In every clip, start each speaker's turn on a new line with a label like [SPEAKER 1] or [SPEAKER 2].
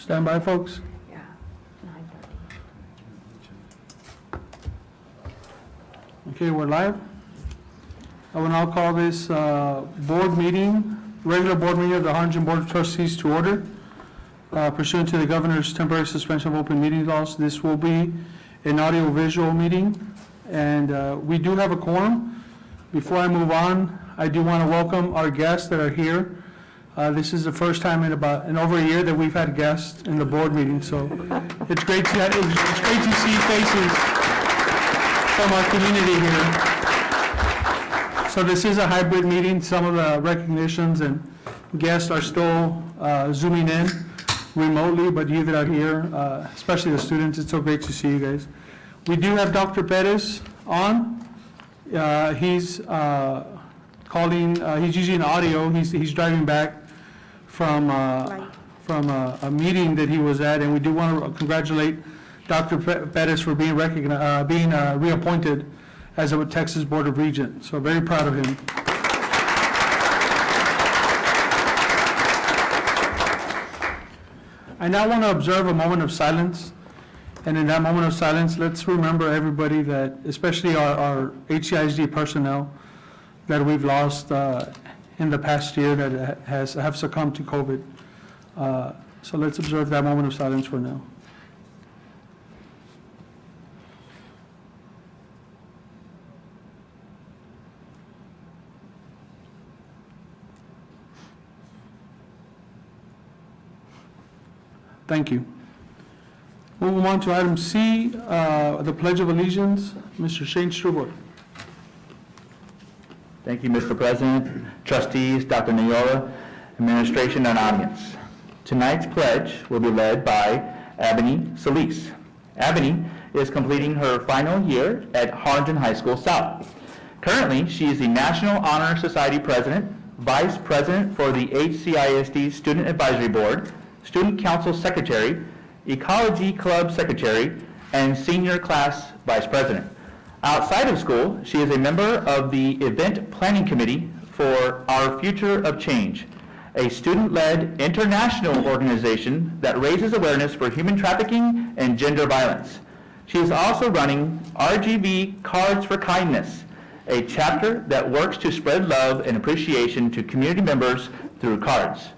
[SPEAKER 1] Stand by, folks.
[SPEAKER 2] Yeah, 9:30.
[SPEAKER 1] Okay, we're live. I will now call this board meeting, regular board meeting of the Harlingen Board of Trustees to order. Pursuant to the governor's temporary suspension of open meeting laws, this will be an audio-visual meeting, and we do have a quorum. Before I move on, I do want to welcome our guests that are here. This is the first time in over a year that we've had guests in the board meeting, so it's great to see faces from our community here. So this is a hybrid meeting. Some of the recognitions and guests are still zooming in remotely, but you that are here, especially the students, it's so great to see you guys. We do have Dr. Perez on. He's using audio. He's driving back from a meeting that he was at, and we do want to congratulate Dr. Perez for being reappointed as a Texas Board of Regents. So very proud of him. I now want to observe a moment of silence, and in that moment of silence, let's remember everybody that, especially our HCISD personnel that we've lost in the past year that have succumbed to COVID. So let's observe that moment of silence for now. Thank you. We'll move on to item C, the Pledge of Allegiance. Mr. Shane Struble.
[SPEAKER 3] Thank you, Mr. President, trustees, Dr. Nayola, administration, and audience. Tonight's pledge will be led by Ebony Solis. Ebony is completing her final year at Harlingen High School South. Currently, she is the National Honor Society President, Vice President for the HCISD Student Advisory Board, Student Council Secretary, Ecology Club Secretary, and Senior Class Vice President. Outside of school, she is a member of the Event Planning Committee for Our Future of Change, a student-led international organization that raises awareness for human trafficking and gender violence. She is also running RGB Cards for Kindness, a chapter that works to spread love and appreciation to community members through cards.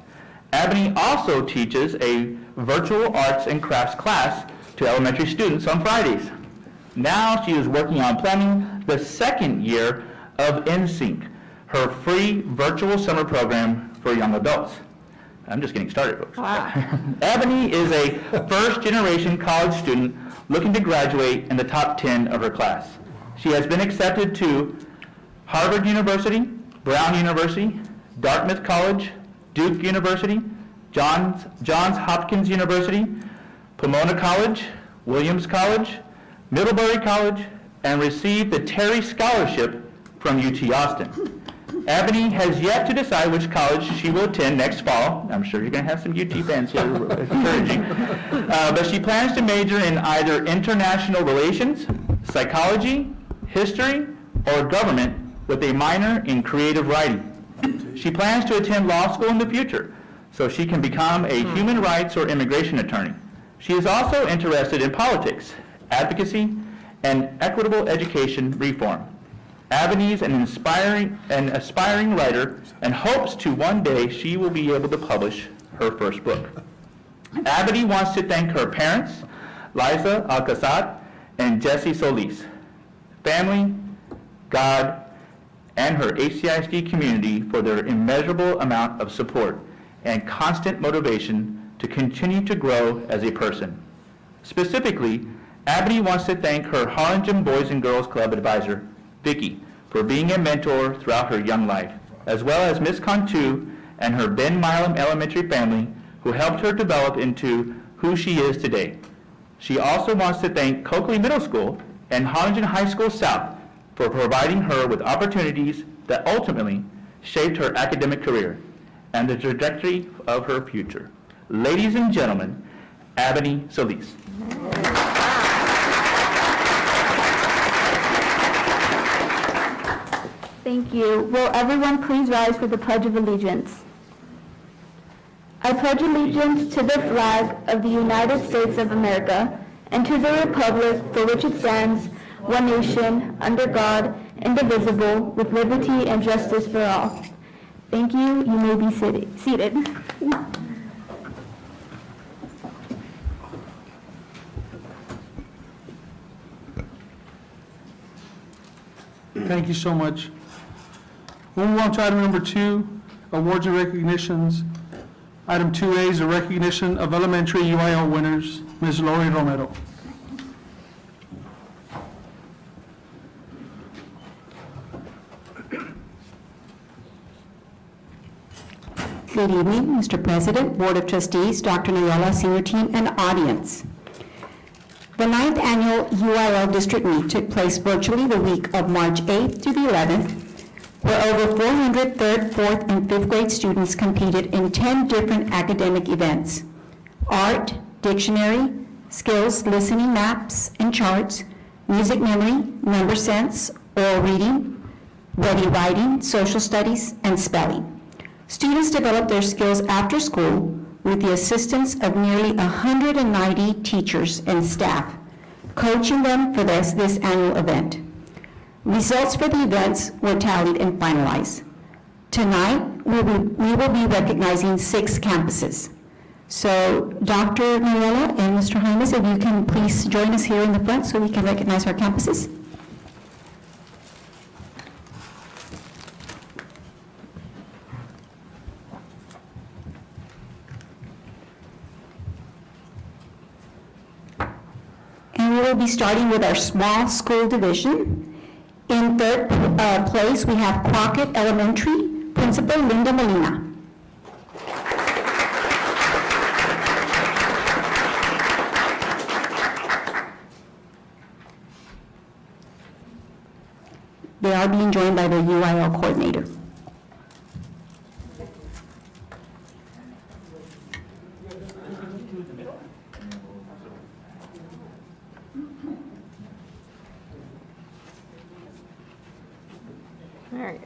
[SPEAKER 3] Ebony also teaches a virtual arts and crafts class to elementary students on Fridays. Now she is working on planning the second year of NSYNC, her free virtual summer program for young adults. I'm just getting started, folks.
[SPEAKER 2] Wow.
[SPEAKER 3] Ebony is a first-generation college student looking to graduate in the top 10 of her class. She has been accepted to Harvard University, Brown University, Dartmouth College, Duke University, Johns Hopkins University, Pomona College, Williams College, Middlebury College, and received the Terry Scholarship from UT Austin. Ebony has yet to decide which college she will attend next fall. I'm sure you're going to have some UT fans here encouraging. But she plans to major in either international relations, psychology, history, or government with a minor in creative writing. She plans to attend law school in the future so she can become a human rights or immigration attorney. She is also interested in politics, advocacy, and equitable education reform. Ebony is an aspiring writer and hopes to one day she will be able to publish her first book. Ebony wants to thank her parents, Liza Alcazar and Jesse Solis, family, God, and her HCISD community for their immeasurable amount of support and constant motivation to continue to grow as a person. Specifically, Ebony wants to thank her Harlingen Boys and Girls Club advisor, Vicki, for being a mentor throughout her young life, as well as Miss Cantu and her Ben Milam Elementary family, who helped her develop into who she is today. She also wants to thank Coakley Middle School and Harlingen High School South for providing her with opportunities that ultimately shaped her academic career and the trajectory of her future. Ladies and gentlemen, Ebony Solis.
[SPEAKER 4] Thank you. Will everyone please rise for the Pledge of Allegiance?
[SPEAKER 2] I pledge allegiance to the flag of the United States of America and to the republic for which it stands, one nation, under God, indivisible, with liberty and justice for all. Thank you. You may be seated.
[SPEAKER 1] Thank you so much. We'll move on to item number 2, awards and recognitions. Item 2A is a recognition of elementary UIL winners. Ms. Lori Romero.
[SPEAKER 4] Good evening, Mr. President, Board of Trustees, Dr. Noyola, senior team, and audience. The 9th annual UIL district meet took place virtually the week of March 8th to the 11th, where over 400 3rd, 4th, and 5th grade students competed in 10 different academic events: art, dictionary, skills, listening maps and charts, music memory, number sense, oral reading, ready writing, social studies, and spelling. Students developed their skills after school with the assistance of nearly 190 teachers and staff, coaching them for this annual event. Results for the events were tallied and finalized. Tonight, we will be recognizing 6 campuses. So Dr. Noyola and Mr. Jaimes, if you can please join us here in the front so we can recognize our campuses. And we will be starting with our small school division. In 3rd place, we have Crockett Elementary, Principal Linda Molina. They are being joined by the UIL coordinator.
[SPEAKER 2] All right.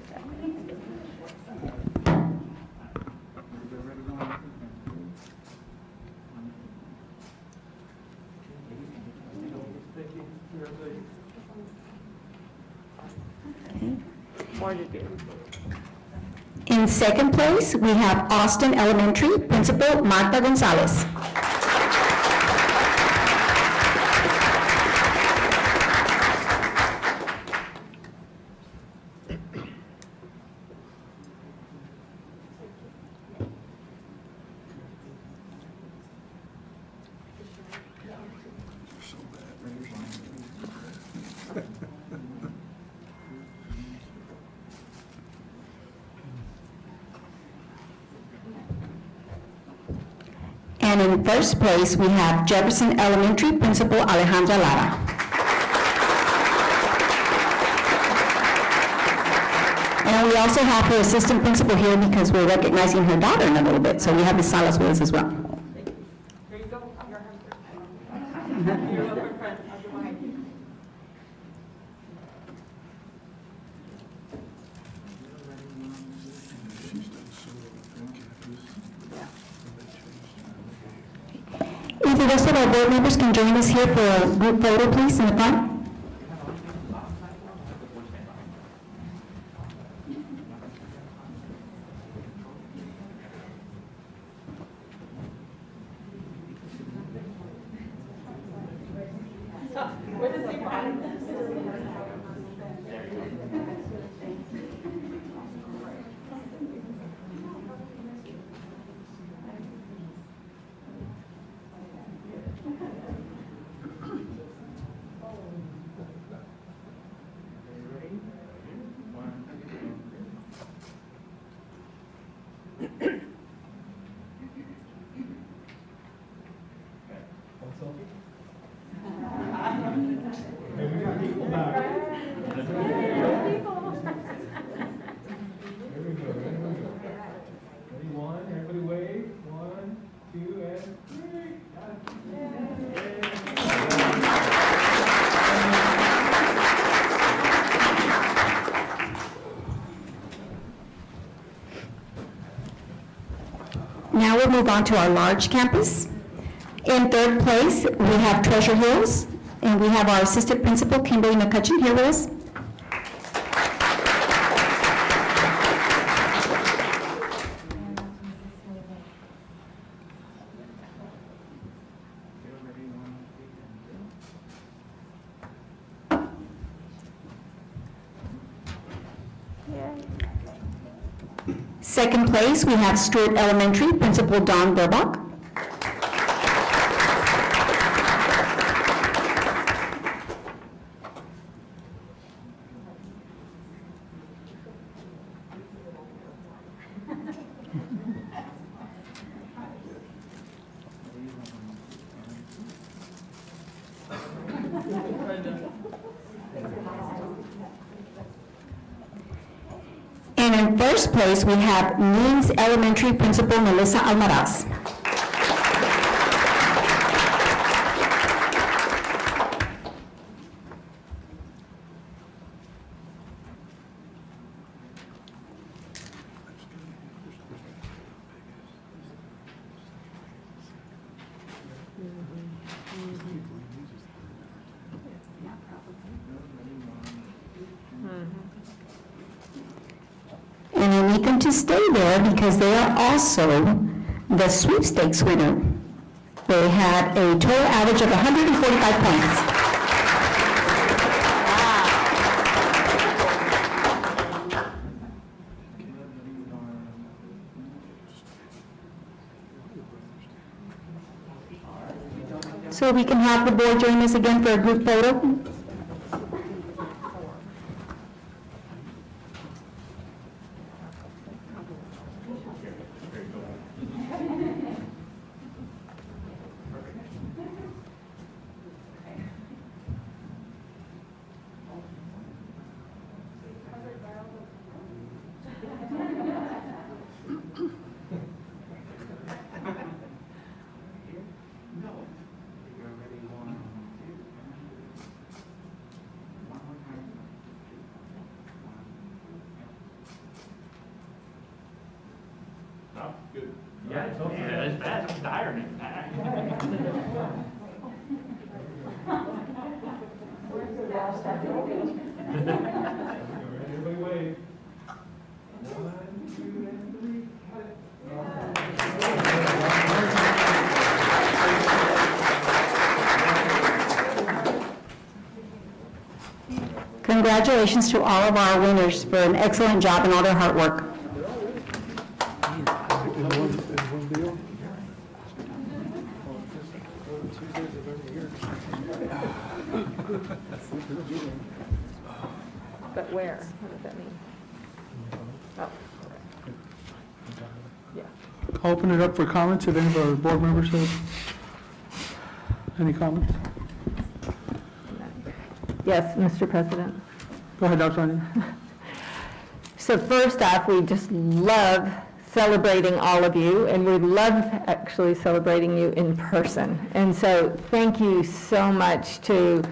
[SPEAKER 4] In 2nd place, we have Austin Elementary, Principal Marta Gonzalez. And in 1st place, we have Jefferson Elementary Principal Alejandra Lara. And we also have her assistant principal here because we're recognizing her daughter in a little bit, so we have Ms. Salas with us as well.
[SPEAKER 5] There you go. You're up in front. I'll go behind you.
[SPEAKER 4] If the rest of our board members can join us here for a group photo, please, in the front.
[SPEAKER 5] With the same body.
[SPEAKER 6] Everybody wave. 1, 2, and 3.
[SPEAKER 4] Now we'll move on to our large campus. In third place, we have Treasure Hills, and we have our Assistant Principal, Kimberly McCutcheon, here with us. Second place, we have Stewart Elementary, Principal Don Burbach. And in first place, we have Means Elementary Principal Melissa Almaraz. And I need them to stay there because they are also the sweepstakes winner. They had a total average of 145 points. So we can have the board join us again for a group photo.
[SPEAKER 3] Yeah, it's okay. That's tiring.
[SPEAKER 6] Everybody wave. 1, 2, and 3.
[SPEAKER 4] Congratulations to all of our winners for an excellent job and all their hard work.
[SPEAKER 5] But where? What does that mean? Oh. Yeah.
[SPEAKER 1] I'll open it up for comments if any of our board members have any comments.
[SPEAKER 5] Yes, Mr. President.
[SPEAKER 1] Go ahead, Dr. Onion.
[SPEAKER 5] So first off, we just love celebrating all of you, and we love actually celebrating you in person. And so thank you so much to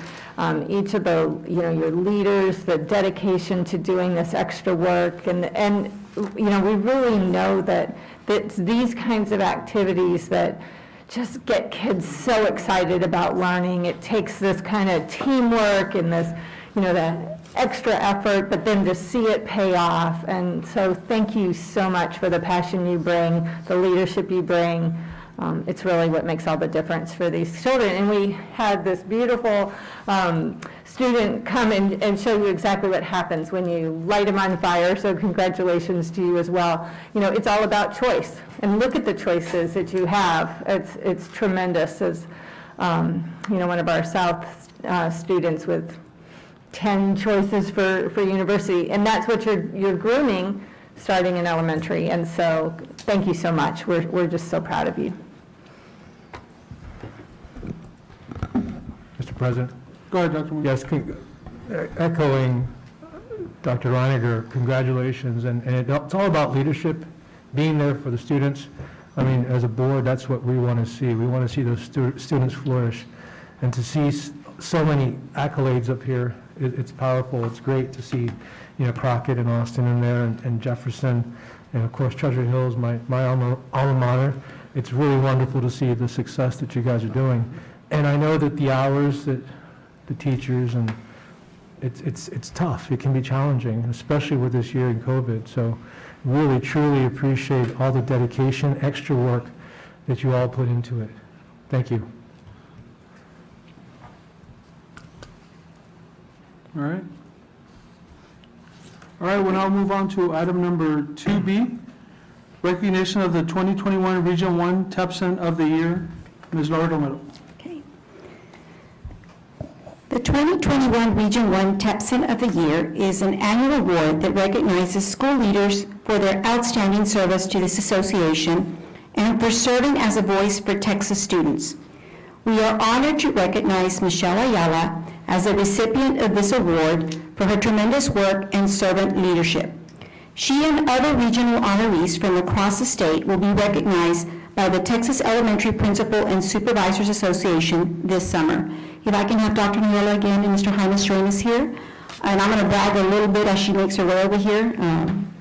[SPEAKER 5] each of the, your leaders, the dedication to doing this extra work. And we really know that it's these kinds of activities that just get kids so excited about learning. It takes this kind of teamwork and this, the extra effort, but then to see it pay off. And so thank you so much for the passion you bring, the leadership you bring. It's really what makes all the difference for these children. And we had this beautiful student come and show you exactly what happens when you light them on fire. So congratulations to you as well. It's all about choice. And look at the choices that you have. It's tremendous. As one of our South students with 10 choices for university, and that's what you're grooming starting in elementary. And so thank you so much. We're just so proud of you.
[SPEAKER 6] Mr. President?
[SPEAKER 1] Go ahead, Dr. Moon.
[SPEAKER 6] Yes, echoing Dr. Reiniger, congratulations. And it's all about leadership, being there for the students. I mean, as a board, that's what we want to see. We want to see those students flourish. And to see so many accolades up here, it's powerful. It's great to see, Crockett and Austin in there, and Jefferson, and of course Treasure Hills, my alma mater. it's really wonderful to see the success that you guys are doing. And I know that the hours that the teachers and it's tough. It can be challenging, especially with this year in COVID. So really, truly appreciate all the dedication, extra work that you all put into it. Thank you.
[SPEAKER 1] All right. All right, we'll now move on to item number 2B, recognition of the 2021 Region 1 TEPSON of the Year. Ms. Laura Romero.
[SPEAKER 4] Okay. The 2021 Region 1 TEPSON of the Year is an annual award that recognizes school leaders for their outstanding service to this association and for serving as a voice for Texas students. We are honored to recognize Michelle Ayala as a recipient of this award for her tremendous work and servant leadership. She and other regional honorees from across the state will be recognized by the Texas Elementary Principal and Supervisors Association this summer. If I can have Dr. Niola again and Mr. Jaime Sorinas here. And I'm going to brag a little bit as she makes her way over here.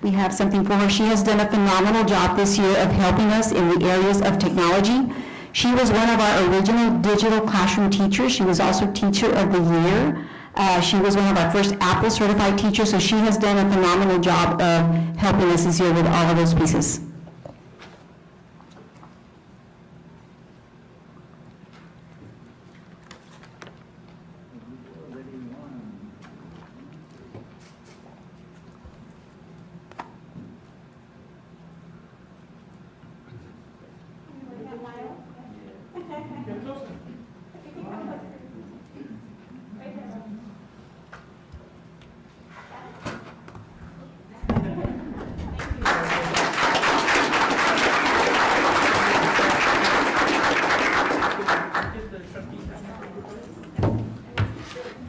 [SPEAKER 4] We have something for her. She has done a phenomenal job this year of helping us in the areas of technology. She was one of our original digital classroom teachers. She was also Teacher of the Year. She was one of our first Apple certified teachers, so she has done a phenomenal job of helping us this year with all of those pieces.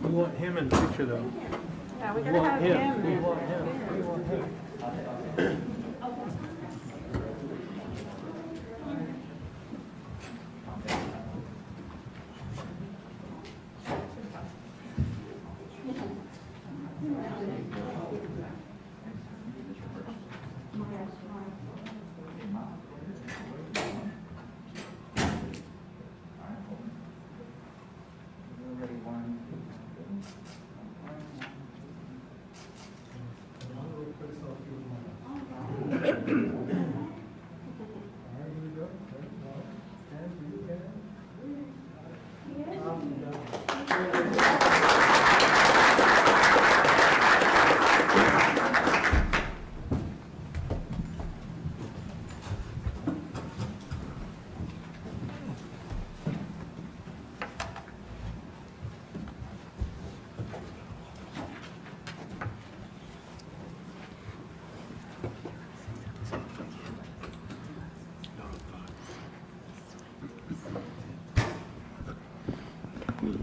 [SPEAKER 6] We want him in the picture, though.
[SPEAKER 5] Yeah, we're gonna have him.
[SPEAKER 6] We want him.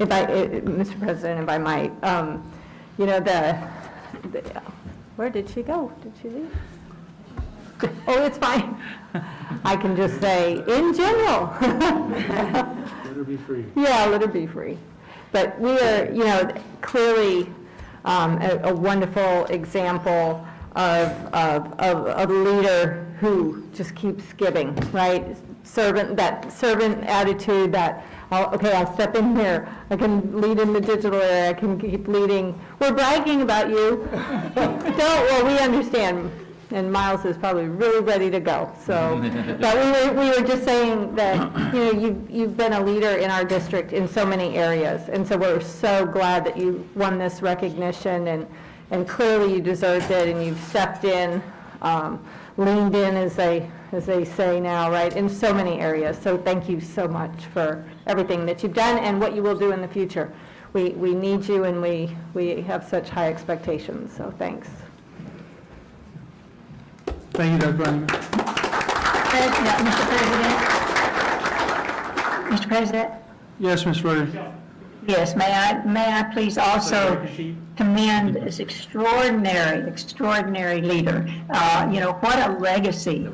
[SPEAKER 5] If I, Mr. President, if I might, you know, where did she go? Did she leave? Oh, it's fine. I can just say, in general.
[SPEAKER 6] Let her be free.
[SPEAKER 5] Yeah, let her be free. But we are, you know, clearly a wonderful example of a leader who just keeps giving, right? That servant attitude that, okay, I'll step in here. I can lead in the digital area. I can keep leading. We're bragging about you. Well, we understand. And Miles is probably really ready to go. So, but we were just saying that, you know, you've been a leader in our district in so many areas. And so we're so glad that you won this recognition, and clearly you deserved it, and you've stepped in, leaned in, as they say now, right, in so many areas. So thank you so much for everything that you've done and what you will do in the future. We need you, and we have such high expectations, so thanks.
[SPEAKER 1] Thank you, Dr. Reininger.
[SPEAKER 7] Mr. President?
[SPEAKER 1] Yes, Ms. Rhodes.
[SPEAKER 7] Yes, may I please also commend this extraordinary leader. You know, what a legacy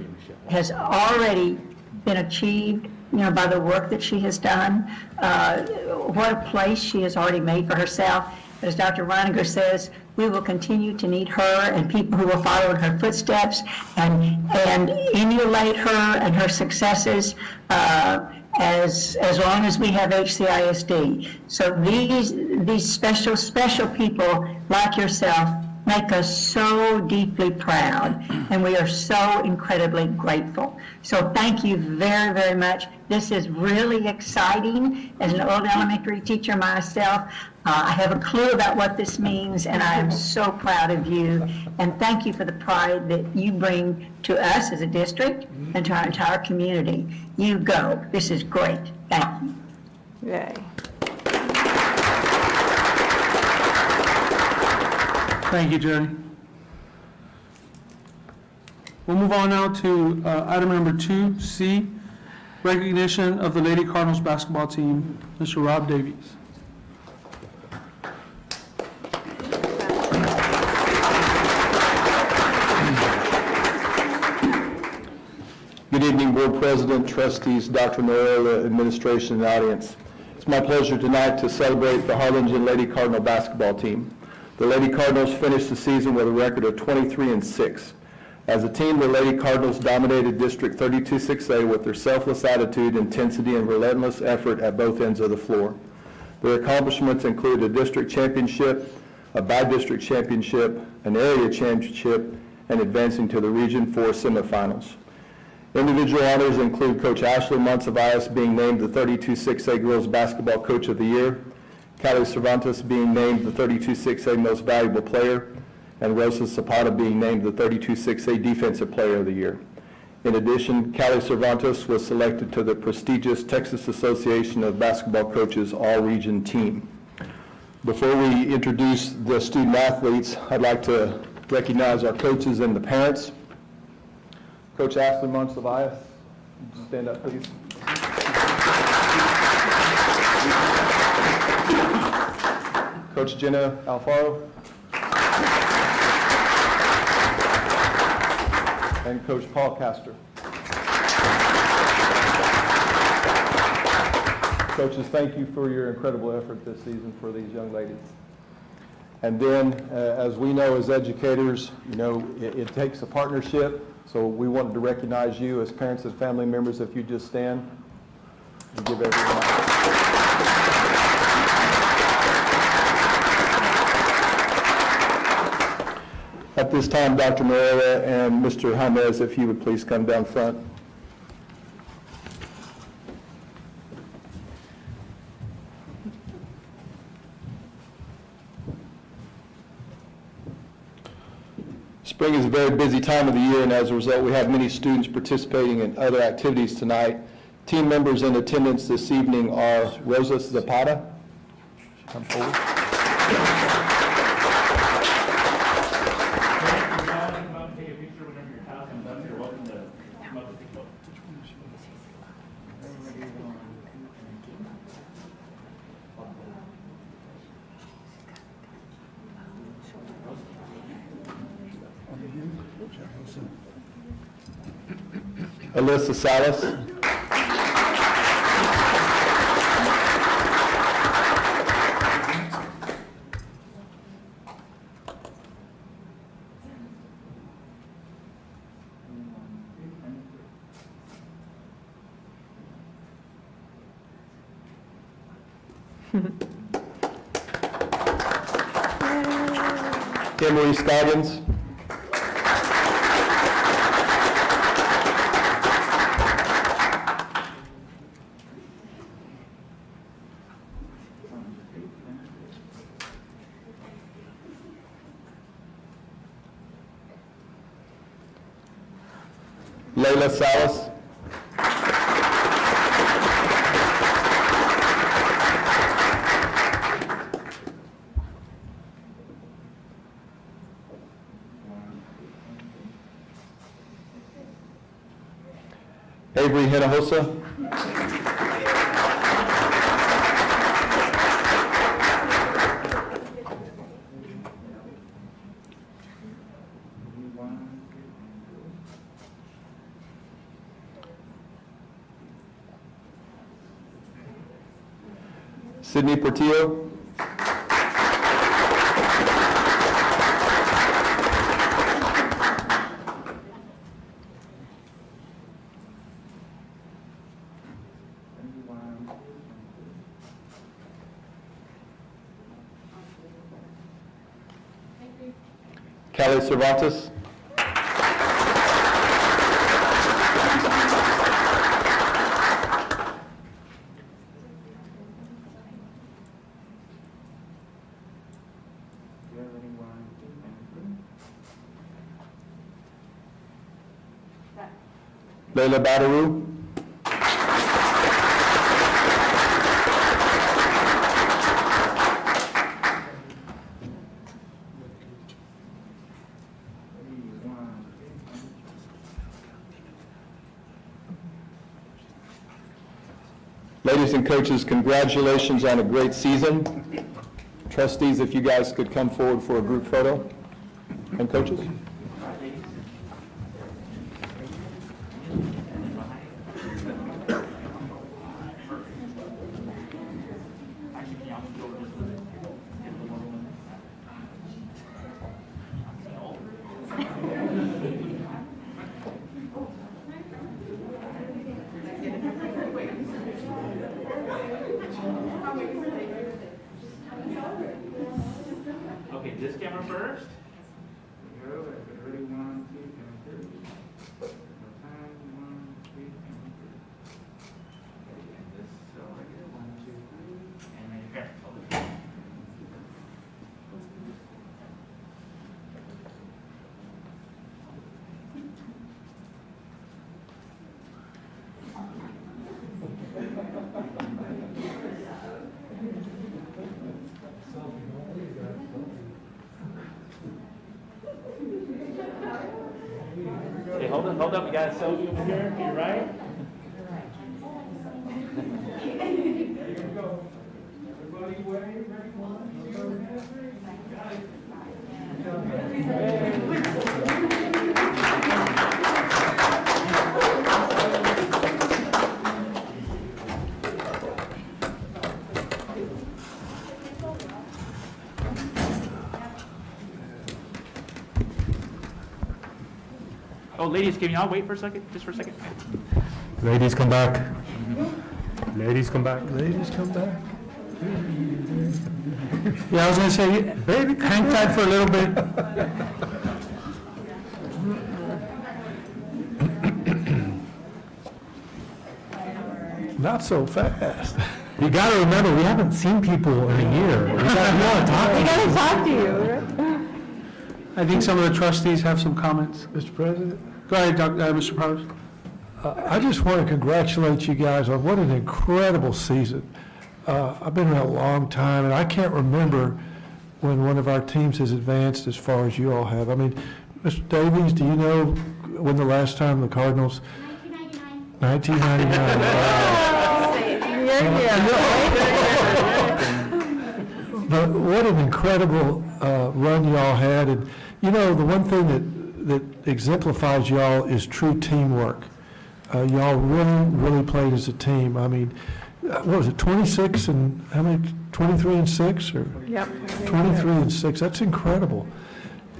[SPEAKER 7] has already been achieved, you know, by the work that she has done. What a place she has already made for herself. As Dr. Reininger says, We will continue to need her and people who will follow in her footsteps and emulate her and her successes as long as we have HCISD. So these special people like yourself make us so deeply proud, and we are so incredibly grateful. So thank you very, very much. This is really exciting. As an old elementary teacher myself, I have a clue about what this means, and I am so proud of you. And thank you for the pride that you bring to us as a district and to our entire community. You go. This is great. Thank you.
[SPEAKER 5] Yay.
[SPEAKER 1] Thank you, Jerry. We'll move on now to item number 2C, recognition of the Lady Cardinals basketball team. Mr. Rob Davies.
[SPEAKER 8] Good evening, Board President, trustees, Dr. Noyola, administration, and audience. It's my pleasure tonight to celebrate the Harlingen Lady Cardinal basketball team. The Lady Cardinals finished the season with a record of 23-6. As a team, the Lady Cardinals dominated District 32-6A with their selfless attitude, intensity, and relentless effort at both ends of the floor. Their accomplishments include a district championship, a by-district championship, an area championship, and advancing to the Region 4 semifinals. Individual honors include Coach Ashley Monsiváis being named the 32-6A Girls Basketball Coach of the Year, Callie Cervantes being named the 32-6A Most Valuable Player, and Rosa Zapata being named the 32-6A Defensive Player of the Year. In addition, Callie Cervantes was selected to the prestigious Texas Association of Basketball Coaches All-Region Team. Before we introduce the student athletes, I'd like to recognize our coaches and the parents. Coach Ashley Monsiváis, stand up, please. Coach Jenna Alfaro. And Coach Paul Castor. Coaches, thank you for your incredible effort this season for these young ladies. And then, as we know as educators, you know, it takes a partnership. So we wanted to recognize you as parents and family members. If you just stand and give everyone. At this time, Dr. Moreira and Mr. James, if you would please come down front. Spring is a very busy time of the year, and as a result, we have many students participating in other activities tonight. Team members in attendance this evening are Rosa Zapata. Come forward. Alyssa Salas. Emery Scoggins. Layla Salas. Avery Hinojosa. Sydney Portillo. Kelly Cervantes. Leila Badaru. Ladies and coaches, congratulations on a great season. Trustees, if you guys could come forward for a group photo. And coaches?
[SPEAKER 3] Okay, this camera first. Go, ready, 1, 2, and 3. More time, 1, 2, and 3. Okay, and this, so right here, 1, 2, 3, and right here. Hold it. Okay, hold up, you got a selfie over here, to your right. Oh, ladies, can y'all wait for a second, just for a second?
[SPEAKER 6] Ladies, come back. Ladies, come back. Ladies, come back.
[SPEAKER 1] Yeah, I was gonna say, baby, hang tight for a little bit.
[SPEAKER 6] Not so fast. You got to remember, we haven't seen people in a year. We got to talk.
[SPEAKER 5] We gotta talk to you, right?
[SPEAKER 1] I think some of the trustees have some comments.
[SPEAKER 6] Mr. President?
[SPEAKER 1] Go ahead, Mr. Powers.
[SPEAKER 6] I just want to congratulate you guys on what an incredible season. I've been around a long time, and I can't remember when one of our teams has advanced as far as you all have. I mean, Mr. Davies, do you know when the last time the Cardinals? 1999. But what an incredible run y'all had. And, you know, the one thing that exemplifies y'all is true teamwork. Y'all really played as a team. I mean, what was it, 26 and, how many, 23 and 6? Or
[SPEAKER 5] Yep.
[SPEAKER 6] 23 and 6, that's incredible.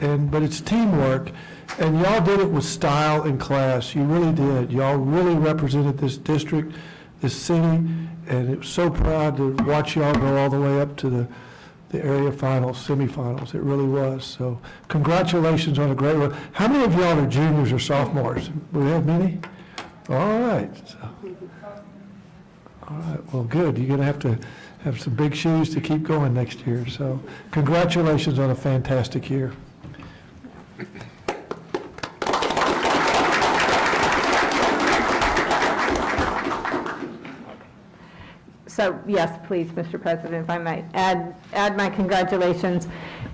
[SPEAKER 6] But it's teamwork, and y'all did it with style and class. You really did. Y'all really represented this district, this city, and it was so proud to watch y'all go all the way up to the area finals, semifinals. It really was. So congratulations on a great run. How many of y'all are juniors or sophomores? Do we have many? All right. All right, well, good. You're going to have some big shoes to keep going next year. So congratulations on a fantastic year.
[SPEAKER 5] So, yes, please, Mr. President, if I might add my congratulations.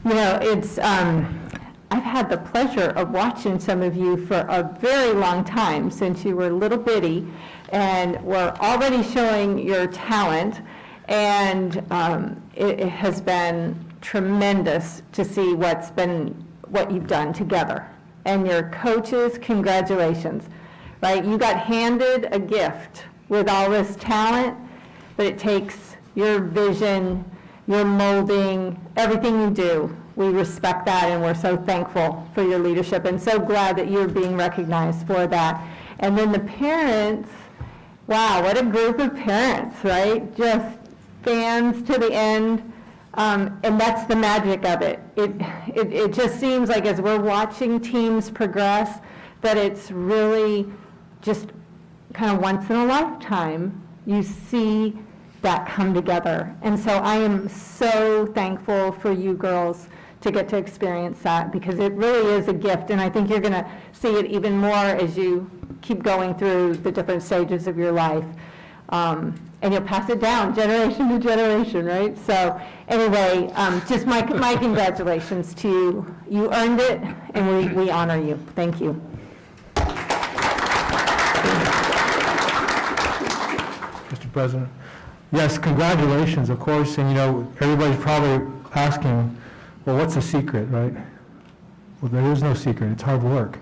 [SPEAKER 5] You know, it's, I've had the pleasure of watching some of you for a very long time, since you were little bitty, and were already showing your talent, and it has been tremendous to see what you've done together. And your coaches, congratulations, right? You got handed a gift with all this talent, but it takes your vision, your molding, everything you do. We respect that, and we're so thankful for your leadership, and so glad that you're being recognized for that. And then the parents, wow, what a group of parents, right? Just fans to the end. And that's the magic of it. It just seems like as we're watching teams progress, that it's really just kind of once in a lifetime, you see that come together. And so I am so thankful for you girls to get to experience that, because it really is a gift, and I think you're going to see it even more as you keep going through the different stages of your life. And you'll pass it down generation to generation, right? So anyway, just my congratulations to you. You earned it, and we honor you. Thank you.
[SPEAKER 6] Mr. President. Yes, congratulations, of course, and everybody's probably asking, well, what's the secret, right? Well, there is no secret, it's hard work.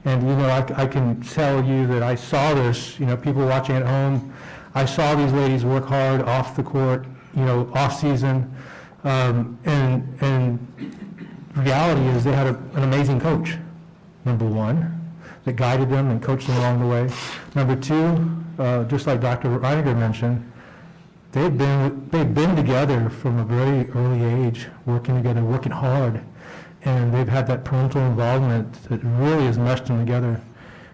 [SPEAKER 6] And, I can tell you that I saw this, people watching at home, I saw these ladies work hard off the court, off season, and reality is they had an amazing coach, number one, that guided them and coached them along the way. Number two, just like Dr. Reiniger mentioned, they've been together from a very early age, working together, working hard, and they've had that parental involvement that really has meshed them together.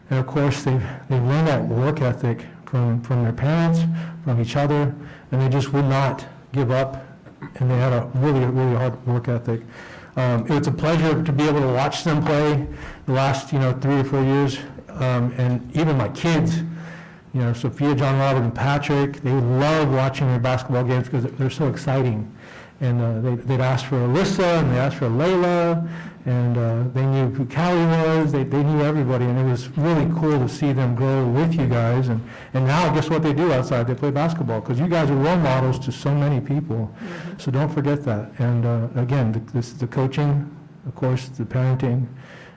[SPEAKER 6] And of course, they've learned that work ethic from their parents, from each other, and they just would not give up, and they had a really hard work ethic. It was a pleasure to be able to watch them play the last 3 or 4 years, and even my kids. Sophia, John Robert, and Patrick, they love watching their basketball games because they're so exciting. And they'd ask for Alyssa, and they asked for Layla, and they knew who Callie was. They knew everybody, and it was really cool to see them grow with you guys. And now, guess what they do outside? They play basketball, because you guys are role models to so many people. Mm-hmm. So don't forget that. And again, the coaching, of course, the parenting,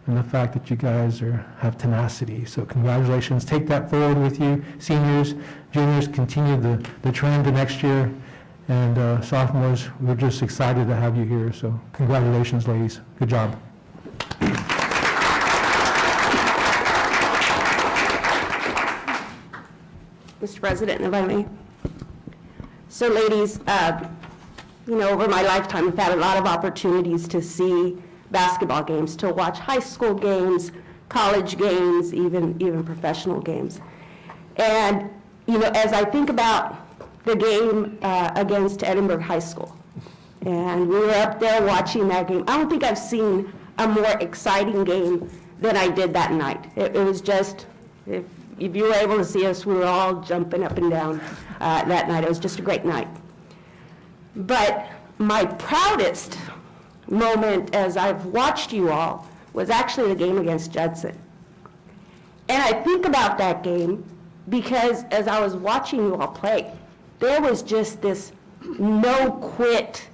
[SPEAKER 6] and the fact that you guys have tenacity. So congratulations. Take that forward with you. Seniors, juniors, continue the trend to next year. And sophomores, we're just excited to have you here. So congratulations, ladies. Good job.
[SPEAKER 9] Mr. President, if I may. So ladies, over my lifetime, I've had a lot of opportunities to see basketball games, to watch high school games, college games, even professional games. And, as I think about the game against Edinburgh High School, and we were up there watching that game, I don't think I've seen a more exciting game than I did that night. It was just, if you were able to see us, we were all jumping up and down that night. It was just a great night. But my proudest moment as I've watched you all was actually the game against Judson. And I think about that game because as I was watching you all play, there was just this no-quit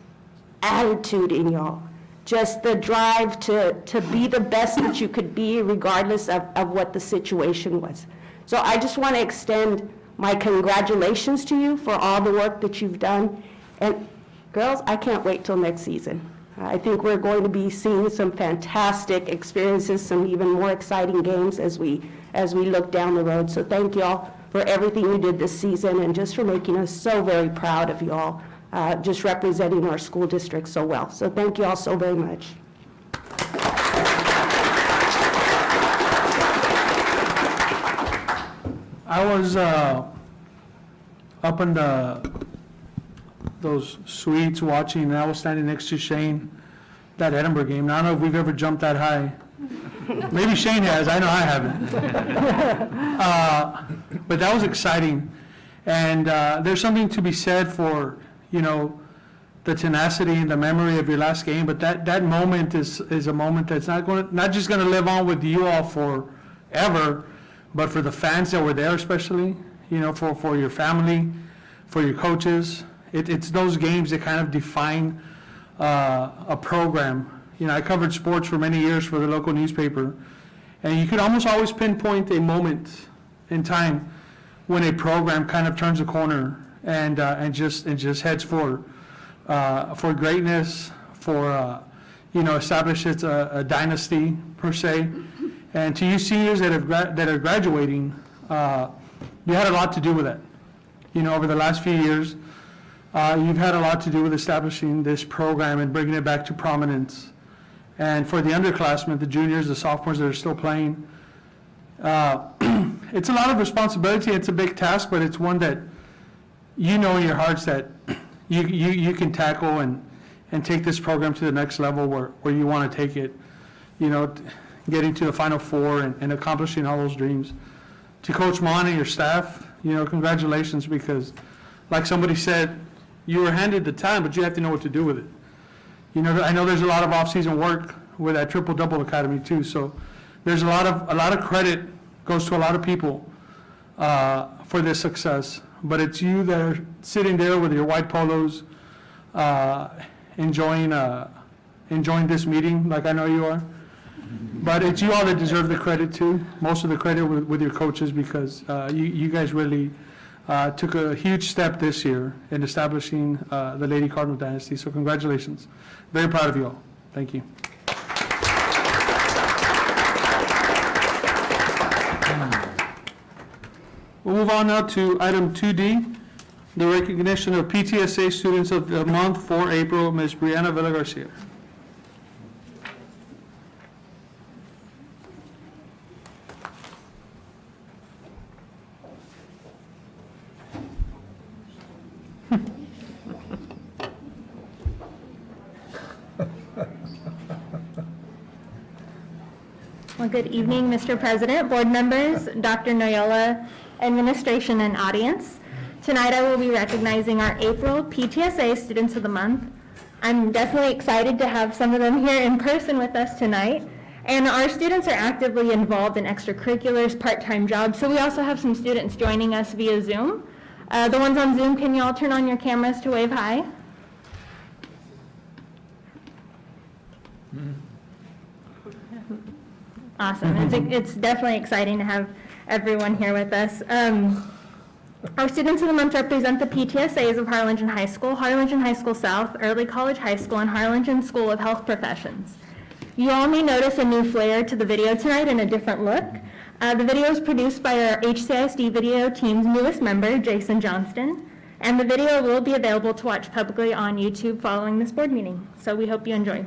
[SPEAKER 9] attitude in y'all. Just the drive to be the best that you could be regardless of what the situation was. So I just want to extend my congratulations to you for all the work that you've done. And girls, I can't wait till next season. I think we're going to be seeing some fantastic experiences, some even more exciting games as we look down the road. So thank you all for everything you did this season and just for making us so very proud of you all, just representing our school district so well. So thank you all so very much.
[SPEAKER 1] I was up in those suites watching, and I was standing next to Shane, that Edinburgh game. Now, I don't know if we've ever jumped that high. Maybe Shane has, I know I haven't. But that was exciting. And there's something to be said for, the tenacity and the memory of your last game, but that moment is a moment that's not just going to live on with you all forever, but for the fans that were there especially, for your family, for your coaches. It's those games that kind of define a program. I covered sports for many years for the local newspaper, and you could almost always pinpoint a moment in time when a program kind of turns a corner and just heads for greatness, establishes a dynasty per se. And to you seniors that are graduating, you had a lot to do with that. Over the last few years, You've had a lot to do with establishing this program and bringing it back to prominence. And for the underclassmen, the juniors, the sophomores that are still playing, it's a lot of responsibility. It's a big task, but it's one that you know in your hearts that you can tackle and take this program to the next level where you want to take it, you know, getting to the Final Four and accomplishing all those dreams. To Coach Mon and your staff, you know, congratulations, because like somebody said, you were handed the time, but you have to know what to do with it. You know, I know there's a lot of off-season work with that Triple-Double Academy too, so there's a lot of credit goes to a lot of people for this success. But it's you that are sitting there with your white polos, enjoying this meeting, like I know you are. But it's you all that deserve the credit too, most of the credit with your coaches, because you guys really took a huge step this year in establishing the Lady Cardinal Dynasty. So congratulations. Very proud of you all. Thank you. We'll move on now to item 2D, the recognition of PTSA Students of the Month for April, Ms. Brianna Villa Garcia.
[SPEAKER 2] Well, good evening, Mr. President, board members, Dr. Noyola, administration, and audience. Tonight I will be recognizing our April PTSA Students of the Month. I'm definitely excited to have some of them here in person with us tonight. And our students are actively involved in extracurriculars, part-time jobs, so we also have some students joining us via Zoom. The ones on Zoom, can you all turn on your cameras to wave hi? Awesome. It's definitely exciting to have everyone here with us. Our Students of the Month represent the PTSAs of Harlingen High School, Harlingen High School South, Early College High School, and Harlingen School of Health Professions. You all may notice a new flair to the video tonight and a different look. The video is produced by our HCISD video team's newest member, Jason Johnston, and the video will be available to watch publicly on YouTube following this board meeting. So we hope you enjoy.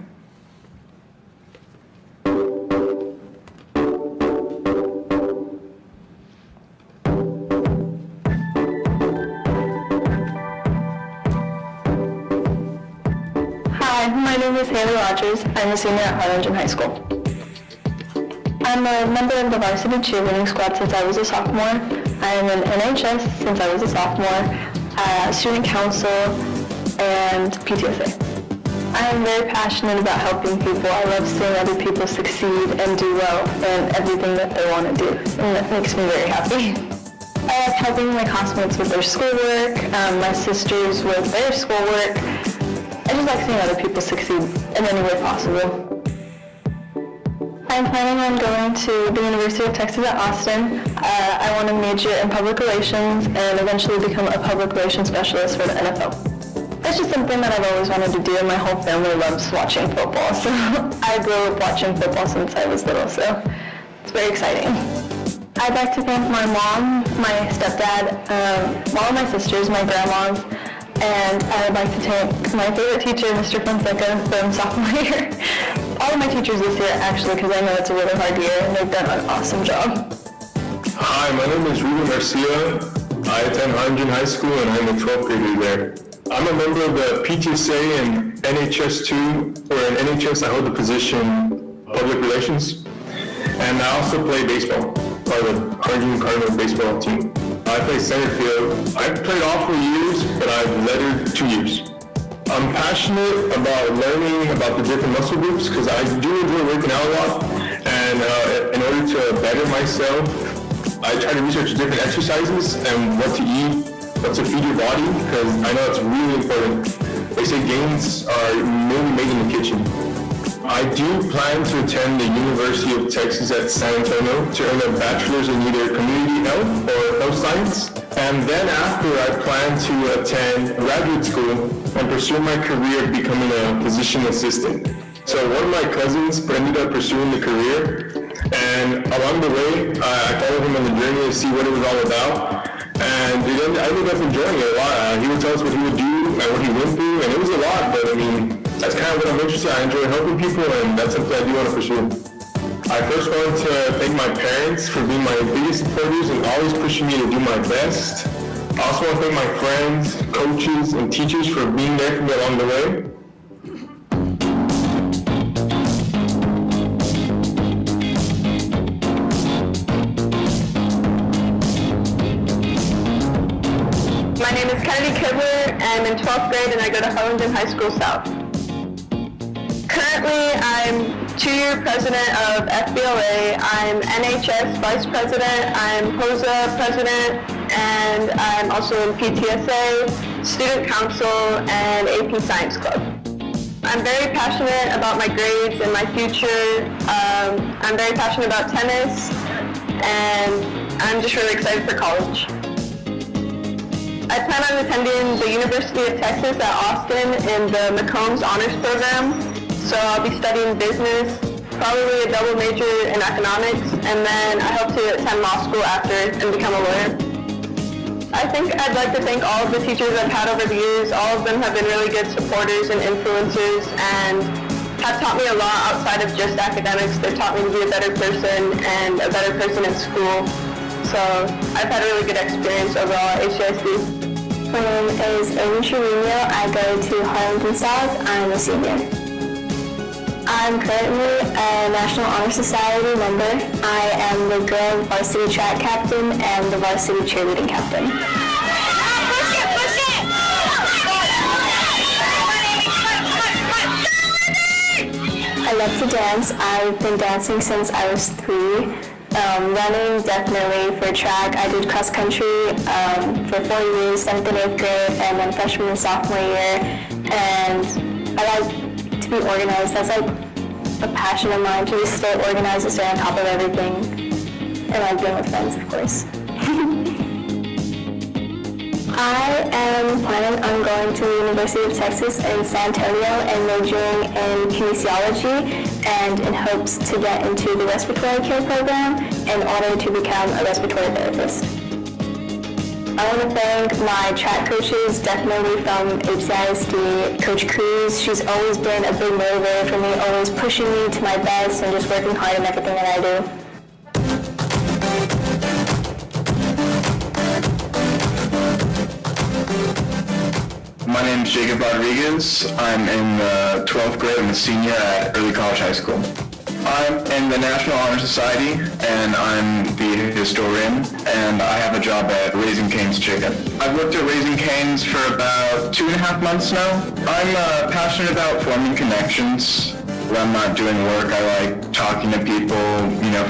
[SPEAKER 10] Hi, my name is Haley Rogers. I'm a senior at Harlingen High School. I'm a member of the varsity cheerleading squad since I was a sophomore. I am in NHS since I was a sophomore, student council, and PTSA. I am very passionate about helping people. I love seeing other people succeed and do well in everything that they want to do, and that makes me very happy. I like helping my classmates with their schoolwork, my sisters with their schoolwork. I just like seeing other people succeed in any way possible. I'm planning on going to the University of Texas at Austin. I want to major in public relations and eventually become a public relations specialist for the NFL. It's just something that I've always wanted to do, and my whole family loves watching football, so I grew up watching football since I was little, so it's very exciting. I'd like to thank my mom, my stepdad, all of my sisters, my grandmas, and I'd like to thank my favorite teacher, Mr. Fonseca, from sophomore year. All of my teachers this year, actually, because I know it's a really hard year, and they've done an awesome job.
[SPEAKER 11] Hi, my name is Ruben Garcia. I attend Harlingen High School, and I'm a 12th grader there. I'm a member of the PTSA and NHS2, where in NHS I hold the position Public Relations, and I also play baseball, part of the Harlingen Cardinal baseball team. I play center field. I've played all 4 years, but I've lettered 2 years. I'm passionate about learning about the different muscle groups because I do enjoy working out a lot, and in order to better myself, I try to research different exercises and what to eat, what to feed your body, because I know it's really important. They say gains are mainly made in the kitchen. I do plan to attend the University of Texas at San Antonio to earn a bachelor's in either community health or health science. And then after, I plan to attend graduate school and pursue my career of becoming a physician assistant. So one of my cousins ended up pursuing the career, and along the way, I followed him on the journey to see what it was all about. And I ended up enjoying it a lot. He would tell us what he would do and what he went through, and it was a lot, but I mean, that's kind of what I'm interested in. I enjoy helping people, and that's something I do want to pursue. I first want to thank my parents for being my biggest supporters and always pushing me to do my best. I also want to thank my friends, coaches, and teachers for being there for me along the way.
[SPEAKER 10] My name is Kennedy Kibler, I'm in 12th grade and I go to Harlingen High School South. Currently, I'm 2-year president of FBLA, I'm NHS vice president, I'm HOSA president, and I'm also in PTSA, student council, and AP Science Club. I'm very passionate about my grades and my future. I'm very passionate about tennis, and I'm just really excited for college. I plan on attending the University of Texas at Austin in the McCombs Honors Program. So I'll be studying business, probably a double major in economics, and then I hope to attend law school after and become a lawyer. I think I'd like to thank all of the teachers I've had over the years. All of them have been really good supporters and influencers and have taught me a lot outside of just academics. They've taught me to be a better person and a better person in school. So I've had a really good experience overall at HCIC.
[SPEAKER 2] My name is Amy Trevino. I go to Harlingen South. I'm a senior. I'm currently a National Honor Society member. I am the girl varsity track captain and the varsity cheerleading captain. I love to dance. I've been dancing since I was 3. Running, definitely. For track, I did cross country for 4 years, 7th and 8th grade, and then freshman and sophomore year. And I like to be organized. That's like a passion of mine, to just stay organized and stay on top of everything. And I like being with friends, of course. I am planning on going to the University of Texas in San Antonio and majoring in kinesiology and in hopes to get into the respiratory care program in order to become a respiratory therapist. I want to thank my track coaches, definitely from HCISD, Coach Cruz. She's always been a big motivator for me, always pushing me to my best and just working hard in everything that I do.
[SPEAKER 11] My name is Jacob Rodriguez. I'm in the 12th grade. I'm a senior at Early College High School. I'm in the National Honor Society, and I'm the historian, and I have a job at Raising Cane's Chicken. I've worked at Raising Cane's for about 2.5 months now. I'm passionate about forming connections. When I'm not doing work, I like talking to people,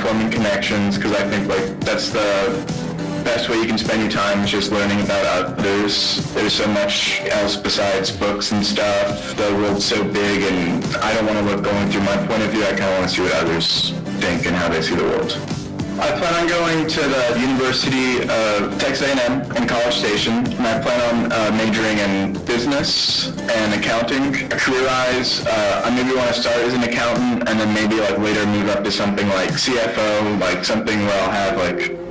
[SPEAKER 11] forming connections, because I think that's the best way you can spend your time is just learning about others. There's so much else besides books and stuff. The world's so big, and I don't want to look going through my point of view. I kind of want to see what others think and how they see the world. I plan on going to the University of Texas A&M in College Station, and I plan on majoring in business and accounting. Career-wise, I maybe want to start as an accountant, and then maybe later move up to something like CFO, something where I'll have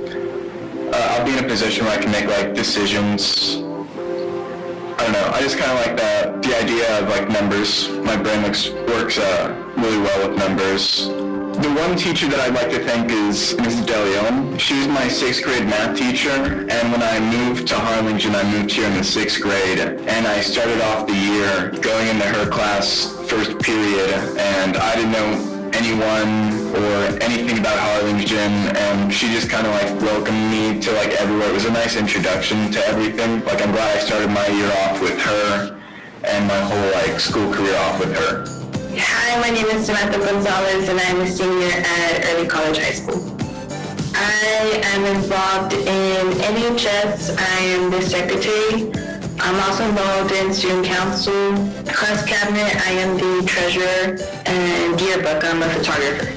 [SPEAKER 11] I'll be in a position where I can make decisions. I don't know, I just kind of like the idea of numbers. My brain works really well with numbers. The one teacher that I'd like to thank is Mrs. DeLeon. She was my 6th grade math teacher, and when I moved to Harlingen, I moved here in the 6th grade, and I started off the year going into her class first period, and I didn't know anyone or anything about Harlingen, and she just kind of welcomed me to everywhere. It was a nice introduction to everything. I'm glad I started my year off with her and my whole school career off with her.
[SPEAKER 10] Hi, my name is Samantha Gonzalez, and I'm a senior at Early College High School. I am involved in NHS. I am the secretary. I'm also involved in student council, class cabinet. I am the treasurer, and yearbook. I'm a photographer.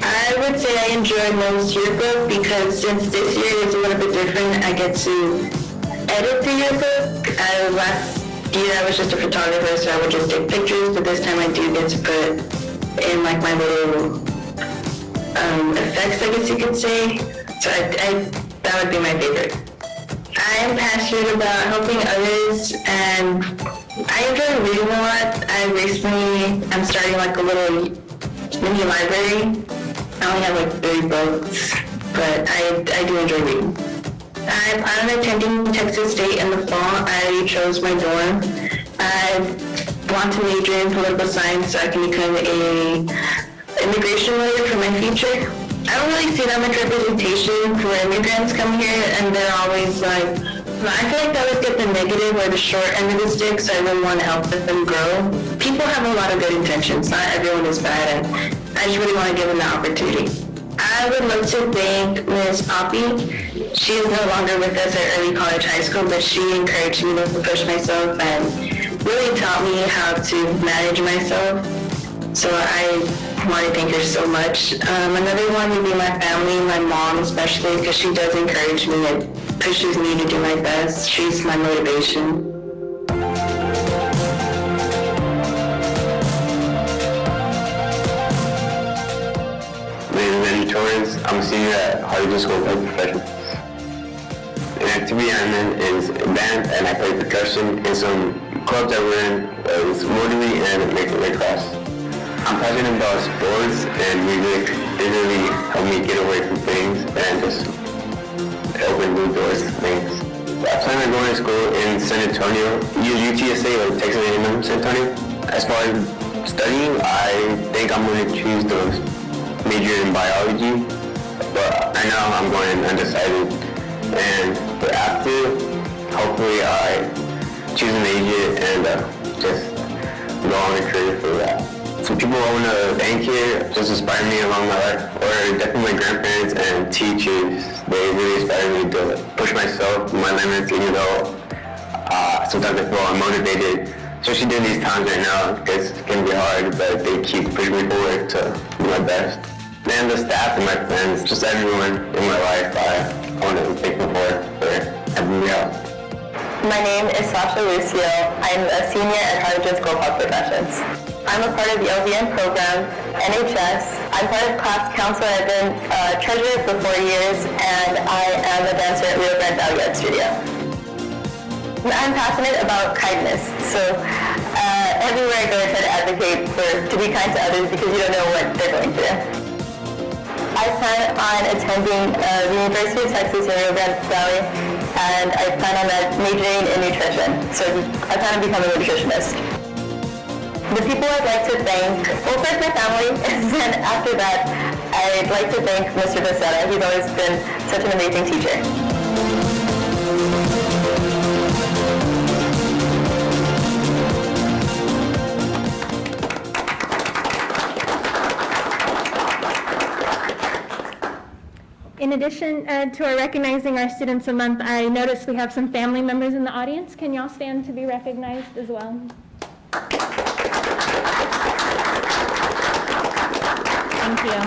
[SPEAKER 10] I would say I enjoyed most yearbook because since this year is a little bit different, I get to edit the yearbook. Last year I was just a photographer, so I would just take pictures, but this time I do get to put in my little effects, I guess you could say. So that would be my favorite. I am passionate about helping others and I enjoy reading a lot. I recently am starting like a little mini library. I only have like 30 books, but I do enjoy reading. I plan on attending Texas State in the fall. I already chose my dorm. I want to major in political science so I can become a immigration lawyer for my future. I don't really see that much representation for immigrants coming here, and they're always like, I feel like they always get the negative or the short end of the stick, so I really want to help them grow. People have a lot of good intentions. Not everyone is bad, and I just really want to give them the opportunity. I would love to thank Ms. Poppy. She is no longer with us at Early College High School, but she encouraged me to push myself and really taught me how to manage myself. So I want to thank her so much. Another one would be my family, my mom especially, because she does encourage me and pushes me to do my best. She's my motivation.
[SPEAKER 11] My name is Manny Torres. I'm a senior at Harlingen School of Health Professions. An activity I'm in is band, and I play percussion in some clubs that we're in, it's Rotary and American Red Cross. I'm passionate about sports and music. It really helped me get away from things and just open new doors to things. I plan on going to school in San Antonio, UTSA or Texas A&M San Antonio. As far as studying, I think I'm going to choose to major in biology, but I know I'm going undecided. And but after, hopefully I choose a major and just go on a career for that. Some people I want to thank here just inspired me along my life, or definitely my grandparents and teachers. They really inspired me to push myself, my limits, even though sometimes I feel unmotivated, especially during these times right now, because it can be hard, but they keep pushing me forward to do my best. And the staff and my friends, just everyone in my life, I want to be thankful for having me out.
[SPEAKER 10] My name is Sasha Lucio. I'm a senior at Harlingen School of Health Professions. I'm a part of the LVN program, NHS. I'm part of class council. I've been treasurer for 4 years, and I am a dancer at Rio Grande Valley Art Studio. I'm passionate about kindness, so everywhere I go I try to advocate to be kind to others because you don't know what they're going through. I plan on attending the University of Texas in Rio Grande Valley, and I plan on majoring in nutrition. So I plan on becoming a nutritionist. The people I'd like to thank, well, first my family, and then after that, I'd like to thank Mr. Becerra. He's always been such an amazing teacher.
[SPEAKER 2] In addition to our recognizing our Students a Month, I noticed we have some family members in the audience. Can y'all stand to be recognized as well? Thank you.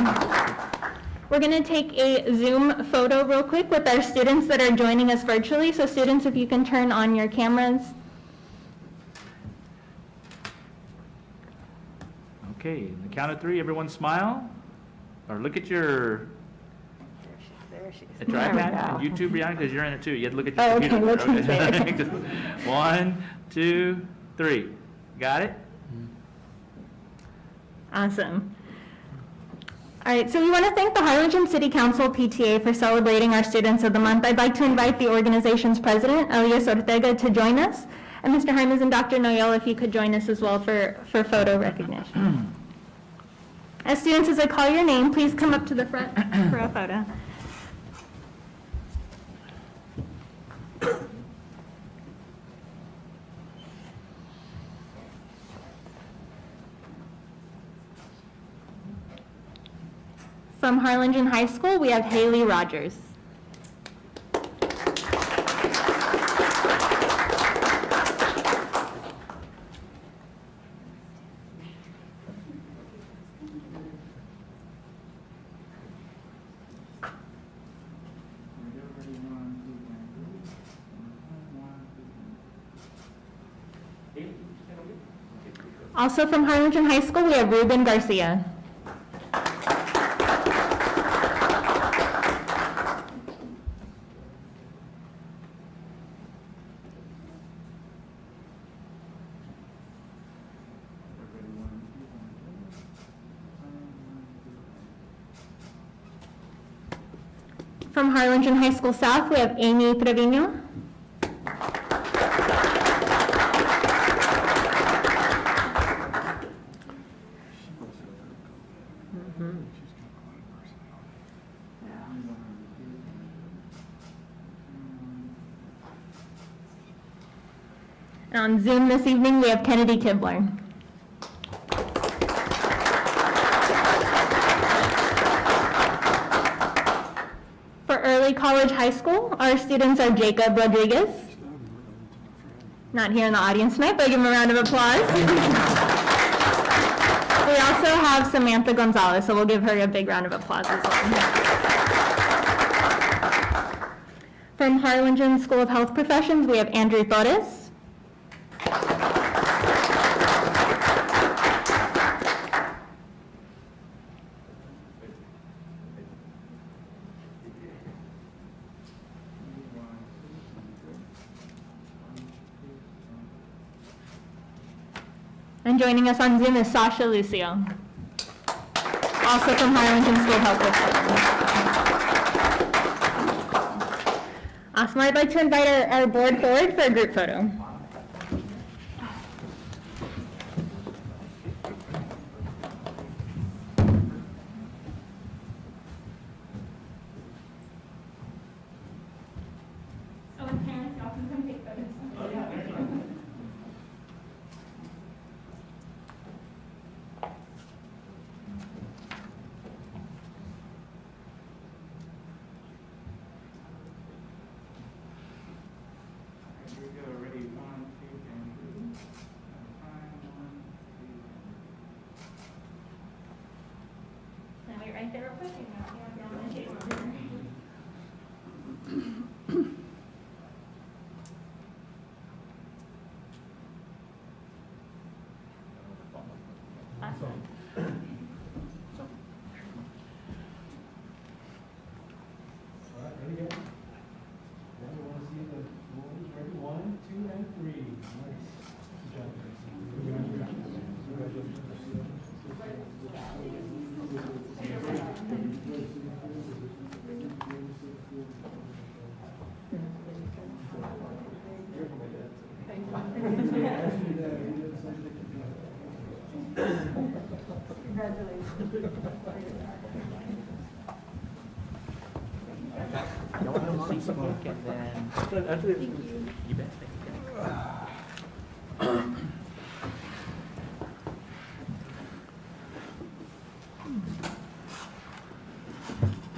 [SPEAKER 2] We're going to take a Zoom photo real quick with our students that are joining us virtually. So students, if you can turn on your cameras.
[SPEAKER 3] Okay, on the count of 3, everyone smile, or look at your iPad, and YouTube, Brianna, because you're in it too. You have to look at your computer.
[SPEAKER 2] Okay.
[SPEAKER 3] 1, 2, 3. Got it?
[SPEAKER 2] Awesome. All right, so we want to thank the Harlingen City Council PTA for celebrating our Students of the Month. I'd like to invite the organization's president, Elias Ortega, to join us. And Mr. Hymas and Dr. Noyola, if you could join us as well for photo recognition. As students, as I call your name, please come up to the front for a photo. From Harlingen High School, we have Haley Rogers. Also from Harlingen High School, we have Ruben Garcia. From Harlingen High School South, we have Amy Trevino. And on Zoom this evening, we have Kennedy Kibler. For Early College High School, our students are Jacob Rodriguez. Not here in the audience tonight, but give him a round of applause. We also have Samantha Gonzalez, so we'll give her a big round of applause as well. From Harlingen School of Health Professions, we have Andrew Torres. And joining us on Zoom is Sasha Lucio, also from Harlingen School of Health Professions. Awesome. I'd like to invite our board forward for a group photo. Oh, and parents, y'all can come take photos. Now wait right there real quick. And now down the table. Awesome.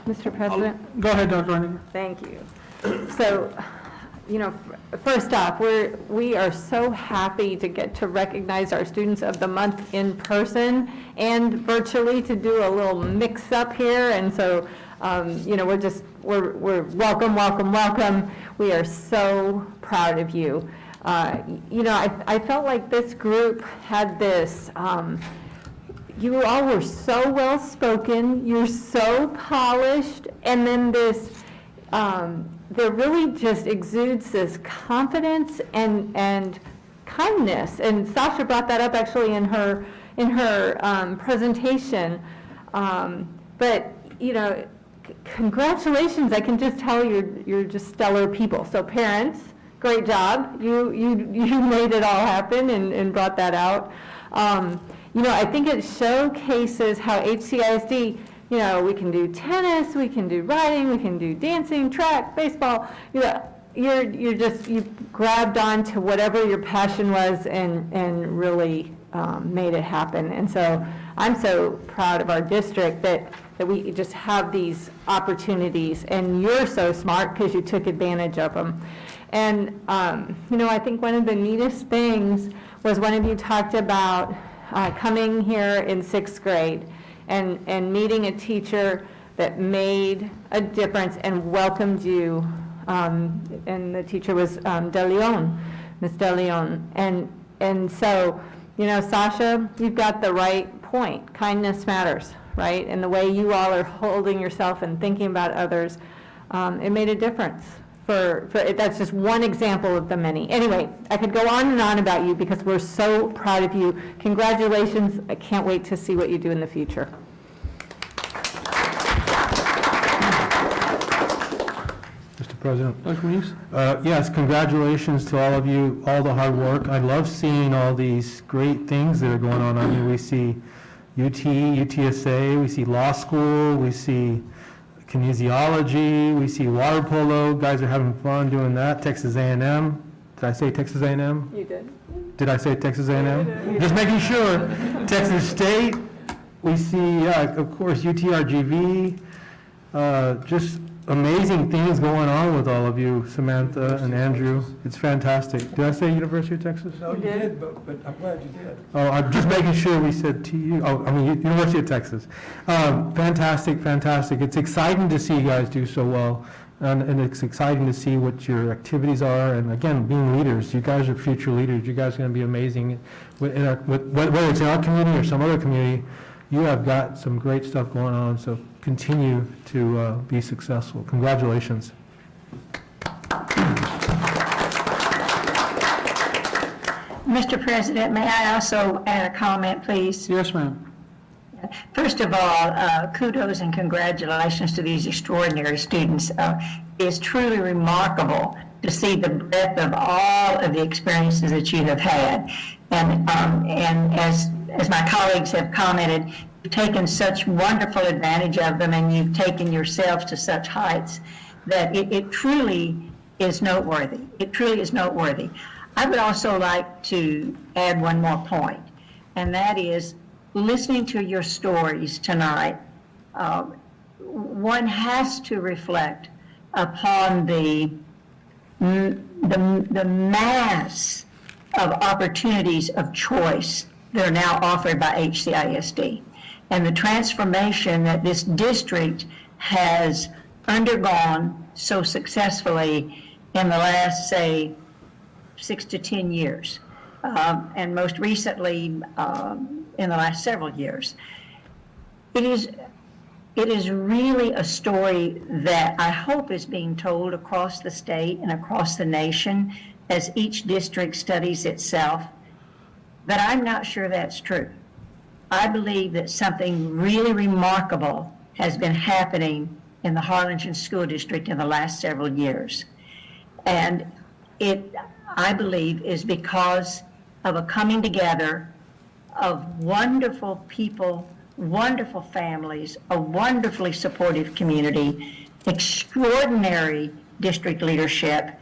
[SPEAKER 5] Mr. President?
[SPEAKER 1] Go ahead, Dr. Reiniger.
[SPEAKER 5] Thank you. So, first off, we are so happy to get to recognize our Students of the Month in person and virtually to do a little mix-up here. And so, we're welcome, welcome, welcome. We are so proud of you. I felt like this group had this, you all were so well-spoken, you're so polished, and then this, there really just exudes this confidence and kindness. And Sasha brought that up actually in her presentation. But congratulations! I can just tell you're just stellar people. So parents, great job. You made it all happen and brought that out. I think it showcases how HCISD, we can do tennis, we can do riding, we can do dancing, track, baseball. You grabbed on to whatever your passion was and really made it happen. And so I'm so proud of our district that we just have these opportunities, and you're so smart because you took advantage of them. And, I think one of the neatest things was one of you talked about coming here in 6th grade and meeting a teacher that made a difference and welcomed you. And the teacher was De Leon, Miss De Leon. And so, Sasha, you've got the right point. Kindness matters, right? And the way you all are holding yourself and thinking about others, it made a difference. That's just one example of the many. Anyway, I could go on and on about you because we're so proud of you. Congratulations. I can't wait to see what you do in the future.
[SPEAKER 6] President.
[SPEAKER 1] Dr. Muniz?
[SPEAKER 6] Yes, congratulations to all of you, all the hard work. I love seeing all these great things that are going on. I mean, we see UT, UTSA, we see law school, we see kinesiology, we see water polo. Guys are having fun doing that. Texas A&M. Did I say Texas A&M?
[SPEAKER 5] You did.
[SPEAKER 6] Did I say Texas A&M? Just making sure. Texas State, we see, of course, UTRGV. Just amazing things going on with all of you, Samantha and Andrew. It's fantastic. Did I say University of Texas?
[SPEAKER 12] No, you did, but I'm glad you did.
[SPEAKER 6] Oh, I'm just making sure we said TU. Oh, I mean, University of Texas. Fantastic, fantastic. It's exciting to see you guys do so well. And it's exciting to see what your activities are. And again, being leaders, you guys are future leaders. You guys are going to be amazing. Whether it's in our community or some other community, you have got some great stuff going on. So continue to be successful. Congratulations.
[SPEAKER 7] Mr. President, may I also add a comment, please?
[SPEAKER 1] Yes, ma'am.
[SPEAKER 7] First of all, kudos and congratulations to these extraordinary students. It's truly remarkable to see the breadth of all of the experiences that you have had. And as my colleagues have commented, you've taken such wonderful advantage of them, and you've taken yourselves to such heights that it truly is noteworthy. It truly is noteworthy. I would also like to add one more point, and that is, listening to your stories tonight, one has to reflect upon the mass of opportunities of choice that are now offered by HCISD, and the transformation that this district has undergone so successfully in the last, say, 6 to 10 years, and most recently in the last several years. It is really a story that I hope is being told across the state and across the nation as each district studies itself, but I'm not sure that's true. I believe that something really remarkable has been happening in the Harlingen School District in the last several years. And it, I believe, is because of a coming together of wonderful people, wonderful families, a wonderfully supportive community, extraordinary district leadership,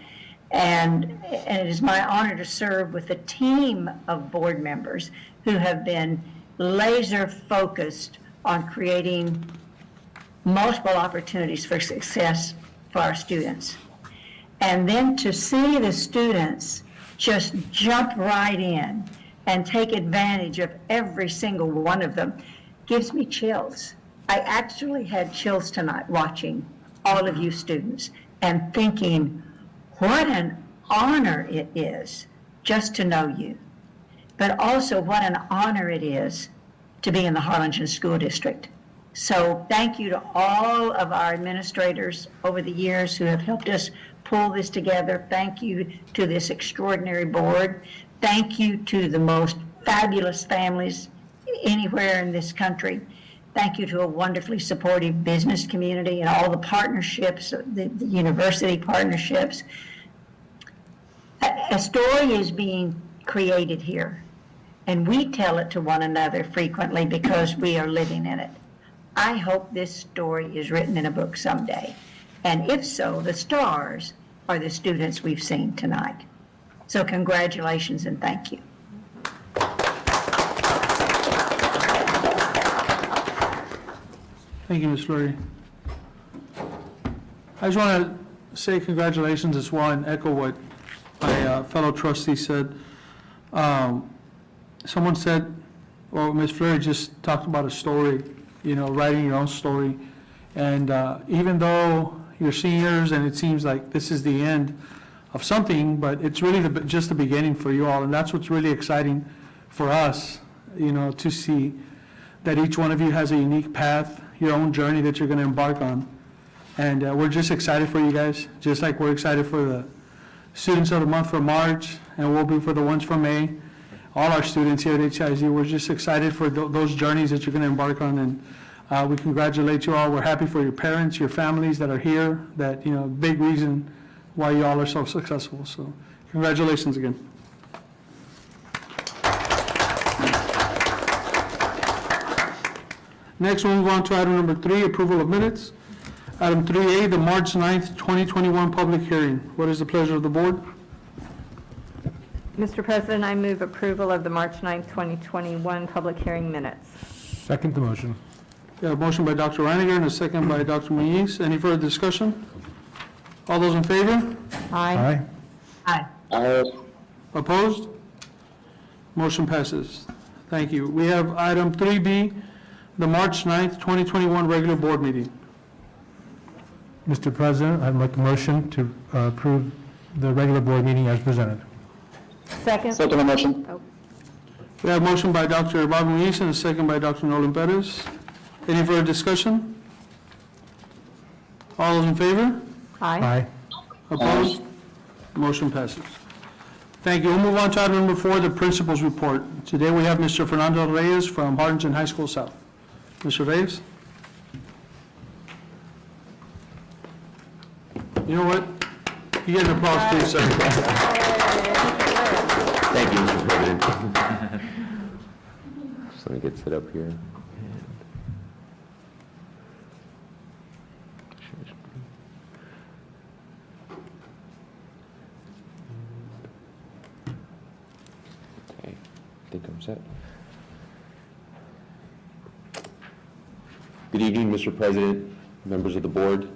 [SPEAKER 7] and it is my honor to serve with a team of board members who have been laser focused on creating multiple opportunities for success for our students. And then to see the students just jump right in and take advantage of every single one of them gives me chills. I actually had chills tonight watching all of you students and thinking, what an honor it is just to know you, but also what an honor it is to be in the Harlingen School District. So thank you to all of our administrators over the years who have helped us pull this together. Thank you to this extraordinary board. Thank you to the most fabulous families anywhere in this country. Thank you to a wonderfully supportive business community and all the partnerships, the university partnerships. A story is being created here, and we tell it to one another frequently because we are living in it. I hope this story is written in a book someday, and if so, the stars are the students we've seen tonight. So congratulations and thank you.
[SPEAKER 1] Thank you, Ms. Fleury. I just want to say congratulations as well and echo what my fellow trustee said. Someone said, well, Ms. Fleury just talked about a story, writing your own story. And even though you're seniors and it seems like this is the end of something, but it's really just the beginning for you all. And that's what's really exciting for us, to see that each one of you has a unique path, your own journey that you're going to embark on. And we're just excited for you guys, just like we're excited for the students of the month for March, and we'll be for the ones for May. All our students here at HISD, we're just excited for those journeys that you're going to embark on, and we congratulate you all. We're happy for your parents, your families that are here, that, big reason why you all are so successful. So congratulations again. Next, we'll move on to item number 3, approval of minutes. Item 3A, the March 9th, 2021 public hearing. What is the pleasure of the board?
[SPEAKER 5] Mr. President, I move approval of the March 9th, 2021 public hearing minutes.
[SPEAKER 6] Second the motion.
[SPEAKER 1] We have a motion by Dr. Reiniger and a second by Dr. Muniz. Any further discussion? All those in favor?
[SPEAKER 5] Aye.
[SPEAKER 7] Aye.
[SPEAKER 1] Opposed? Motion passes. Thank you. We have item 3B, the March 9th, 2021 regular board meeting.
[SPEAKER 6] Mr. President, I'd like a motion to approve the regular board meeting as presented.
[SPEAKER 5] Second?
[SPEAKER 8] Second motion.
[SPEAKER 1] We have a motion by Dr. Bob Muniz and a second by Dr. Nolan Perez. Any further discussion? All those in favor?
[SPEAKER 5] Aye.
[SPEAKER 1] Opposed? Motion passes. Thank you. We'll move on to item number 4, the principal's report. Today we have Mr. Fernando Reyes from Harlingen High School South. Mr. Reyes? You know what? You get an applause too, sir.
[SPEAKER 13] Thank you, Mr. President. Just let me get set up here. Okay, I think I'm set. Good evening, Mr. President, members of the board,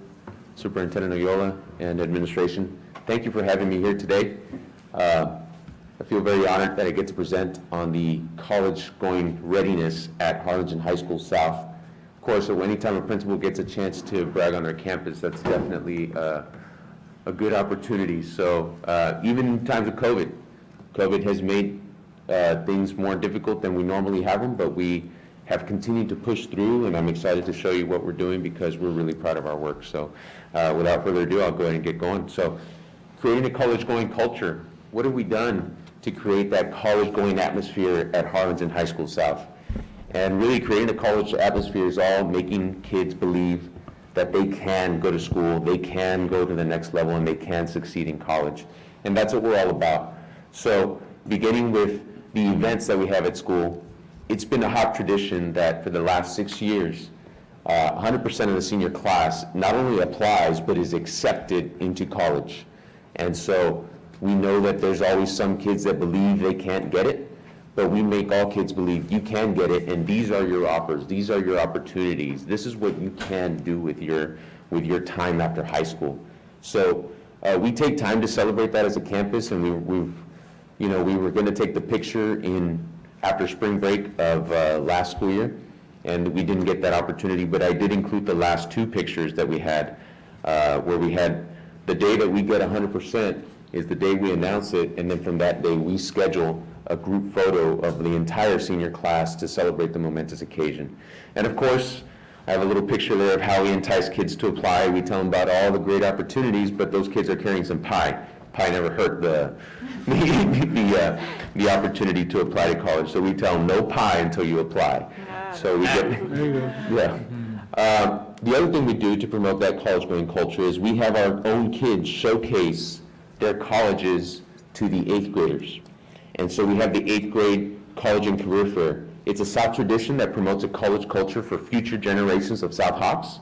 [SPEAKER 13] Superintendent Oyola, and administration. Thank you for having me here today. I feel very honored that I get to present on the college-going readiness at Harlingen High School South. Of course, so anytime a principal gets a chance to brag on their campus, that's definitely a good opportunity. So even in times of COVID has made things more difficult than we normally have them, but we have continued to push through, and I'm excited to show you what we're doing because we're really proud of our work. So without further ado, I'll go ahead and get going. So creating a college-going culture. What have we done to create that college-going atmosphere at Harlingen High School South? And really creating a college atmosphere is all making kids believe that they can go to school, they can go to the next level, and they can succeed in college. And that's what we're all about. So beginning with the events that we have at school, it's been a hot tradition that for the last 6 years, 100% of the senior class not only applies, but is accepted into college. And so we know that there's always some kids that believe they can't get it, but we make all kids believe you can get it, and these are your offers, these are your opportunities. This is what you can do with your time after high school. So we take time to celebrate that as a campus, and we were going to take the picture after spring break of last school year, and we didn't get that opportunity, but I did include the last 2 pictures that we had, where we had the day that we get 100% is the day we announce it, and then from that day we schedule a group photo of the entire senior class to celebrate the momentous occasion. And of course, I have a little picture there of how we entice kids to apply. We tell them about all the great opportunities, but those kids are carrying some pie. Pie never hurt the opportunity to apply to college. So we tell them no pie until you apply. So we get,
[SPEAKER 1] There you go.
[SPEAKER 13] yeah. The other thing we do to promote that college-going culture is we have our own kids showcase their colleges to the 8th graders. And so we have the 8th grade college and career fair. It's a South tradition that promotes a college culture for future generations of South Hawks.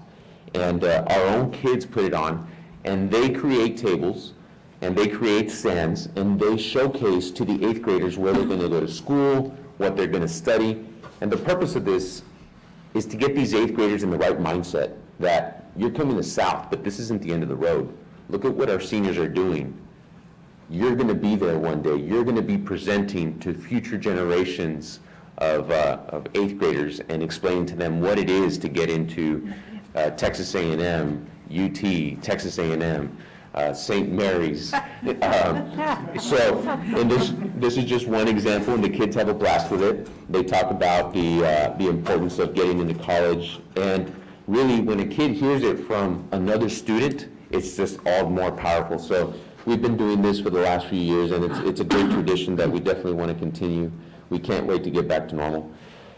[SPEAKER 13] And our own kids put it on, and they create tables, and they create stands, and they showcase to the 8th graders where they're going to go to school, what they're going to study. And the purpose of this is to get these 8th graders in the right mindset that you're coming to South, but this isn't the end of the road. Look at what our seniors are doing. You're going to be there one day. You're going to be presenting to future generations of 8th graders and explaining to them what it is to get into Texas A&M, UT, Texas A&M, St. Mary's. And this is just one example, and the kids have a blast with it. They talk about the importance of getting into college, and really, when a kid hears it from another student, it's just all more powerful. So we've been doing this for the last few years, and it's a great tradition that we definitely want to continue. We can't wait to get back to normal.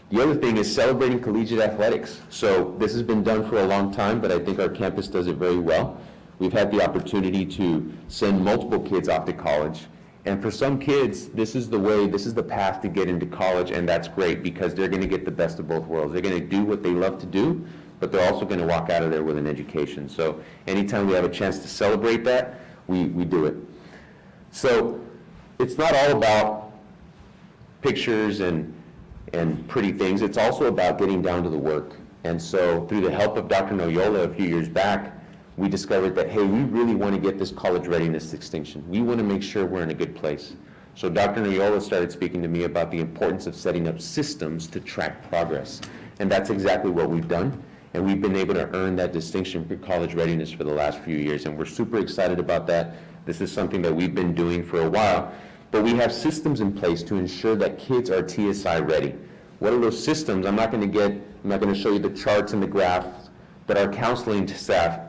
[SPEAKER 13] The other thing is celebrating collegiate athletics. So this has been done for a long time, but I think our campus does it very well. We've had the opportunity to send multiple kids off to college. And for some kids, this is the way, this is the path to get into college, and that's great because they're going to get the best of both worlds. They're going to do what they love to do, but they're also going to walk out of there with an education. So anytime we have a chance to celebrate that, we do it. So it's not all about pictures and pretty things. It's also about getting down to the work. And so through the help of Dr. Noyola a few years back, we discovered that, hey, we really want to get this college readiness distinction. We want to make sure we're in a good place. So Dr. Noyola started speaking to me about the importance of setting up systems to track progress. And that's exactly what we've done. And we've been able to earn that distinction for college readiness for the last few years. And we're super excited about that. This is something that we've been doing for a while. But we have systems in place to ensure that kids are TSI ready. What are those systems? I'm not going to show you the charts and the graphs, but our counseling staff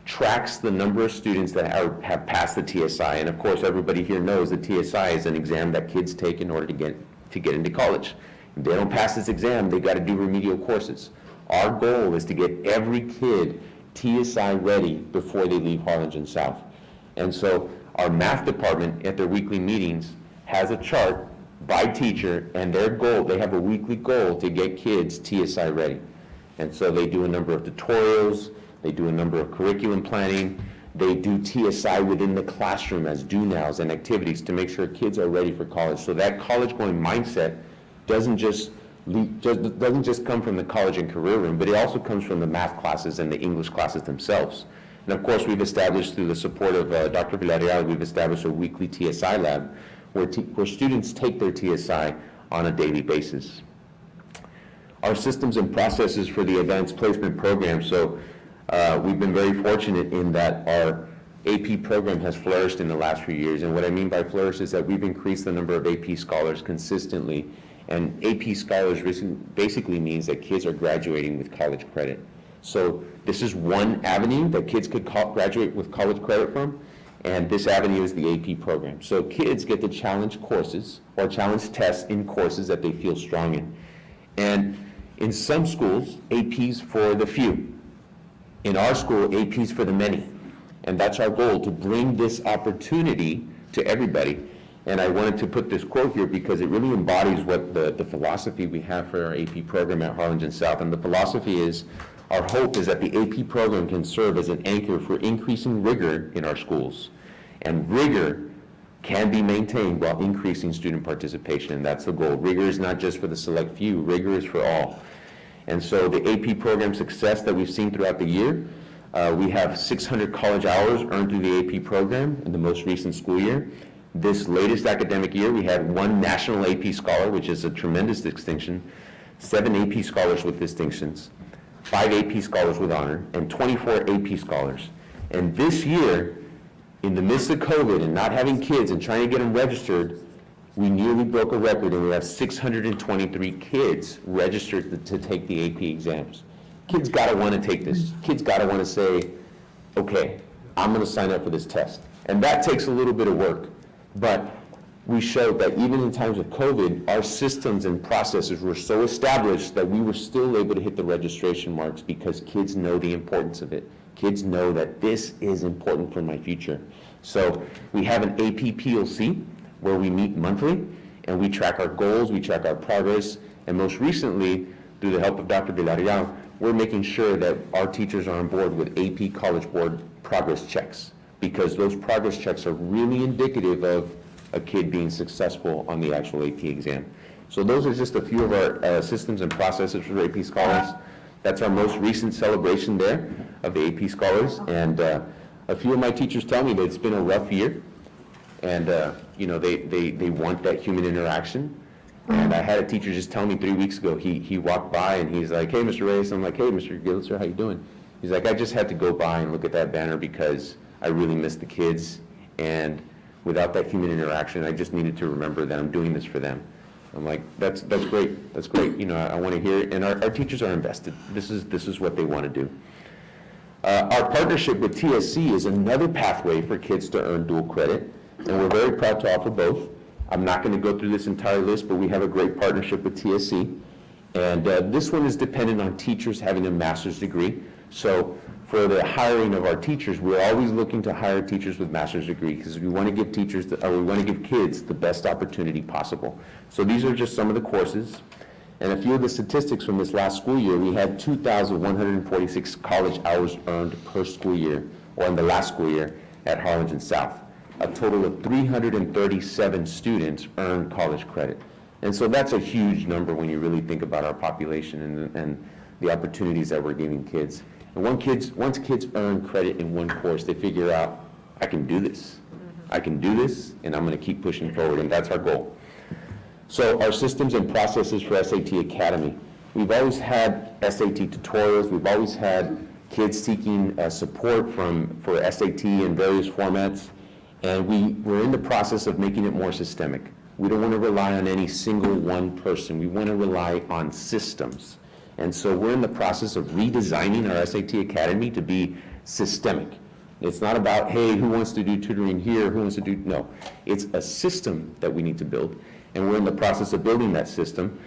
[SPEAKER 13] tracks the number of students that have passed the TSI. And of course, everybody here knows that TSI is an exam that kids take in order to get into college. If they don't pass this exam, they got to do remedial courses. Our goal is to get every kid TSI ready before they leave Harlingen South. And so our math department at their weekly meetings has a chart by teacher, and their goal, they have a weekly goal to get kids TSI ready. And so they do a number of tutorials, they do a number of curriculum planning, they do TSI within the classroom as do-nows and activities to make sure kids are ready for college. So that college-going mindset doesn't just come from the college and career room, but it also comes from the math classes and the English classes themselves. And of course, we've established through the support of Dr. Villarreal, we've established a weekly TSI lab where students take their TSI on a daily basis. Our systems and processes for the advanced placement program, so we've been very fortunate in that our AP program has flourished in the last few years. And what I mean by flourish is that we've increased the number of AP scholars consistently. And AP scholars basically means that kids are graduating with college credit. So this is one avenue that kids could graduate with college credit from, and this avenue is the AP program. So kids get to challenge courses or challenge tests in courses that they feel strong in. And in some schools, AP's for the few. In our school, AP's for the many. And that's our goal, to bring this opportunity to everybody. And I wanted to put this quote here because it really embodies what the philosophy we have for our AP program at Harlingen South. And the philosophy is, our hope is that the AP program can serve as an anchor for increasing rigor in our schools. And rigor can be maintained while increasing student participation, and that's the goal. Rigor is not just for the select few, rigor is for all. And so the AP program success that we've seen throughout the year, we have 600 college hours earned through the AP program in the most recent school year. This latest academic year, we had 1 national AP scholar, which is a tremendous distinction, 7 AP scholars with distinctions, 5 AP scholars with honor, and 24 AP scholars. And this year, in the midst of COVID and not having kids and trying to get them registered, we nearly broke a record, and we have 623 kids registered to take the AP exams. Kids gotta want to take this. Kids gotta want to say, okay, I'm going to sign up for this test. And that takes a little bit of work, but we showed that even in times of COVID, our systems and processes were so established that we were still able to hit the registration marks because kids know the importance of it. Kids know that this is important for my future. So we have an AP PLC where we meet monthly and we track our goals, we track our progress, and most recently, through the help of Dr. Villarreal, we're making sure that our teachers are on board with AP College Board progress checks, because those progress checks are really indicative of a kid being successful on the actual AP exam. So those are just a few of our systems and processes for AP scholars. That's our most recent celebration there of the AP scholars. And a few of my teachers tell me that it's been a rough year. And they want that human interaction. And I had a teacher just tell me 3 weeks ago, he walked by and he's like, hey, Mr. Reyes. I'm like, hey, Mr. Gilitzer, how you doing? He's like, I just had to go by and look at that banner because I really miss the kids. And without that human interaction, I just needed to remember that I'm doing this for them. I'm like, that's great. That's great. I want to hear it. And our teachers are invested. This is what they want to do. Our partnership with TSC is another pathway for kids to earn dual credit, and we're very proud to offer both. I'm not going to go through this entire list, but we have a great partnership with TSC. And this one is dependent on teachers having a master's degree. So for the hiring of our teachers, we're always looking to hire teachers with master's degree because we want to give teachers, we want to give kids the best opportunity possible. So these are just some of the courses. And a few of the statistics from this last school year, we had 2,146 college hours earned per school year, or in the last school year, at Harlingen South. A total of 337 students earned college credit. And so that's a huge number when you really think about our population and the opportunities that we're giving kids. And once kids earn credit in one course, they figure out, I can do this. I can do this, and I'm going to keep pushing forward, and that's our goal. So our systems and processes for SAT Academy. We've always had SAT tutorials. We've always had kids seeking support for SAT in various formats, and we're in the process of making it more systemic. We don't want to rely on any single one person. We want to rely on systems. And so we're in the process of redesigning our SAT Academy to be systemic. It's not about, hey, who wants to do tutoring here, who wants to do, no. It's a system that we need to build, and we're in the process of building that system,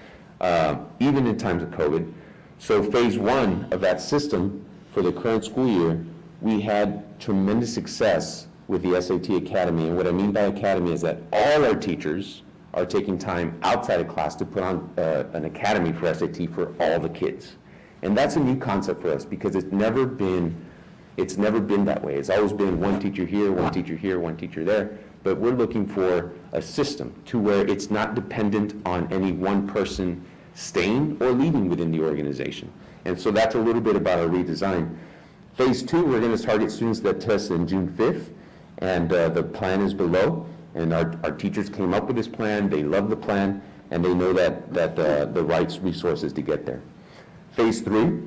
[SPEAKER 13] even in times of COVID. So phase one of that system for the current school year, we had tremendous success with the SAT Academy. And what I mean by academy is that all our teachers are taking time outside of class to put on an academy for SAT for all the kids. And that's a new concept for us because it's never been that way. It's always been one teacher here, one teacher here, one teacher there. But we're looking for a system to where it's not dependent on any one person staying or leaving within the organization. And so that's a little bit about our redesign. Phase two, we're going to target students that test in June 5th, and the plan is below. And our teachers came up with this plan, they love the plan, and they know that the right resources to get there. Phase three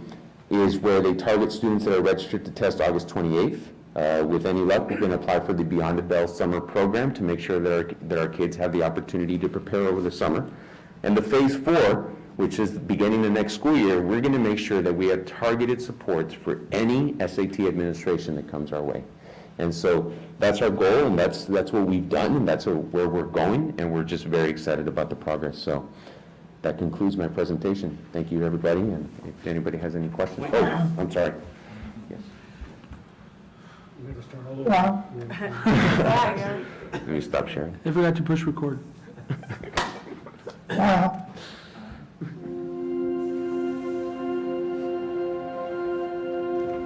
[SPEAKER 13] is where they target students that are registered to test August 28th. With any luck, we're going to apply for the Beyond the Bell summer program to make sure that our kids have the opportunity to prepare over the summer. And the phase four, which is beginning the next school year, we're going to make sure that we have targeted supports for any SAT administration that comes our way. And so that's our goal, and that's what we've done, and that's where we're going, and we're just very excited about the progress. So that concludes my presentation. Thank you, everybody, and if anybody has any questions. Oh, I'm sorry. Yes.
[SPEAKER 7] Well,
[SPEAKER 13] Let me stop sharing.
[SPEAKER 1] I forgot to push record.
[SPEAKER 7] well,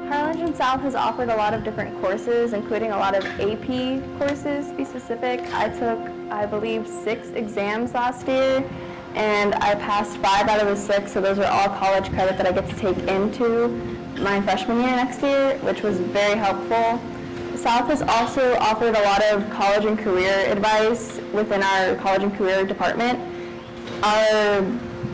[SPEAKER 2] Harlingen South has offered a lot of different courses, including a lot of AP courses, to be specific. I took, I believe, 6 exams last year, and I passed 5 out of the 6, so those are all college credit that I get to take into my freshman year next year, which was very helpful. South has also offered a lot of college and career advice within our college and career department. Our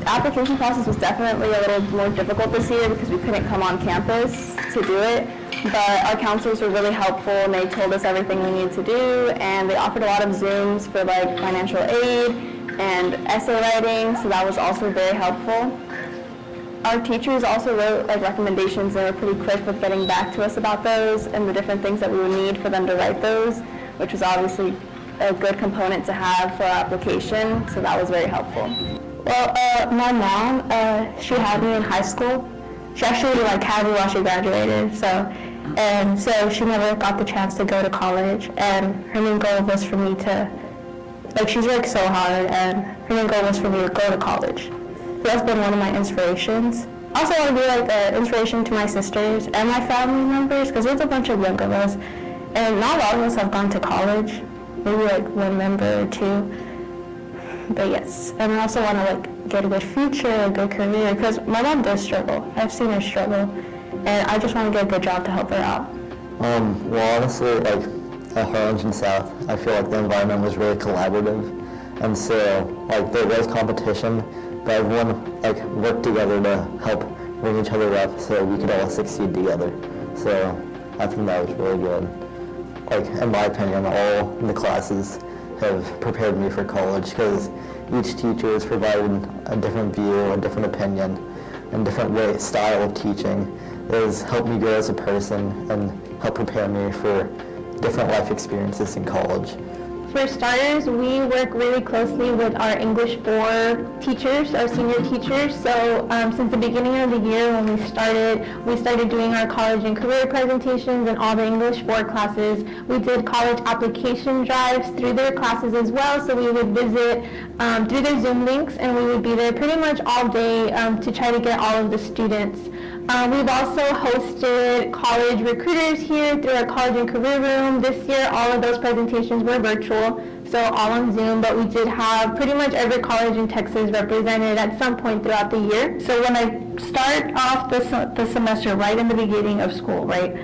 [SPEAKER 2] application process was definitely a little more difficult this year because we couldn't come on campus to do it, but our counselors were really helpful and they told us everything we needed to do, and they offered a lot of Zooms for like financial aid and essay writing, so that was also very helpful. Our teachers also wrote like recommendations and were pretty quick with getting back to us about those and the different things that we would need for them to write those, which was obviously a good component to have for our application, so that was very helpful. Well, my mom, she had me in high school. She actually had me while she graduated, so she never got the chance to go to college, and her main goal was for me to, she's worked so hard, and her main goal was for me to go to college. So that's been one of my inspirations. I also want to be an inspiration to my sisters and my family members, because there's a bunch of young girls, and not all of us have gone to college, maybe one member or two. But yes, and I also want to get a good future, a good career, because my mom does struggle. I've seen her struggle, and I just want to get a good job to help her out.
[SPEAKER 14] Well, honestly, at Harlingen South, I feel like the environment was really collaborative, and so there was competition, but everyone worked together to help bring each other up so we could all succeed together. So I think that was really good. In my opinion, all the classes have prepared me for college because each teacher has provided a different view, a different opinion, and different style of teaching. It has helped me grow as a person and helped prepare me for different life experiences in college.
[SPEAKER 2] For starters, we work really closely with our English 4 teachers, our senior teachers. So since the beginning of the year when we started doing our college and career presentations and all the English 4 classes. We did college application drives through their classes as well. So we would visit through their Zoom links, and we would be there pretty much all day to try to get all of the students. We've also hosted college recruiters here through our college and career room. This year, all of those presentations were virtual, so all on Zoom, but we did have pretty much every college in Texas represented at some point throughout the year. So when I start off the semester right in the beginning of school, right,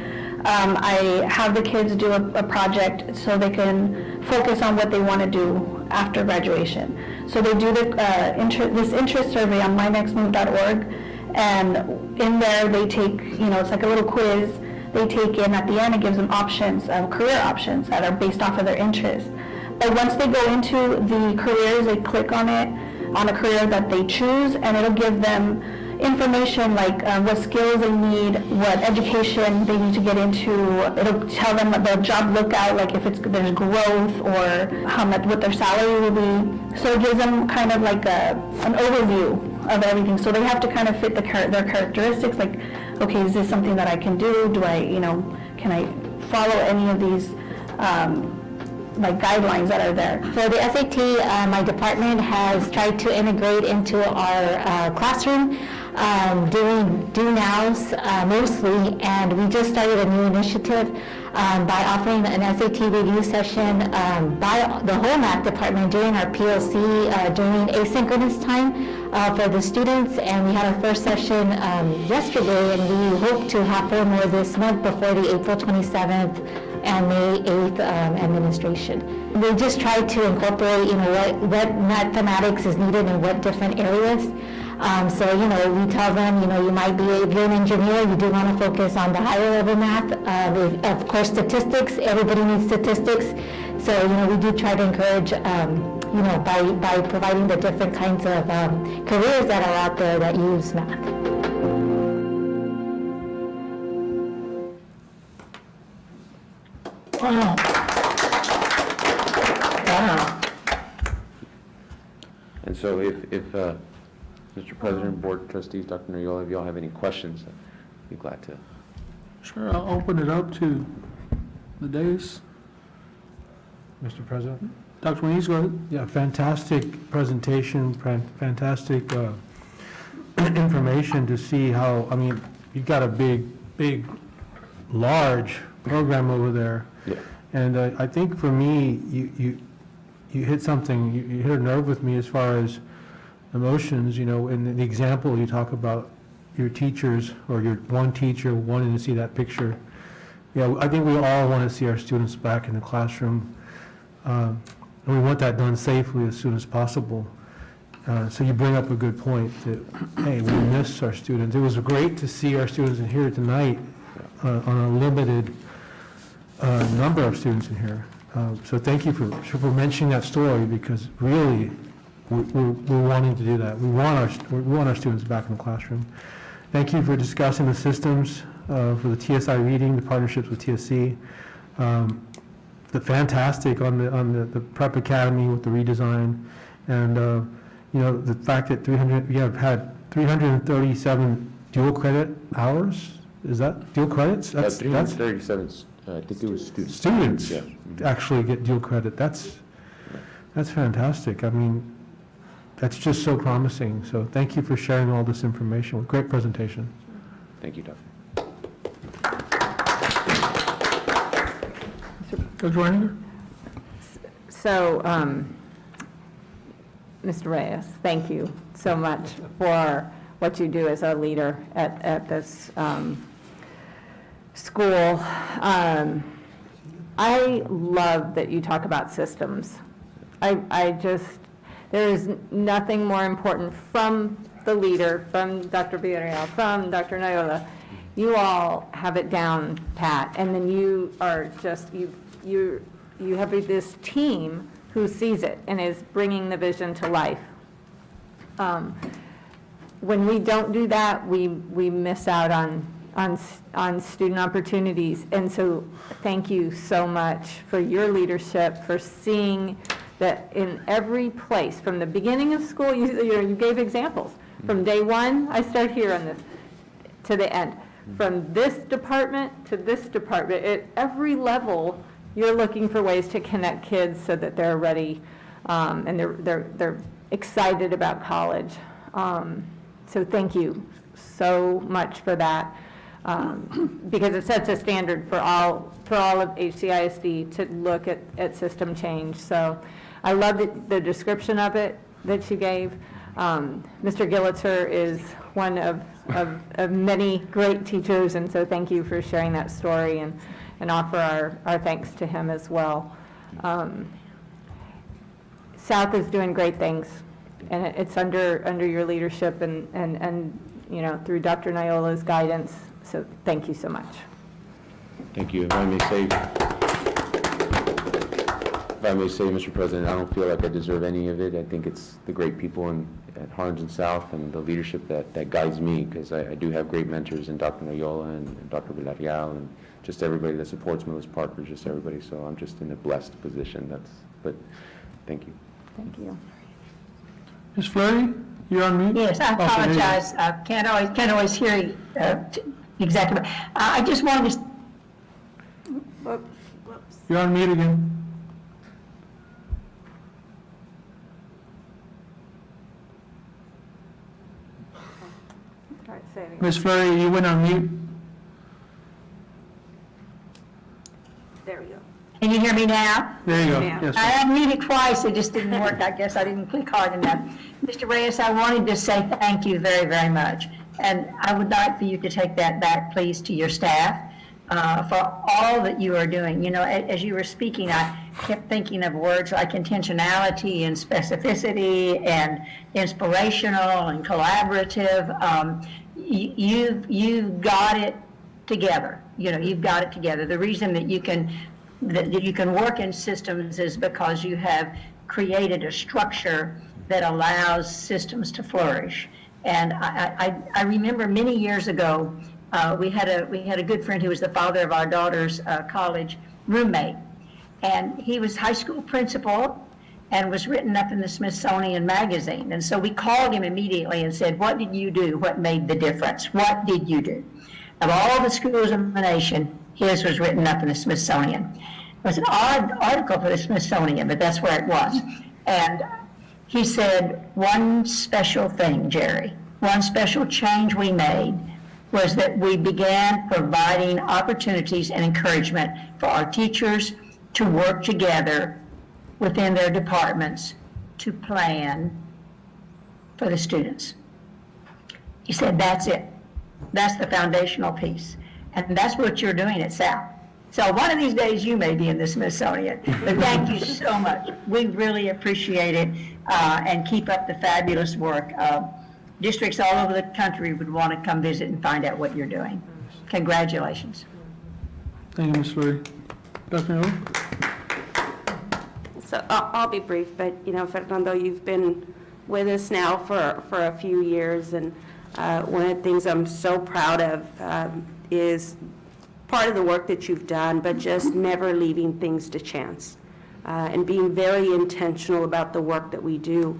[SPEAKER 2] I have the kids do a project so they can focus on what they want to do after graduation. So they do this interest survey on mynextmove.org. And in there, they take, it's like a little quiz they take in at the end. It gives them options, career options that are based off of their interests. But once they go into the careers, they click on it, on a career that they choose, and it'll give them information like what skills they need, what education they need to get into. It'll tell them the job lookout, like if there's growth or how much, what their salary will be. So it gives them kind of like an overview of everything. So they have to kind of fit their characteristics, like, okay, is this something that I can do? Do I, can I follow any of these like guidelines that are there?
[SPEAKER 15] For the SAT, my department has tried to integrate into our classroom, doing do-nows mostly, and we just started a new initiative by offering an SAT review session by the whole math department during our PLC during asynchronous time for the students, and we had our first session yesterday, and we hope to have 4 more this month before the April 27th and May 8th administration. We just try to incorporate, what mathematics is needed in what different areas. So, we tell them, you might be, if you're an engineer, you do want to focus on the higher level math. Of course, statistics, everybody needs statistics. So, we do try to encourage, by providing the different kinds of careers that are out there that use math.
[SPEAKER 5] Wow. Wow.
[SPEAKER 13] And so if Mr. President, Board Trustees, Dr. Noyola, if you all have any questions, I'd be glad to.
[SPEAKER 1] Sure, I'll open it up to the dais.
[SPEAKER 6] Mr. President?
[SPEAKER 1] Dr. Muniz, go ahead.
[SPEAKER 6] Yeah, fantastic presentation, fantastic information to see how, you've got a big, large program over there.
[SPEAKER 13] Yeah.
[SPEAKER 6] And I think for me, you hit something, you hit a nerve with me as far as emotions, in the example you talk about your teachers or your one teacher wanting to see that picture. Yeah, I think we all want to see our students back in the classroom. And we want that done safely as soon as possible. So you bring up a good point that, hey, we miss our students. It was great to see our students in here tonight on a limited number of students in here. So thank you for mentioning that story, because really we're wanting to do that. We want our students back in the classroom. Thank you for discussing the systems for the TSI reading, the partnerships with TSC. The fantastic on the Prep Academy with the redesign, and the fact that we have had 337 dual credit hours. Is that dual credits?
[SPEAKER 13] That's 337. I think it was students.
[SPEAKER 6] Students
[SPEAKER 13] Yeah.
[SPEAKER 6] actually get dual credit. That's fantastic. That's just so promising. So thank you for sharing all this information. Great presentation.
[SPEAKER 13] Thank you, Doctor.
[SPEAKER 1] Dr. Reiniger?
[SPEAKER 5] So, Mr. Reyes, thank you so much for what you do as a leader at this school. I love that you talk about systems. There is nothing more important from the leader, from Dr. Villarreal, from Dr. Noyola. You all have it down pat, and then you are just, you have this team who sees it and is bringing the vision to life. When we don't do that, we miss out on on student opportunities. And so thank you so much for your leadership, for seeing that in every place, from the beginning of school, you gave examples. From day one, I start here on this, to the end. From this department to this department, at every level, you're looking for ways to connect kids so that they're ready and they're excited about college. So thank you so much for that, because it sets a standard for all of HCISD to look at system change. So I love the description of it that you gave. Mr. Gillitzer is one of many great teachers, and so thank you for sharing that story and offer our thanks to him as well. South is doing great things, and it's under your leadership and you know, through Dr. Nyola's guidance, so thank you so much.
[SPEAKER 13] Thank you. If I may say, Mr. President, I don't feel like I deserve any of it. I think it's the great people at Harlingen South and the leadership that guides me, because I do have great mentors in Dr. Noyola and Dr. Villarreal and just everybody that supports me, those partners, just everybody. So I'm just in a blessed position. But thank you.
[SPEAKER 5] Thank you.
[SPEAKER 1] Ms. Fleury, you're on mute?
[SPEAKER 7] Yes, I
[SPEAKER 1] Okay, there you go.
[SPEAKER 7] apologize. Can't always hear you exactly. I just wanted to,
[SPEAKER 1] You're on mute again.
[SPEAKER 5] All right, say it again.
[SPEAKER 1] Ms. Fleury, you went on mute.
[SPEAKER 5] There we go.
[SPEAKER 7] can you hear me now?
[SPEAKER 1] There you go.
[SPEAKER 5] Yeah.
[SPEAKER 1] Yes,
[SPEAKER 7] I unmuted twice, it just didn't work. I guess I didn't click hard enough. Mr. Reyes, I wanted to say thank you very, very much. And I would like for you to take that back, please, to your staff for all that you are doing. You know, as you were speaking, I kept thinking of words like intentionality and specificity and inspirational and collaborative. You've got it together. You know, you've got it together. The reason that you can work in systems is because you have created a structure that allows systems to flourish. And I remember many years ago, we had a good friend who was the father of our daughter's college roommate, and he was high school principal and was written up in the Smithsonian Magazine. And so we called him immediately and said, "What did you do? What made the difference? What did you do?" Of all the schools in the nation, his was written up in the Smithsonian. It was an odd article for the Smithsonian, but that's where it was. And he said, one special thing, Jerry, one special change we made was that we began providing opportunities and encouragement for our teachers to work together within their departments to plan for the students. He said, that's it. That's the foundational piece. And that's what you're doing at South. So one of these days you may be in the Smithsonian. But thank you so much. We really appreciate it, and keep up the fabulous work. Districts all over the country would want to come visit and find out what you're doing. Congratulations.
[SPEAKER 1] Thank you, Ms. Fleury. Dr. Noel?
[SPEAKER 9] So I'll be brief, but, you know, Fernando, you've been with us now for a few years, and one of the things I'm so proud of is part of the work that you've done, but just never leaving things to chance, and being very intentional about the work that we do.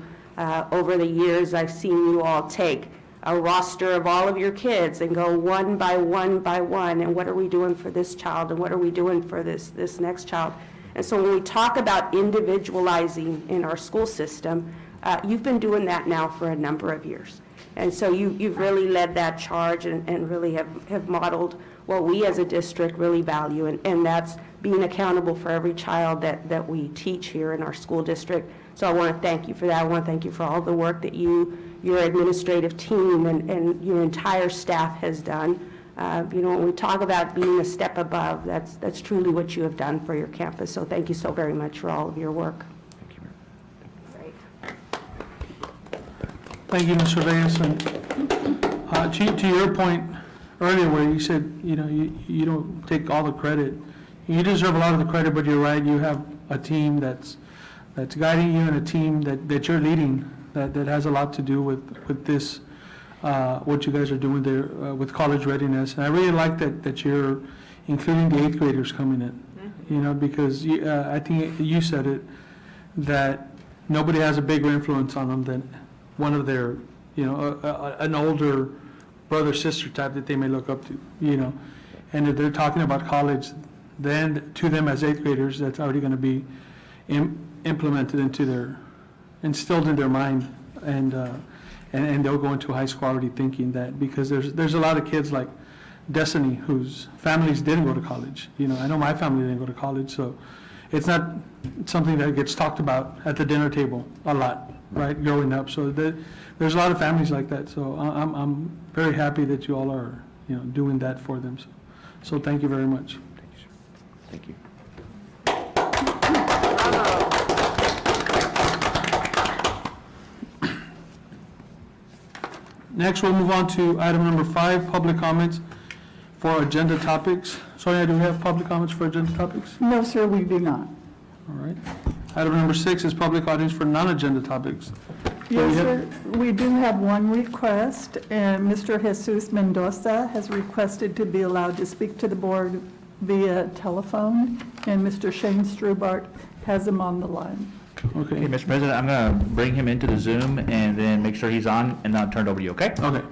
[SPEAKER 9] Over the years, I've seen you all take a roster of all of your kids and go one by one by one, and what are we doing for this child, and what are we doing for this next child? And so when we talk about individualizing in our school system, you've been doing that now for a number of years. And so you've really led that charge and really have modeled what we as a district really value, and that's being accountable for every child that we teach here in our school district. So I want to thank you for that. I want to thank you for all the work that your administrative team and your entire staff has done. You know, when we talk about being a step above, that's truly what you have done for your campus. So thank you so very much for all of your work.
[SPEAKER 1] Thank you, Mr. Reyes. And to your point earlier where you said, you know, you don't take all the credit. You deserve a lot of the credit, but you're right. You have a team that's guiding you and a team that you're leading that has a lot to do with this what you guys are doing there with college readiness. And I really like that you're including the eighth graders coming in, you know, because I think you said it, that nobody has a bigger influence on them than one of their, you know, an older brother, sister type that they may look up to, you know. And if they're talking about college, then to them as eighth graders, that's already going to be implemented into instilled in their mind, and they'll go into high school already thinking that, because there's a lot of kids like Destiny whose families didn't go to college. You know, I know my family didn't go to college, so it's not something that gets talked about at the dinner table a lot, right, growing up. So there's a lot of families like that. So I'm very happy that you all are, you know, doing that for them. So thank you very much.
[SPEAKER 13] Thank you.
[SPEAKER 1] Next, we'll move on to item number 5, public comments for agenda topics. Sonia, do we have public comments for agenda topics?
[SPEAKER 12] No, sir, we do not.
[SPEAKER 1] All right. Item number 6 is public audience for non-agenda topics.
[SPEAKER 12] Yes, sir, we do have one request, and Mr. Jesus Mendoza has requested to be allowed to speak to the board via telephone, and Mr. Shane Strubart has him on the line.
[SPEAKER 1] Okay.
[SPEAKER 3] Okay, Mr. President, I'm going to bring him into the Zoom and then make sure he's on, and then I'll turn it over to you, okay?
[SPEAKER 1] Okay.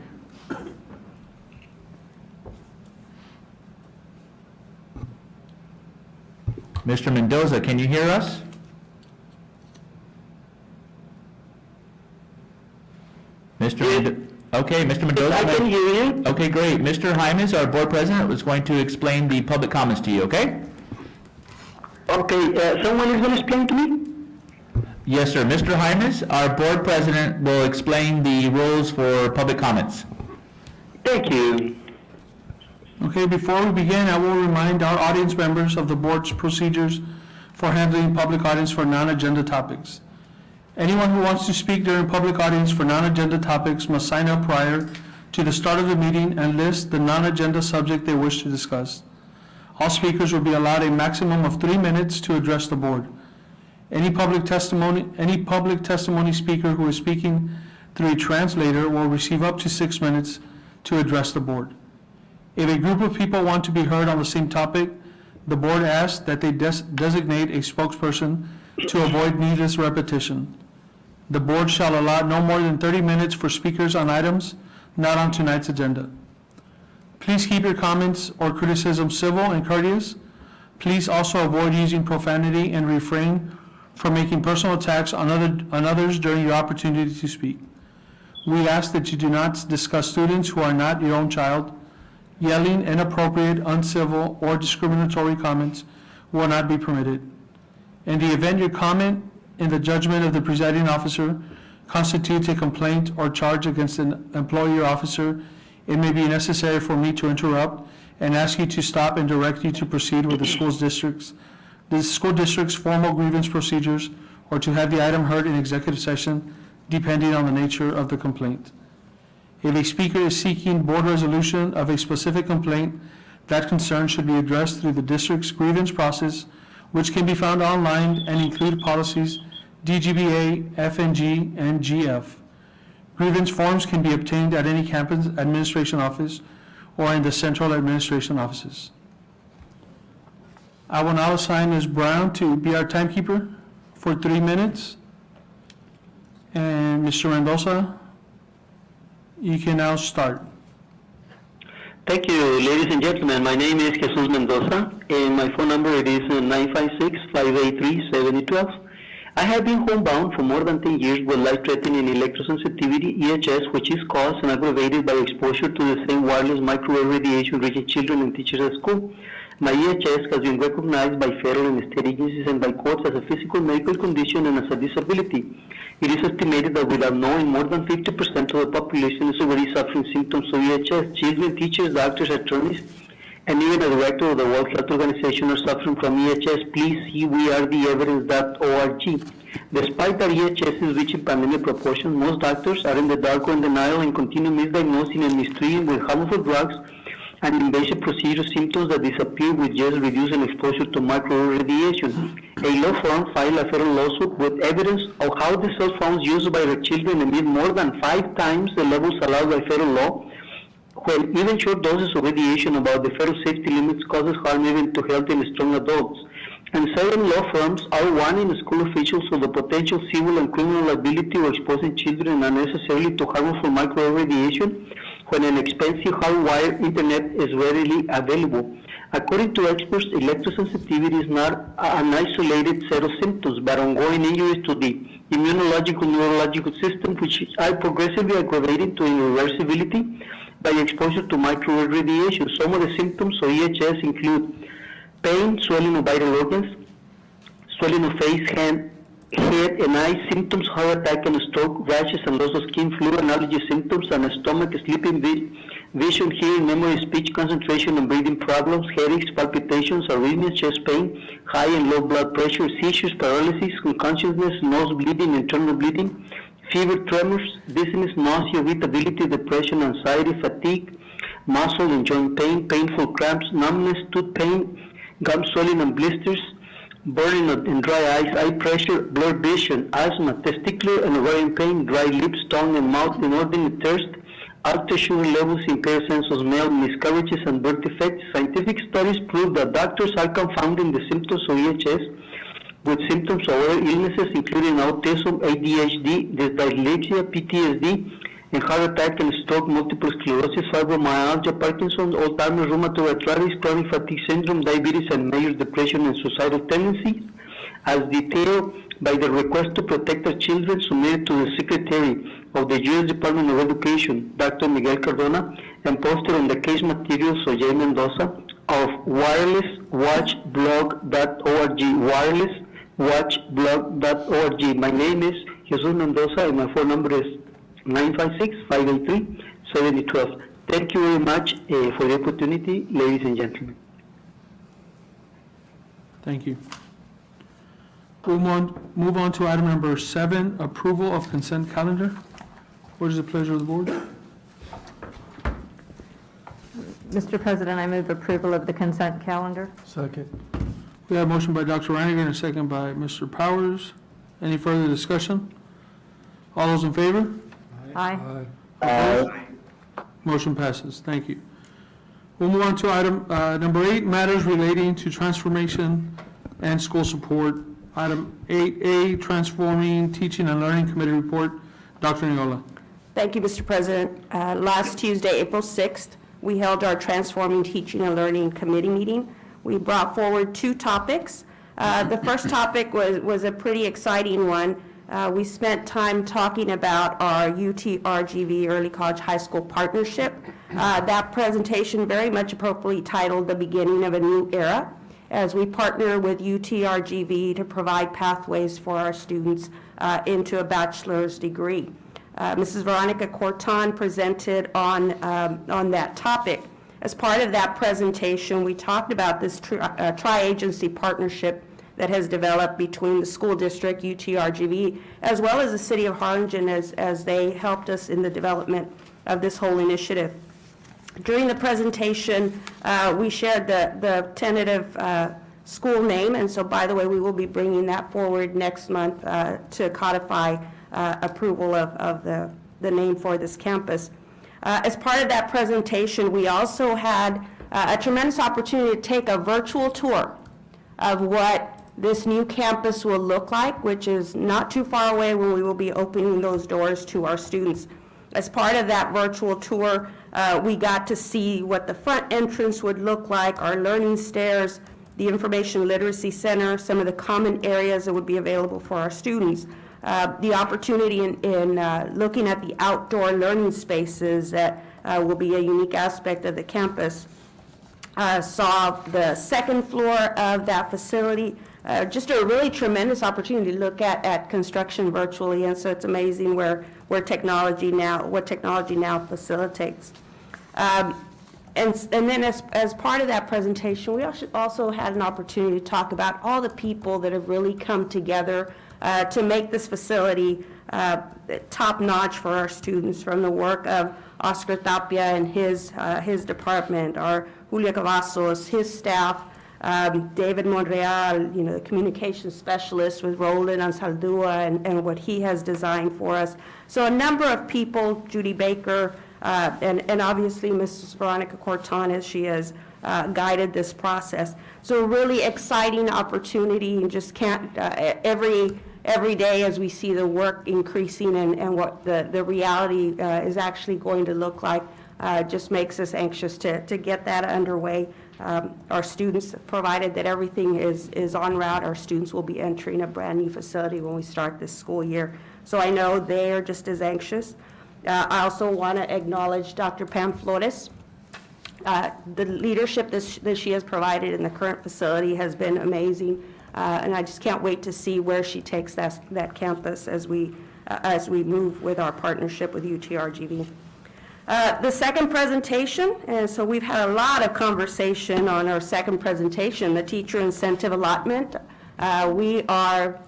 [SPEAKER 3] Mr. Mendoza, can you hear us? Okay, Mr. Mendoza.
[SPEAKER 16] I can hear you.
[SPEAKER 3] Okay, great. Mr. Jaimes, our board president, was going to explain the public comments to you, okay?
[SPEAKER 16] Okay, someone is going to explain to me?
[SPEAKER 3] Yes, sir. Mr. Jaimes, our board president, will explain the rules for public comments.
[SPEAKER 16] Thank you.
[SPEAKER 1] Okay, before we begin, I will remind our audience members of the board's procedures for handling public audience for non-agenda topics. Anyone who wants to speak during public audience for non-agenda topics must sign up prior to the start of the meeting and list the non-agenda subject they wish to discuss. All speakers will be allowed a maximum of 3 minutes to address the board. Any public testimony speaker who is speaking through a translator will receive up to 6 minutes to address the board. If a group of people want to be heard on the same topic, the board asks that they designate a spokesperson to avoid needless repetition. The board shall allot no more than 30 minutes for speakers on items not on tonight's agenda. Please keep your comments or criticisms civil and courteous. Please also avoid using profanity and refrain from making personal attacks on others during your opportunity to speak. We ask that you do not discuss students who are not your own child. Yelling, inappropriate, uncivil, or discriminatory comments will not be permitted. In the event your comment, in the judgment of the presiding officer, constitutes a complaint or charge against an employee or officer, it may be necessary for me to interrupt and ask you to stop and direct you to proceed with the school district's formal grievance procedures, or to have the item heard in executive session, depending on the nature of the complaint. If a speaker is seeking board resolution of a specific complaint, that concern should be addressed through the district's grievance process, which can be found online and include policies DGBA, FNG, and GF. Grievance forms can be obtained at any campus administration office or in the central administration offices. I will now assign Ms. Brown to be our timekeeper for 3 minutes. And Mr. Mendoza, you can now start.
[SPEAKER 16] Thank you, ladies and gentlemen. My name is Jesus Mendoza, and my phone number it is 956-583-7012. I have been homebound for more than 10 years with life-threatening electrosensitivity, EHS, which is caused and aggravated by exposure to the same wireless microwave radiation reaching children and teachers at school. My EHS has been recognized by federal and state agencies and by courts as a physical medical condition and as a disability. It is estimated that without knowing, more than 50% of the population is already suffering symptoms of EHS. Children, teachers, doctors, attorneys, and even the director of the World Health Organization are suffering from EHS. Please see wearetheevidence.org. Despite that EHS is reaching pandemic proportions, most doctors are in the dark or in denial and continue misdiagnosing and mistreating with harmful drugs and invasive procedure symptoms that disappear with just reducing exposure to microwave radiation. A law firm filed a federal lawsuit with evidence of how the cell phones used by the children emit more than 5 times the levels allowed by federal law, while even short doses of radiation above the federal safety limits causes harm even to healthy and strong adults. And certain law firms are warning school officials of the potential civil and criminal liability of exposing children unnecessarily to harmful microwave radiation when an expensive hardwired internet is readily available. According to experts, electrosensitivity is not an isolated set of symptoms, but ongoing injuries to the immunological neurological system, which are progressively aggravated to irreversibility by exposure to microwave radiation. Some of the symptoms of EHS include pain, swelling of vital organs, swelling of face, hand, head and eye symptoms, heart attack and stroke, rashes and loss of skin, flu and allergy symptoms, and stomach, sleeping, vision, hearing, memory, speech, concentration and breathing problems, headaches, palpitations, arrhythmias, chest pain, high and low blood pressure, seizures, paralysis, unconsciousness, nose bleeding, internal bleeding, fever, tremors, dizziness, nausea, irritability, depression, anxiety, fatigue, muscle and joint pain, painful cramps, numbness, tooth pain, gum swelling and blisters, burning and dry eyes, eye pressure, blurred vision, asthma, testicular and ovarian pain, dry lips, tongue and mouth, inordinate thirst, altered sugar levels, impaired sense of smell, miscarriages and birth defects. Scientific studies prove that doctors are confounding the symptoms of EHS with symptoms of other illnesses, including autism, ADHD, dyslexia, PTSD, and heart attack and stroke, multiple sclerosis, fibromyalgia, Parkinson's, Alzheimer's, rheumatoid arthritis, chronic fatigue syndrome, diabetes, and major depression and suicidal tendencies, as detailed by the request to protect our children submitted to the Secretary of the U.S. Department of Education, Dr. Miguel Cardona, and posted on the case materials of Jay Mendoza of wirelesswatchblog.org, wirelesswatchblog.org. My name is Jesus Mendoza, and my phone number is 956-583-7012. Thank you very much for the opportunity, ladies and gentlemen.
[SPEAKER 1] Thank you. We'll move on to item number 7, approval of consent calendar. What is the pleasure of the board?
[SPEAKER 5] Mr. President, I move approval of the consent calendar.
[SPEAKER 6] Second.
[SPEAKER 1] We have a motion by Dr. Reiniger and a second by Mr. Powers. Any further discussion? All those in favor?
[SPEAKER 5] Aye.
[SPEAKER 1] Motion passes. Thank you. We'll move on to item number 8, matters relating to transformation and school support. Item 8A, Transforming Teaching and Learning Committee Report. Dr. Neola.
[SPEAKER 9] Thank you, Mr. President. Last Tuesday, April 6th, we held our Transforming Teaching and Learning Committee meeting. We brought forward 2 topics. The first topic was a pretty exciting one. We spent time talking about our UT-RGV Early College High School partnership. That presentation very much appropriately titled The Beginning of a New Era, as we partner with UT-RGV to provide pathways for our students into a bachelor's degree. Mrs. Veronica Corton presented on that topic. As part of that presentation, we talked about this tri-agency partnership that has developed between the school district, UT-RGV, as well as the city of Harlingen as they helped us in the development of this whole initiative. During the presentation, we shared the tentative school name, and so by the way, we will be bringing that forward next month to codify approval of the name for this campus. As part of that presentation, we also had a tremendous opportunity to take a virtual tour of what this new campus will look like, which is not too far away when we will be opening those doors to our students. As part of that virtual tour, we got to see what the front entrance would look like, our learning stairs, the Information Literacy Center, some of the common areas that would be available for our students. The opportunity in looking at the outdoor learning spaces that will be a unique aspect of the campus. Saw the second floor of that facility. Just a really tremendous opportunity to look at construction virtually, and so it's amazing what technology now facilitates. And then as part of that presentation, we also had an opportunity to talk about all the people that have really come together to make this facility top-notch for our students, from the work of Oscar Tapia and his department, our Julia Cavazos, his staff, David Monreal, the communications specialist with Roland Ansaldúa and what he has designed for us. So a number of people, Judy Baker, and obviously Mrs. Veronica Corton, as she has guided this process. So a really exciting opportunity, and just can't, every day as we see the work increasing and what the reality is actually going to look like, just makes us anxious to get that underway. Our students, provided that everything is en route, our students will be entering a brand-new facility when we start this school year. So I know they are just as anxious. I also want to acknowledge Dr. Pam Flores. The leadership that she has provided in the current facility has been amazing, and I just can't wait to see where she takes that campus as we move with our partnership with UTRGV. The second presentation, and so we've had a lot of conversation on our second presentation, the teacher incentive allotment. We are,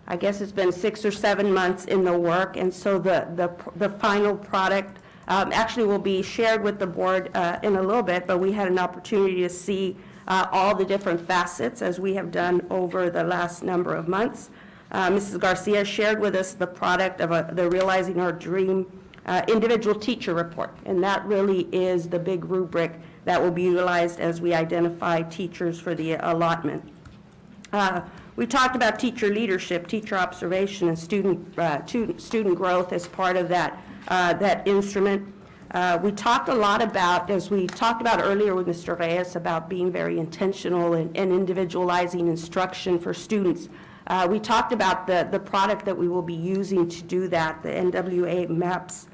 [SPEAKER 9] I guess it's been 6 or 7 months in the work, and so the final product actually will be shared with the board in a little bit, but we had an opportunity to see all the different facets as we have done over the last number of months. Mrs. Garcia shared with us the product of the Realizing Our Dream individual teacher report, and that really is the big rubric that will be utilized as we identify teachers for the allotment. We talked about teacher leadership, teacher observation, and student growth as part of that instrument. We talked a lot about, as we talked about earlier with Mr. Reyes, about being very intentional and individualizing instruction for students. We talked about the product that we will be using to do that, the NWA MAPS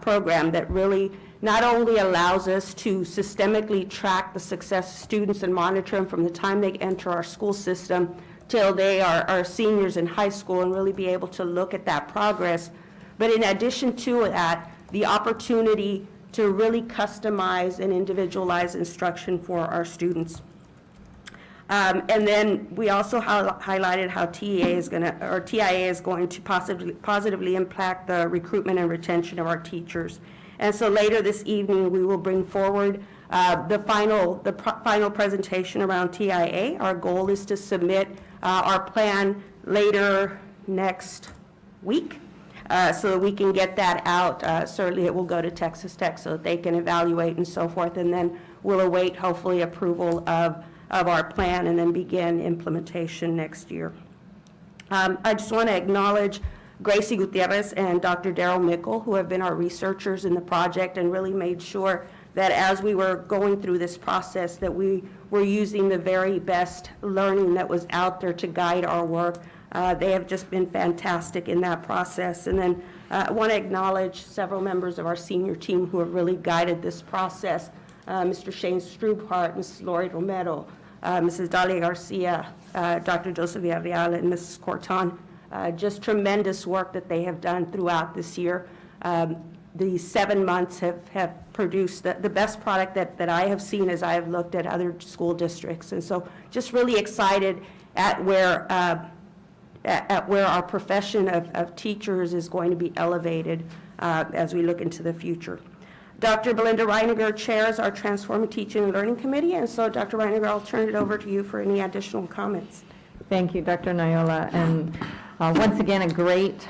[SPEAKER 9] program, that really not only allows us to systemically track the success of students and monitor them from the time they enter our school system till they are seniors in high school, and really be able to look at that progress. But in addition to that, the opportunity to really customize and individualize instruction for our students. And then we also highlighted how TIA is going to positively impact the recruitment and retention of our teachers. And so later this evening, we will bring forward the final presentation around TIA. Our goal is to submit our plan later next week, so that we can get that out. Certainly it will go to Texas Tech so that they can evaluate and so forth, and then we'll await hopefully approval of our plan and then begin implementation next year. I just want to acknowledge Gracie Gutierrez and Dr. Daryl Mickle, who have been our researchers in the project and really made sure that as we were going through this process that we were using the very best learning that was out there to guide our work. They have just been fantastic in that process. And then I want to acknowledge several members of our senior team who have really guided this process. Mr. Shane Strubhart, Mrs. Lori Romero, Mrs. Dalia Garcia, Dr. Joseph Villarreal, and Mrs. Corton. Just tremendous work that they have done throughout this year. The 7 months have produced the best product that I have seen as I have looked at other school districts. And so just really excited at where our profession of teachers is going to be elevated as we look into the future. Dr. Belinda Reiniger chairs our Transforming Teaching and Learning Committee, and so Dr. Reiniger, I'll turn it over to you for any additional comments.
[SPEAKER 5] Thank you, Dr. Noyola, and once again, a great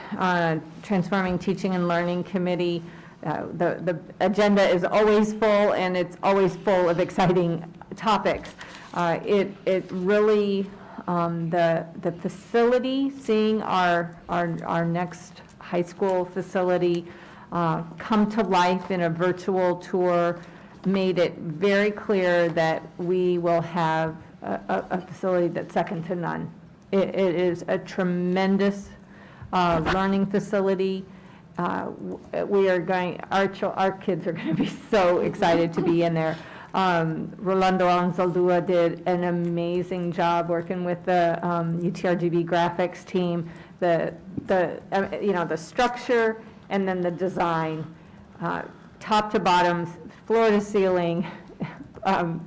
[SPEAKER 5] Transforming Teaching and Learning Committee. The agenda is always full, and it's always full of exciting topics. It really, the facility, seeing our next high school facility come to life in a virtual tour, made it very clear that we will have a facility that's second to none. It is a tremendous learning facility. We are going, our kids are going to be so excited to be in there. Rolando Ansaldúa did an amazing job working with the UTRGV graphics team. The structure and then the design, top to bottom, floor to ceiling,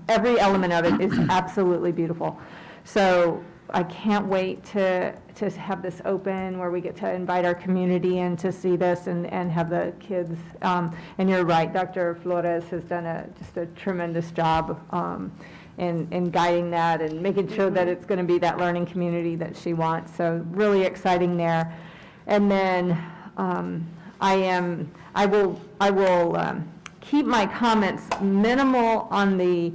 [SPEAKER 5] every element of it is absolutely beautiful. So I can't wait to have this open where we get to invite our community in to see this and have the kids. And you're right, Dr. Flores has done just a tremendous job in guiding that and making sure that it's going to be that learning community that she wants. So really exciting there. And then I will keep my comments minimal on the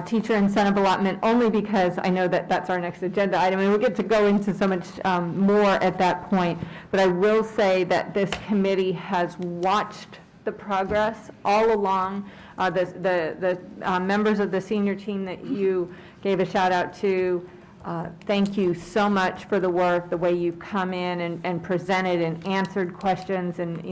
[SPEAKER 5] teacher incentive allotment, only because I know that that's our next agenda item, and we'll get to go into so much more at that point. But I will say that this committee has watched the progress all along. The members of the senior team that you gave a shout out to, thank you so much for the work, the way you've come in and presented and answered questions. And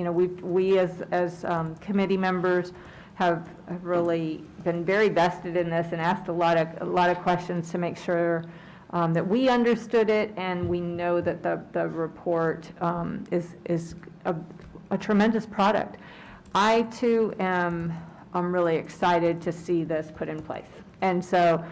[SPEAKER 5] we as committee members have really been very vested in this and asked a lot of questions to make sure that we understood it, and we know that the report is a tremendous product. I too am really excited to see this put in place. And so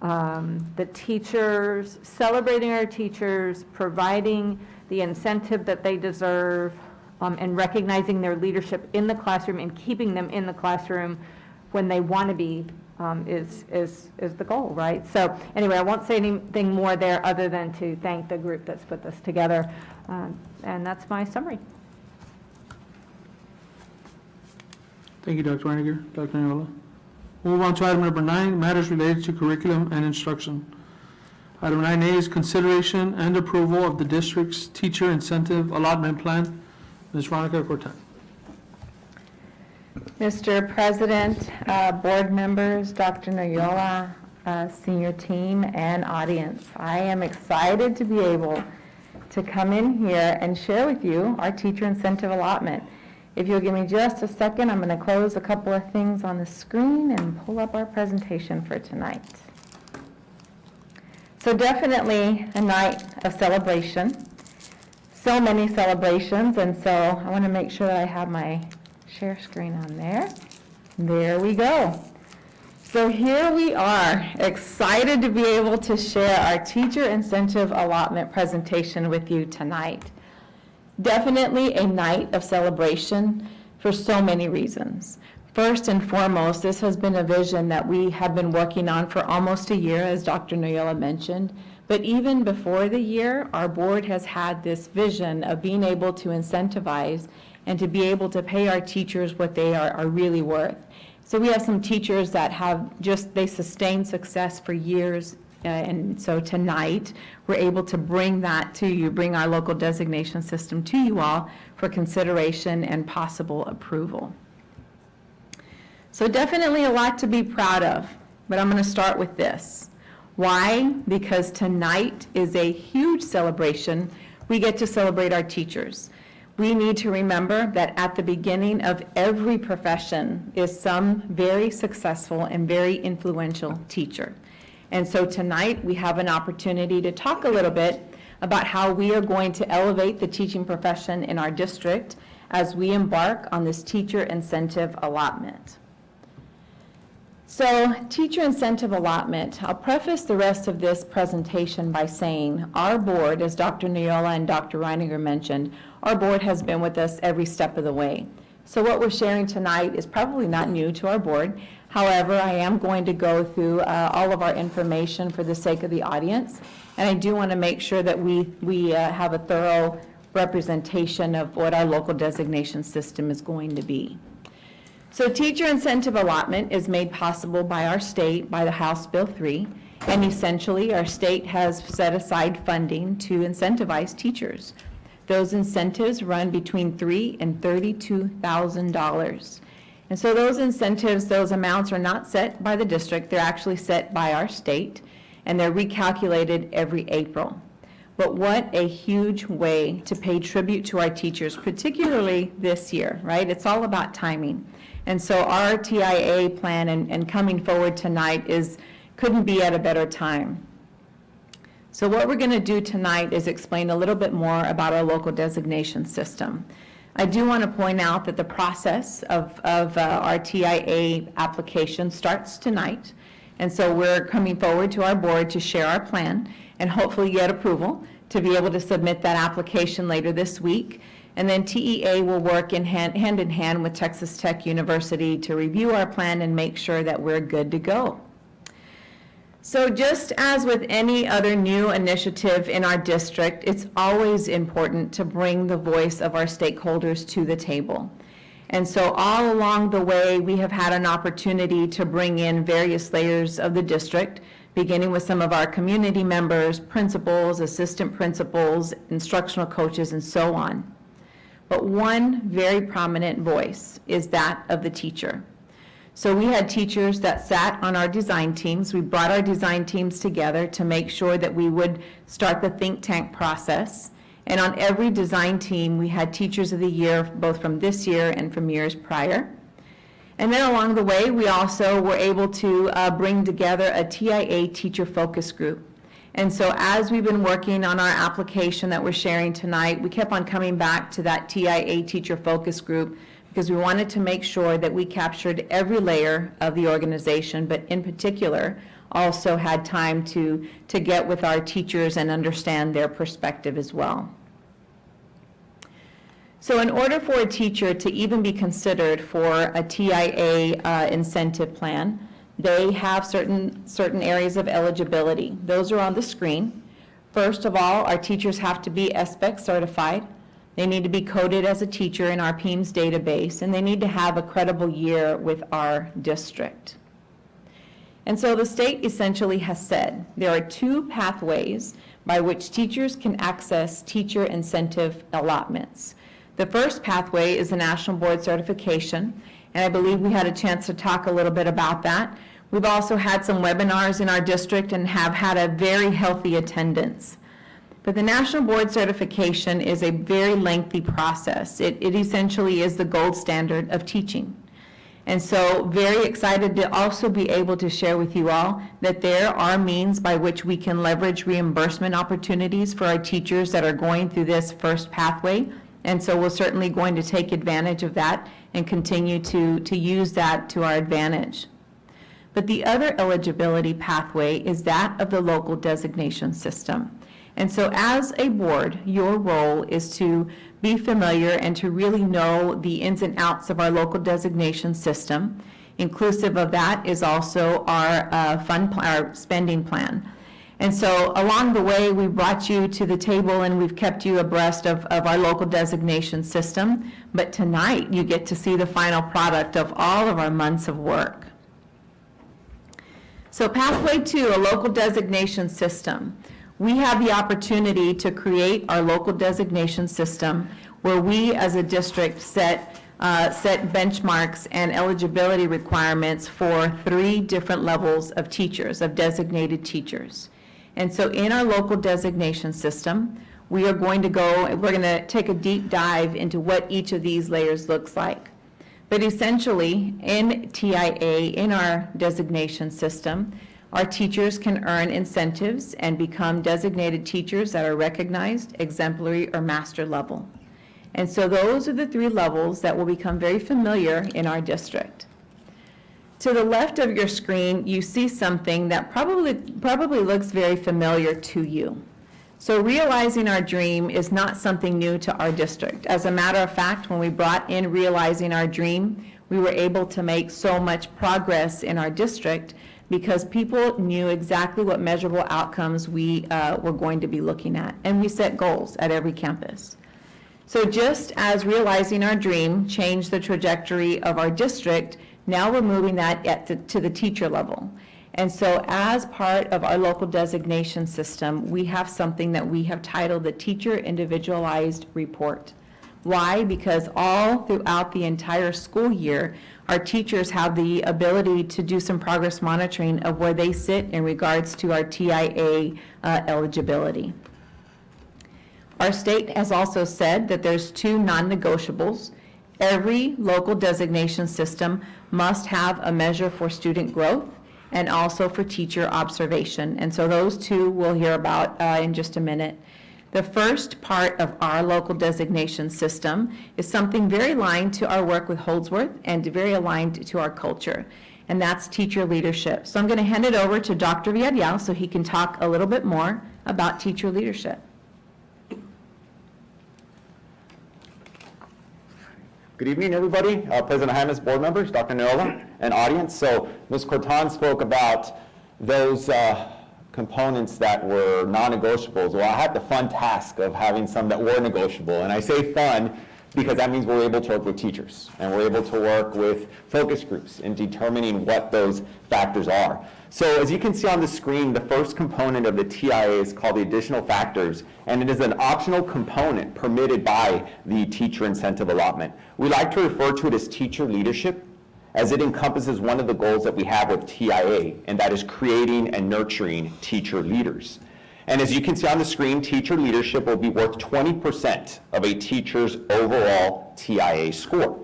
[SPEAKER 5] the teachers, celebrating our teachers, providing the incentive that they deserve, and recognizing their leadership in the classroom and keeping them in the classroom when they want to be is the goal, right? So anyway, I won't say anything more there other than to thank the group that's put this together. And that's my summary.
[SPEAKER 1] Thank you, Dr. Reiniger. Dr. Neola. Move on to item number 9, matters related to curriculum and instruction. Item 9A is consideration and approval of the district's teacher incentive allotment plan. Ms. Veronica Cortez.
[SPEAKER 5] Mr. President, board members, Dr. Noyola, senior team, and audience, I am excited to be able to come in here and share with you our teacher incentive allotment. If you'll give me just a second, I'm going to close a couple of things on the screen and pull up our presentation for tonight. So definitely a night of celebration. So many celebrations, and so I want to make sure that I have my share screen on there. There we go. So here we are, excited to be able to share our teacher incentive allotment presentation with you tonight. Definitely a night of celebration for so many reasons. First and foremost, this has been a vision that we have been working on for almost a year, as Dr. Noyola mentioned. But even before the year, our board has had this vision of being able to incentivize and to be able to pay our teachers what they are really worth. So we have some teachers that have they sustained success for years. And so tonight, we're able to bring that to you, bring our local designation system to you all for consideration and possible approval. So definitely a lot to be proud of, but I'm going to start with this. Why? Because tonight is a huge celebration. We get to celebrate our teachers. We need to remember that at the beginning of every profession is some very successful and very influential teacher. And so tonight we have an opportunity to talk a little bit about how we are going to elevate the teaching profession in our district as we embark on this teacher incentive allotment. So, teacher incentive allotment, I'll preface the rest of this presentation by saying our board, as Dr. Noyola and Dr. Reiniger mentioned, our board has been with us every step of the way. So what we're sharing tonight is probably not new to our board. However, I am going to go through all of our information for the sake of the audience, and I do want to make sure that we have a thorough representation of what our local designation system is going to be. So teacher incentive allotment is made possible by our state, by the House Bill 3, and essentially our state has set aside funding to incentivize teachers. Those incentives run between $3,000 and $32,000. And so those incentives, those amounts are not set by the district, they're actually set by our state, and they're recalculated every April. But what a huge way to pay tribute to our teachers, particularly this year, right? It's all about timing. And so our TIA plan and coming forward tonight couldn't be at a better time. So what we're going to do tonight is explain a little bit more about our local designation system. I do want to point out that the process of our TIA application starts tonight. And so we're coming forward to our board to share our plan. and hopefully get approval to be able to submit that application later this week. And then TEA will work hand in hand with Texas Tech University to review our plan and make sure that we're good to go. So just as with any other new initiative in our district, it's always important to bring the voice of our stakeholders to the table. And so all along the way, we have had an opportunity to bring in various layers of the district, beginning with some of our community members, principals, assistant principals, instructional coaches, and so on. But one very prominent voice is that of the teacher. So we had teachers that sat on our design teams. We brought our design teams together to make sure that we would start the think tank process. And on every design team, we had Teachers of the Year, both from this year and from years prior. And then along the way, we also were able to bring together a TIA teacher focus group. And so as we've been working on our application that we're sharing tonight, we kept on coming back to that TIA teacher focus group because we wanted to make sure that we captured every layer of the organization, but in particular, also had time to get with our teachers and understand their perspective as well. So in order for a teacher to even be considered for a TIA incentive plan, they have certain areas of eligibility. Those are on the screen. First of all, our teachers have to be SBEC certified. They need to be coded as a teacher in our PEIMS database, and they need to have a credible year with our district. And so the state essentially has said there are two pathways by which teachers can access teacher incentive allotments. The first pathway is the National Board Certification, and I believe we had a chance to talk a little bit about that. We've also had some webinars in our district and have had a very healthy attendance. But the National Board Certification is a very lengthy process. It essentially is the gold standard of teaching. And so very excited to also be able to share with you all that there are means by which we can leverage reimbursement opportunities for our teachers that are going through this first pathway. And so we're certainly going to take advantage of that and continue to use that to our advantage. But the other eligibility pathway is that of the local designation system. And so as a board, your role is to be familiar and to really know the ins and outs of our local designation system. Inclusive of that is also our our spending plan. And so along the way, we brought you to the table and we've kept you abreast of our local designation system. But tonight, you get to see the final product of all of our months of work. So pathway 2, a local designation system. We have the opportunity to create our local designation system where we as a district set benchmarks and eligibility requirements for 3 different levels of teachers, of designated teachers. And so in our local designation system, we're going to take a deep dive into what each of these layers looks like. But essentially, in TIA, in our designation system, our teachers can earn incentives and become designated teachers that are recognized, exemplary, or master level. And so those are the 3 levels that will become very familiar in our district. To the left of your screen, you see something that probably looks very familiar to you. So Realizing Our Dream is not something new to our district. As a matter of fact, when we brought in Realizing Our Dream, we were able to make so much progress in our district because people knew exactly what measurable outcomes we were going to be looking at, and we set goals at every campus. So just as Realizing Our Dream changed the trajectory of our district, now we're moving that to the teacher level. And so as part of our local designation system, we have something that we have titled the Teacher Individualized Report. Why? Because all throughout the entire school year, our teachers have the ability to do some progress monitoring of where they sit in regards to our TIA eligibility. Our state has also said that there's 2 non-negotiables. Every local designation system must have a measure for student growth and also for teacher observation. And so those 2 we'll hear about in just a minute. The first part of our local designation system is something very aligned to our work with Holdsworth and very aligned to our culture.
[SPEAKER 17] and that's teacher leadership. So I'm going to hand it over to Dr. Villarreal so he can talk a little bit more about teacher leadership.
[SPEAKER 18] Good evening, everybody. President Jaimes, board members, Dr. Neola, and audience. So Ms. Corton spoke about those components that were non-negotiables. Well, I had the fun task of having some that were negotiable. And I say fun because that means we're able to work with teachers and we're able to work with focus groups in determining what those factors are. So as you can see on the screen, the first component of the TIA is called the additional factors, and it is an optional component permitted by the teacher incentive allotment. We like to refer to it as teacher leadership, as it encompasses one of the goals that we have with TIA, and that is creating and nurturing teacher leaders. And as you can see on the screen, teacher leadership will be worth 20% of a teacher's overall TIA score.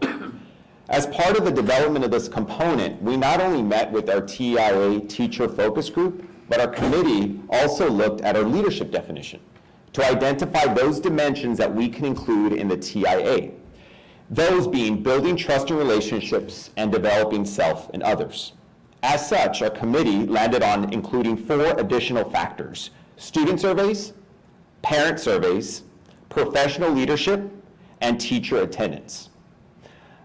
[SPEAKER 18] As part of the development of this component, we not only met with our TIA teacher focus group, but our committee also looked at our leadership definition to identify those dimensions that we can include in the TIA. Those being building trusting relationships and developing self and others. As such, our committee landed on including 4 additional factors: student surveys, parent surveys, professional leadership, and teacher attendance.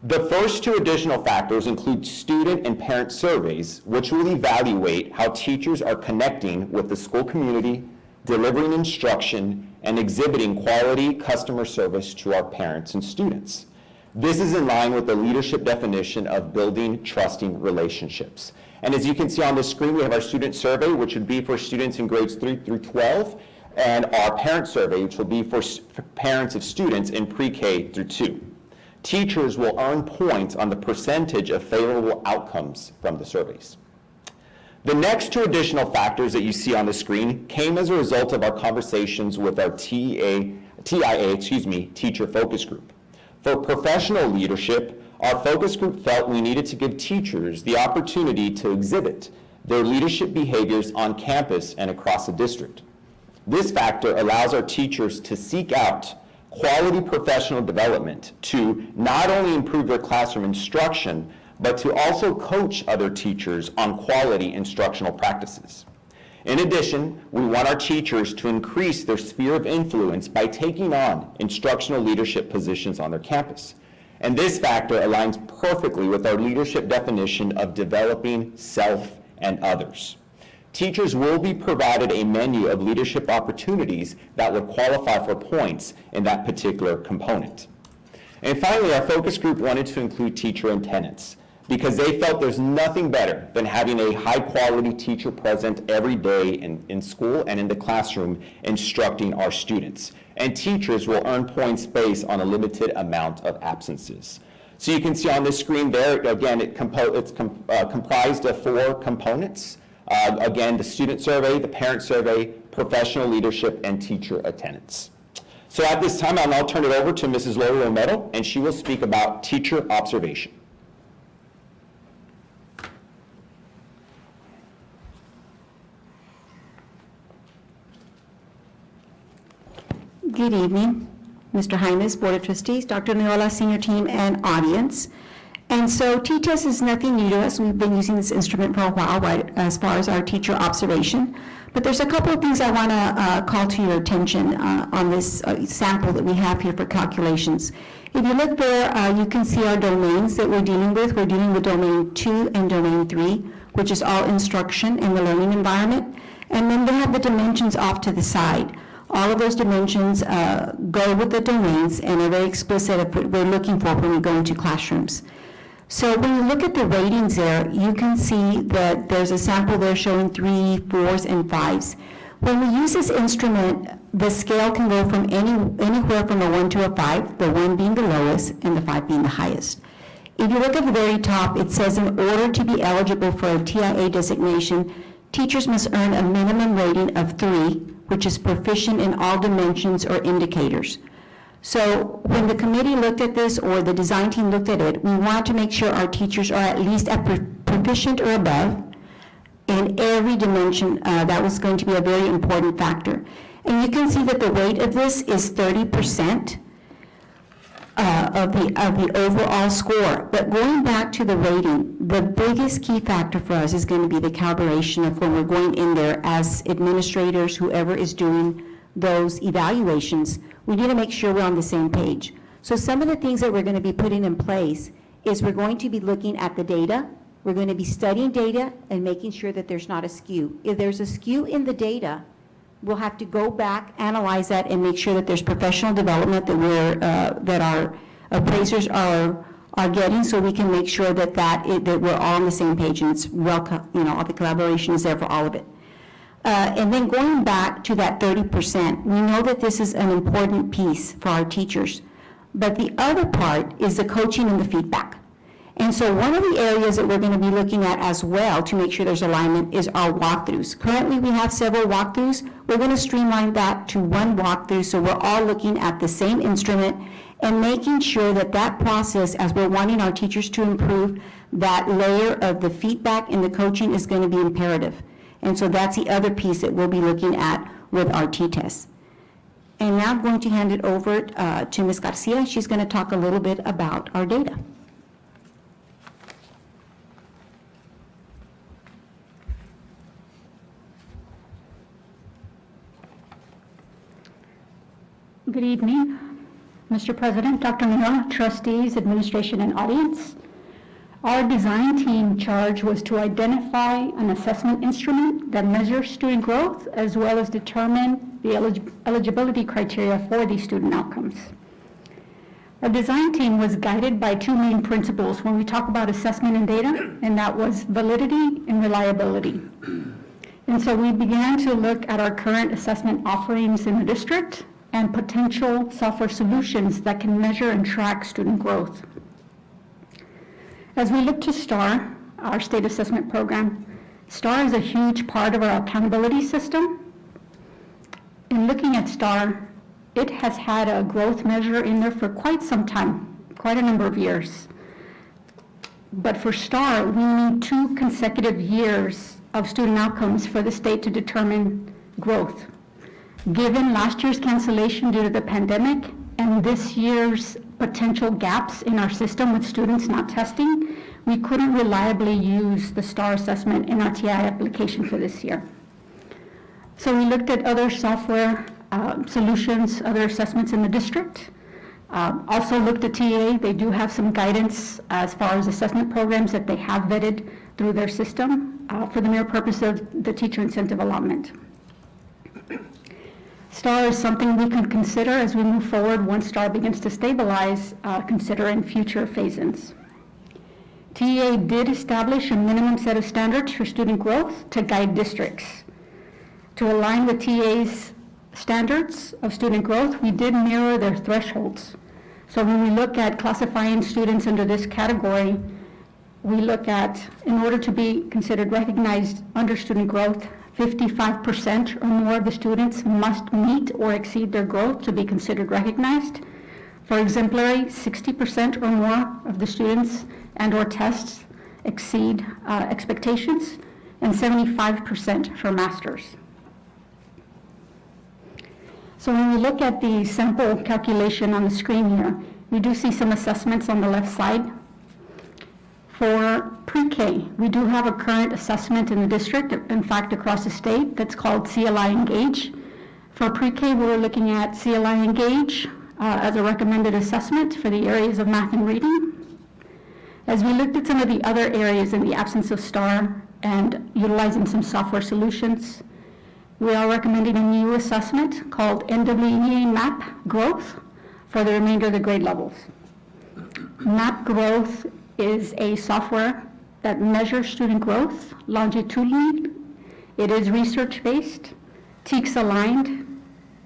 [SPEAKER 18] The first 2 additional factors include student and parent surveys, which will evaluate how teachers are connecting with the school community, delivering instruction, and exhibiting quality customer service to our parents and students. This is in line with the leadership definition of building trusting relationships. And as you can see on the screen, we have our student survey, which would be for students in grades 3 through 12, and our parent survey, which will be for parents of students in pre-K through 2. Teachers will earn points on the percentage of favorable outcomes from the surveys. The next 2 additional factors that you see on the screen came as a result of our conversations with our TIA, teacher focus group. For professional leadership, our focus group felt we needed to give teachers the opportunity to exhibit their leadership behaviors on campus and across the district. This factor allows our teachers to seek out quality professional development to not only improve their classroom instruction, but to also coach other teachers on quality instructional practices. In addition, we want our teachers to increase their sphere of influence by taking on instructional leadership positions on their campus. And this factor aligns perfectly with our leadership definition of developing self and others. Teachers will be provided a menu of leadership opportunities that would qualify for points in that particular component. And finally, our focus group wanted to include teacher attendance because they felt there's nothing better than having a high-quality teacher present every day in school and in the classroom instructing our students. And teachers will earn points based on a limited amount of absences. So you can see on this screen there, again, it's comprised of 4 components. Again, the student survey, the parent survey, professional leadership, and teacher attendance. So at this time, I'll now turn it over to Mrs. Lori Romero, and she will speak about teacher observation.
[SPEAKER 4] Good evening, Mr. Jaimes, Board of Trustees, Dr. Neola, senior team, and audience. And so T-TEST is nothing new to us. We've been using this instrument for a while, right, as far as our teacher observation. But there's a couple of things I want to call to your attention on this sample that we have here for calculations. If you look there, you can see our domains that we're dealing with. We're dealing with domain 2 and domain 3, which is all instruction in the learning environment. And then they have the dimensions off to the side. All of those dimensions go with the domains and are very explicit of what we're looking for when we go into classrooms. So when you look at the ratings there, you can see that there's a sample there showing 3s, 4s, and 5s. When we use this instrument, the scale can go from anywhere from a 1 to a 5, the 1 being the lowest and the 5 being the highest. If you look at the very top, it says in order to be eligible for a TIA designation, teachers must earn a minimum rating of 3, which is proficient in all dimensions or indicators. So when the committee looked at this, or the design team looked at it, we want to make sure our teachers are at least at proficient or above in every dimension. That was going to be a very important factor. And you can see that the weight of this is 30%. of the overall score. But going back to the rating, the biggest key factor for us is going to be the calibration of when we're going in there as administrators, whoever is doing those evaluations, we need to make sure we're on the same page. So some of the things that we're going to be putting in place is we're going to be looking at the data, we're going to be studying data and making sure that there's not a skew. If there's a skew in the data, we'll have to go back, analyze that, and make sure that there's professional development that our appraisers are getting, so we can make sure that that we're all on the same page and it's all the collaboration is there for all of it. And then going back to that 30%, we know that this is an important piece for our teachers, but the other part is the coaching and the feedback. And so one of the areas that we're going to be looking at as well to make sure there's alignment is our walkthroughs. Currently, we have several walkthroughs. We're going to streamline that to one walkthrough, so we're all looking at the same instrument and making sure that that process, as we're wanting our teachers to improve, that layer of the feedback and the coaching is going to be imperative. And so that's the other piece that we'll be looking at with our T-tests. And now I'm going to hand it over to Ms. Garcia. She's going to talk a little bit about our data.
[SPEAKER 19] Good evening, Mr. President, Dr. Minola, trustees, administration, and audience. Our design team charge was to identify an assessment instrument that measures student growth as well as determine the eligibility criteria for these student outcomes. Our design team was guided by two main principles when we talk about assessment and data, and that was validity and reliability. And so we began to look at our current assessment offerings in the district and potential software solutions that can measure and track student growth. As we look to STAR, our state assessment program, STAR is a huge part of our accountability system. In looking at STAR, it has had a growth measure in there for quite some time, quite a number of years. But for STAR, we need 2 consecutive years of student outcomes for the state to determine growth. Given last year's cancellation due to the pandemic and this year's potential gaps in our system with students not testing, we couldn't reliably use the STAR assessment in our TI application for this year. So we looked at other software solutions, other assessments in the district. Also looked at TA. They do have some guidance as far as assessment programs that they have vetted through their system for the mere purpose of the teacher incentive allotment. STAR is something we can consider as we move forward once STAR begins to stabilize, consider in future phase-ins. TEA did establish a minimum set of standards for student growth to guide districts. To align with TEA's standards of student growth, we did mirror their thresholds. So when we look at classifying students under this category, we look at, in order to be considered recognized under student growth, 55% or more of the students must meet or exceed their growth to be considered recognized. For exemplary, 60% or more of the students and or tests exceed expectations, and 75% for masters. So when we look at the sample calculation on the screen here, we do see some assessments on the left side. For pre-K, we do have a current assessment in the district, in fact across the state, that's called CLI Engage. For pre-K, we're looking at CLI Engage as a recommended assessment for the areas of math and reading. As we looked at some of the other areas in the absence of STAR and utilizing some software solutions, we are recommending a new assessment called NWEA MAP Growth for the remainder of the grade levels. MAP Growth is a software that measures student growth longitudinally. It is research-based, TEKS aligned,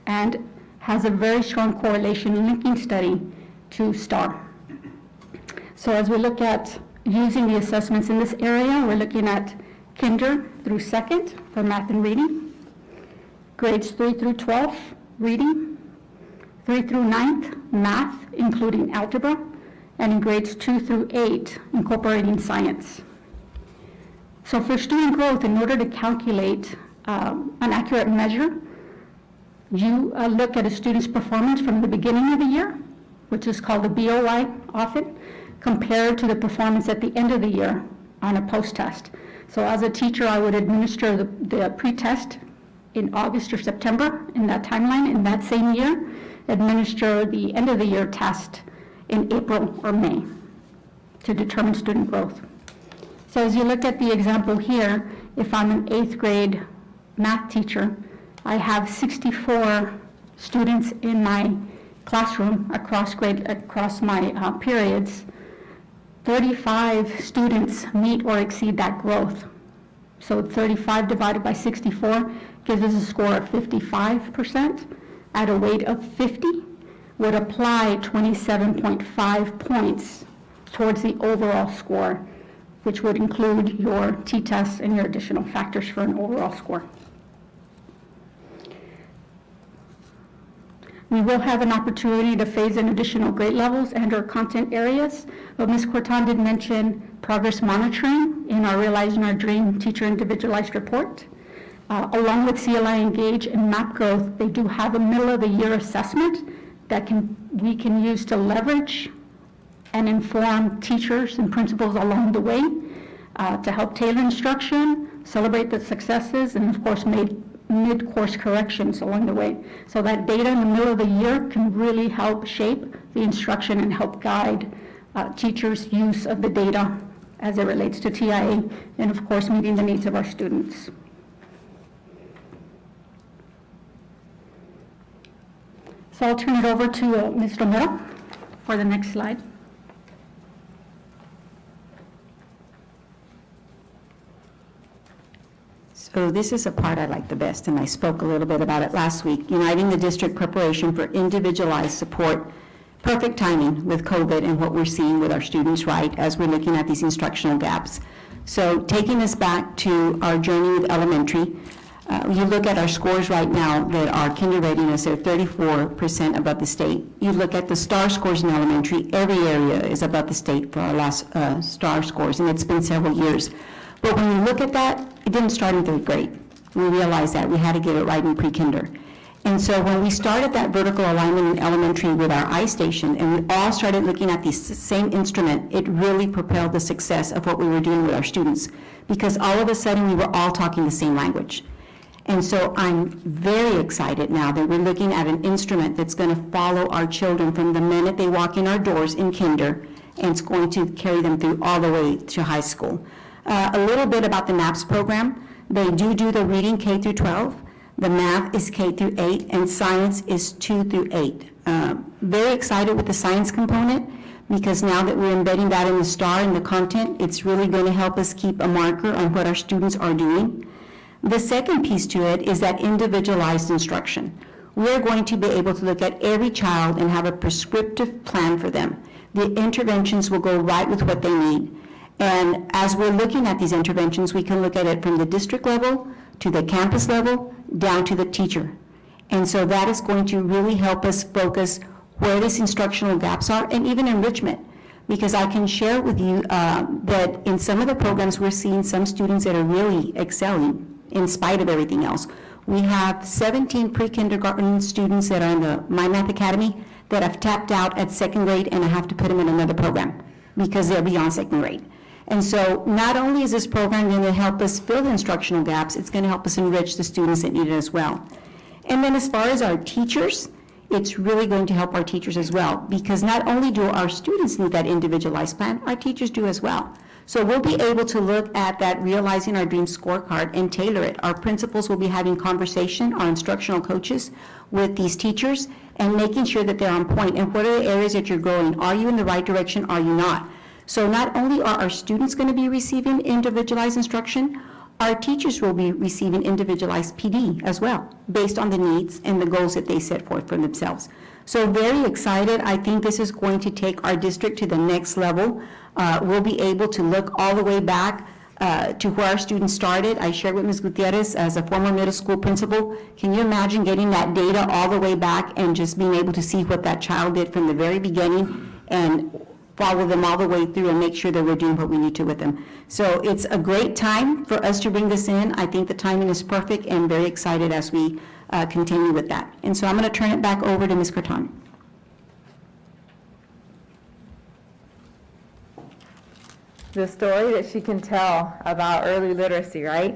[SPEAKER 19] and has a very strong correlation linking study to STAR. So as we look at using the assessments in this area, we're looking at kinder through second for math and reading, grades 3 through 12 reading, 3 through 9th math including algebra, and in grades 2 through 8, incorporating science. So for student growth, in order to calculate an accurate measure, you look at a student's performance from the beginning of the year which is called the BOY often, compared to the performance at the end of the year on a post-test. So as a teacher, I would administer the pre-test in August or September in that timeline. In that same year, administer the end of the year test in April or May to determine student growth. So as you look at the example here, if I'm an 8th grade math teacher, I have 64 students in my classroom across my periods. 35 students meet or exceed that growth. So 35 divided by 64 gives us a score of 55%. At a weight of 50, would apply 27.5 points towards the overall score, which would include your t-tests and your additional factors for an overall score. We will have an opportunity to phase in additional grade levels and/or content areas, but Ms. Corton did mention progress monitoring in our Realizing Our Dream Teacher Individualized Report. Along with CLI Engage and Map Growth, they do have a middle-of-the-year assessment that we can use to leverage and inform teachers and principals along the way to help tailor instruction, celebrate the successes, and of course mid-course corrections along the way. So that data in the middle of the year can really help shape the instruction and help guide teachers' use of the data as it relates to TIA and of course meeting the needs of our students. So I'll turn it over to Ms. Romero for the next slide.
[SPEAKER 4] So this is a part I like the best, and I spoke a little bit about it last week. Uniting the district preparation for individualized support. Perfect timing with COVID and what we're seeing with our students, right, as we're looking at these instructional gaps. So taking us back to our journey with elementary, you look at our scores right now that are kinder readiness, they're 34% above the state. You look at the STAR scores in elementary, every area is above the state for our last STAR scores, and it's been several years. But when you look at that, it didn't start in 3rd grade. We realized that we had to get it right in pre-kinder. And so when we started that vertical alignment in elementary with our iStation, and we all started looking at the same instrument, it really propelled the success of what we were doing with our students, because all of a sudden we were all talking the same language. And so I'm very excited now that we're looking at an instrument that's going to follow our children from the minute they walk in our doors in kinder, and it's going to carry them through all the way to high school. A little bit about the MAPS program. They do the reading K through 12. The math is K through 8, and science is 2 through 8. Very excited with the science component, because now that we're embedding that in the STAR and the content, it's really going to help us keep a marker on what our students are doing. The second piece to it is that individualized instruction. We're going to be able to look at every child and have a prescriptive plan for them. The interventions will go right with what they need. And as we're looking at these interventions, we can look at it from the district level to the campus level down to the teacher. And so that is going to really help us focus where these instructional gaps are, and even enrichment. Because I can share with you that in some of the programs, we're seeing some students that are really excelling in spite of everything else. We have 17 pre-kindergarten students that are in the My Math Academy that have tapped out at 2nd grade, and I have to put them in another program because they're beyond 2nd grade. And so not only is this program going to help us fill the instructional gaps, it's going to help us enrich the students that need it as well. And then as far as our teachers, it's really going to help our teachers as well, because not only do our students need that individualized plan, our teachers do as well. So we'll be able to look at that Realizing Our Dream scorecard and tailor it. Our principals will be having conversation, our instructional coaches, with these teachers, and making sure that they're on point. And what are the areas that you're growing? Are you in the right direction? Are you not? So not only are our students going to be receiving individualized instruction, our teachers will be receiving individualized PD as well, based on the needs and the goals that they set forth for themselves. So very excited. I think this is going to take our district to the next level. We'll be able to look all the way back to where our students started. I shared with Ms. Gutierrez as a former middle school principal. Can you imagine getting that data all the way back and just being able to see what that child did from the very beginning and follow them all the way through and make sure that we're doing what we need to with them. So it's a great time for us to bring this in. I think the timing is perfect, and very excited as we continue with that. And so I'm going to turn it back over to Ms. Corton.
[SPEAKER 5] the story that she can tell about early literacy, right?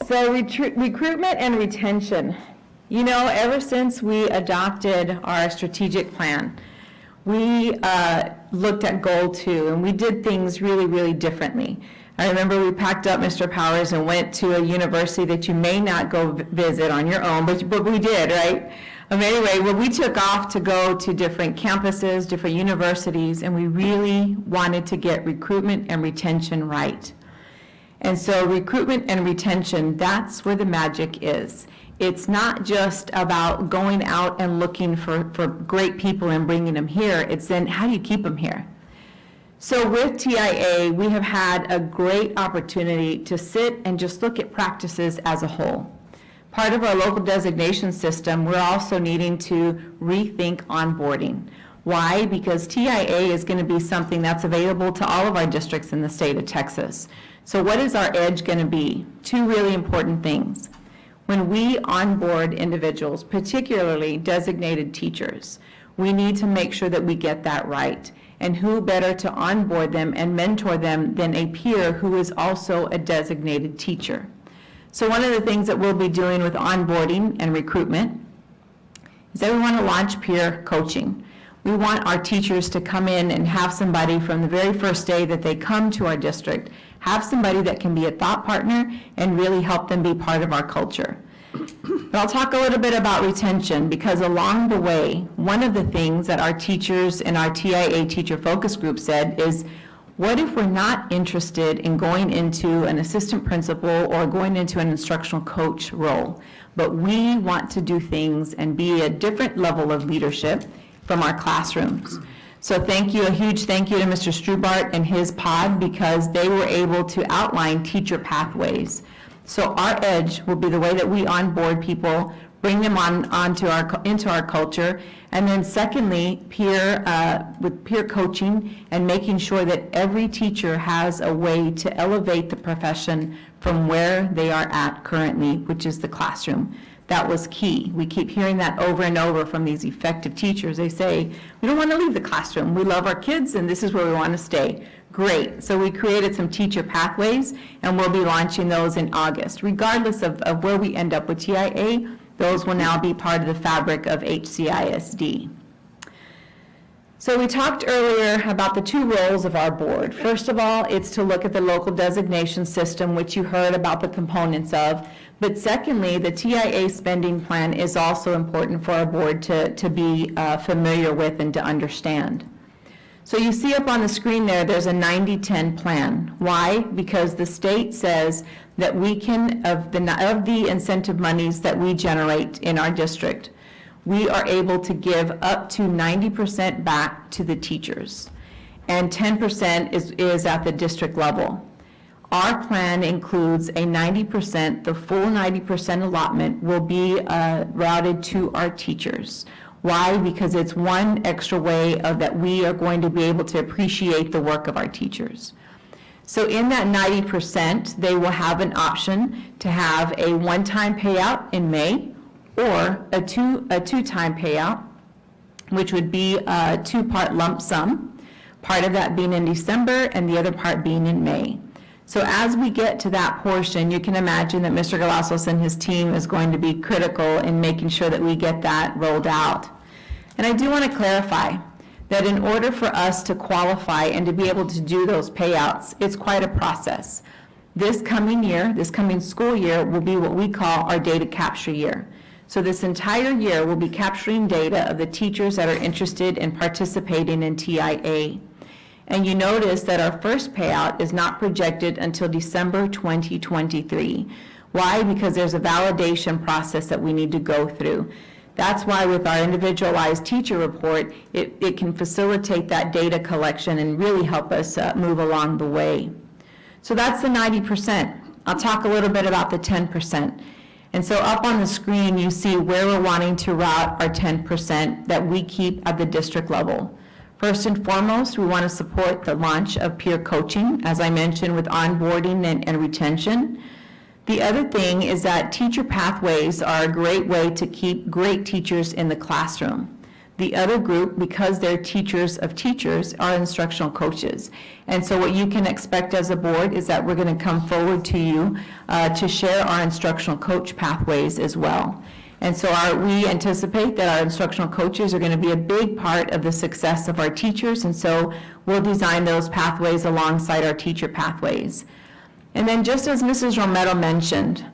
[SPEAKER 5] So recruitment and retention. You know, ever since we adopted our strategic plan, we looked at goal 2, and we did things really, really differently. I remember we packed up, Mr. Powers, and went to a university that you may not go visit on your own, but we did, right? Anyway, well, we took off to go to different campuses, different universities, and we really wanted to get recruitment and retention right. And so recruitment and retention, that's where the magic is. It's not just about going out and looking for great people and bringing them here. It's then how do you keep them here? So with TIA, we have had a great opportunity to sit and just look at practices as a whole. Part of our local designation system, we're also needing to rethink onboarding. Why? Because TIA is going to be something that's available to all of our districts in the state of Texas. So what is our edge going to be? 2 really important things. When we onboard individuals, particularly designated teachers, we need to make sure that we get that right. And who better to onboard them and mentor them than a peer who is also a designated teacher? So one of the things that we'll be doing with onboarding and recruitment is that we want to launch peer coaching. We want our teachers to come in and have somebody from the very first day that they come to our district, have somebody that can be a thought partner and really help them be part of our culture. But I'll talk a little bit about retention, because along the way, one of the things that our teachers in our TIA teacher focus group said is, what if we're not interested in going into an assistant principal or going into an instructional coach role, but we want to do things and be a different level of leadership from our classrooms? So thank you, a huge thank you to Mr. Strubart and his pod, because they were able to outline teacher pathways. So our edge will be the way that we onboard people, bring them into our culture, and then secondly, with peer coaching and making sure that every teacher has a way to elevate the profession from where they are at currently, which is the classroom. That was key. We keep hearing that over and over from these effective teachers. They say, we don't want to leave the classroom. We love our kids, and this is where we want to stay. Great. So we created some teacher pathways, and we'll be launching those in August. Regardless of where we end up with TIA, those will now be part of the fabric of HCISD. So we talked earlier about the 2 roles of our board. First of all, it's to look at the local designation system, which you heard about the components of. But secondly, the TIA spending plan is also important for our board to be familiar with and to understand. So you see up on the screen there's a 90-10 plan. Why? Because the state says that we can, of the incentive monies that we generate in our district, we are able to give up to 90% back to the teachers, and 10% is at the district level. Our plan includes a 90%, the full 90% allotment will be routed to our teachers. Why? Because it's one extra way that we are going to be able to appreciate the work of our teachers. So in that 90%, they will have an option to have a one-time payout in May, or a two-time payout, which would be a 2-part lump sum, part of that being in December and the other part being in May. So as we get to that portion, you can imagine that Mr. Galazos and his team is going to be critical in making sure that we get that rolled out. And I do want to clarify that in order for us to qualify and to be able to do those payouts, it's quite a process. This coming year, this coming school year, will be what we call our data capture year. So this entire year, we'll be capturing data of the teachers that are interested in participating in TIA. And you notice that our first payout is not projected until December 2023. Why? Because there's a validation process that we need to go through. That's why with our individualized teacher report, it can facilitate that data collection and really help us move along the way. So that's the 90%. I'll talk a little bit about the 10%. And so up on the screen, you see where we're wanting to route our 10% that we keep at the district level. First and foremost, we want to support the launch of peer coaching, as I mentioned, with onboarding and retention. The other thing is that teacher pathways are a great way to keep great teachers in the classroom.
[SPEAKER 17] The other group, because they're teachers of teachers, are instructional coaches. And so what you can expect as a board is that we're going to come forward to you to share our instructional coach pathways as well. And so we anticipate that our instructional coaches are going to be a big part of the success of our teachers, and so we'll design those pathways alongside our teacher pathways. And then just as Mrs. Romero mentioned,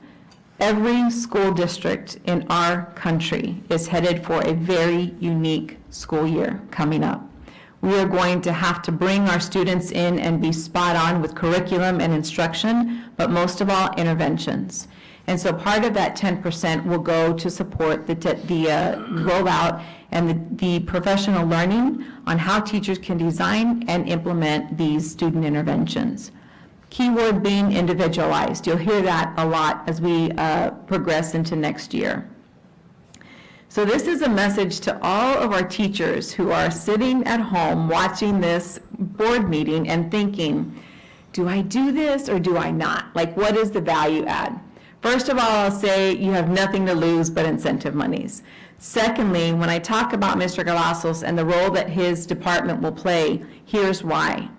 [SPEAKER 17] every school district in our country is headed for a very unique school year coming up. We are going to have to bring our students in and be spot on with curriculum and instruction, but most of all, interventions. And so part of that 10% will go to support the rollout and the professional learning on how teachers can design and implement these student interventions. Keyword being individualized. You'll hear that a lot as we progress into next year. So this is a message to all of our teachers who are sitting at home watching this board meeting and thinking, do I do this or do I not? Like, what is the value add? First of all, I'll say you have nothing to lose but incentive monies. Secondly, when I talk about Mr. Galazos and the role that his department will play, here's why.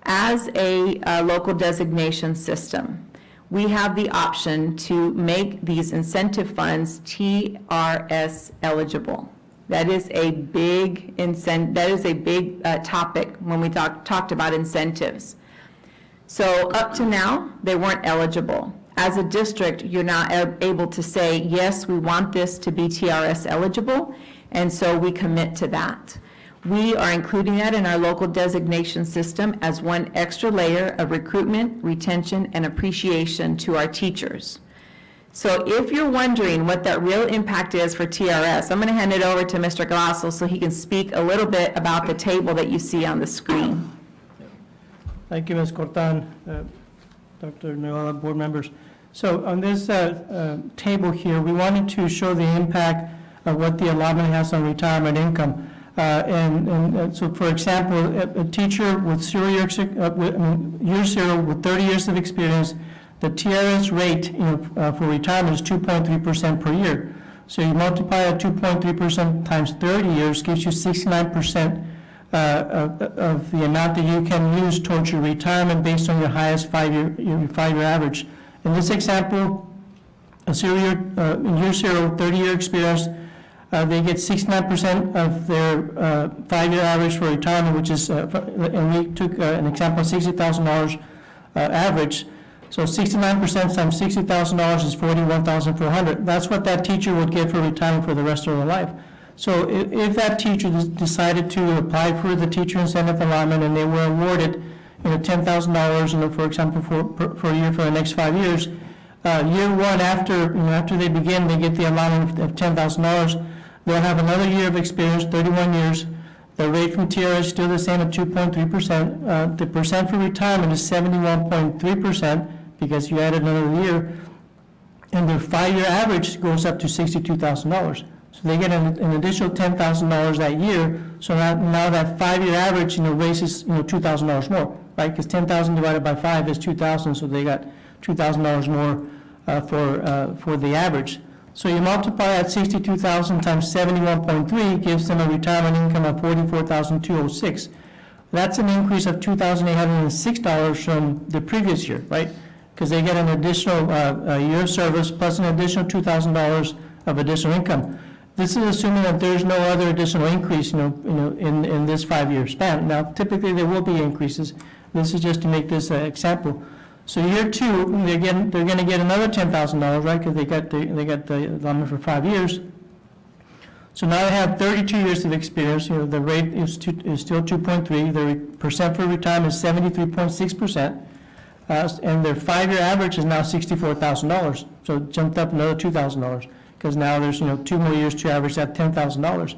[SPEAKER 17] As a local designation system, we have the option to make these incentive funds TRS eligible. That is a big topic when we talked about incentives. So up to now, they weren't eligible. As a district, you're now able to say, yes, we want this to be TRS eligible, and so we commit to that. We are including that in our local designation system as one extra layer of recruitment, retention, and appreciation to our teachers. So if you're wondering what that real impact is for TRS, I'm going to hand it over to Mr. Galazos so he can speak a little bit about the table that you see on the screen.
[SPEAKER 20] Thank you, Ms. Cortan, Dr. Noyola, board members. So on this table here, we wanted to show the impact of what the allotment has on retirement income. And so, for example, a teacher with year zero with 30 years of experience, the TRS rate for retirement is 2.3% per year. So you multiply that 2.3% times 30 years gives you 69% of the amount that you can use towards your retirement based on your highest five-year average. In this example, in year zero, 30-year experience, they get 69% of their 5-year average for retirement, which is, and we took an example of $60,000 average. So 69% times $60,000 is $41,400. That's what that teacher would get for retirement for the rest of their life. So if that teacher decided to apply for the teacher incentive allotment and they were awarded $10,000, for example, for a year for the next 5 years, year one after they begin, they get the allotment of $10,000. They'll have another year of experience, 31 years. The rate from TRS is still the same at 2.3%. The percent for retirement is 71.3% because you added another year. And their 5-year average goes up to $62,000. So they get an additional $10,000 that year. So now that 5-year average, raises, $2,000 more, right? Because 10,000 divided by 5 is 2,000, so they got $2,000 more for the average. So you multiply that 62,000 times 71.3 gives them a retirement income of $44,206. That's an increase of $2,806 from the previous year, right? Because they get an additional year of service plus an additional $2,000 of additional income. This is assuming that there's no other additional increase, in this 5-year span. Now, typically there will be increases. This is just to make this an example. So year two, they're going to get another $10,000, right? Because they got the allotment for 5 years. So now they have 32 years of experience. The rate is still 2.3. The percent for retirement is 73.6%, and their 5-year average is now $64,000. So it jumped up another $2,000 because now there's 2 more years to average that $10,000.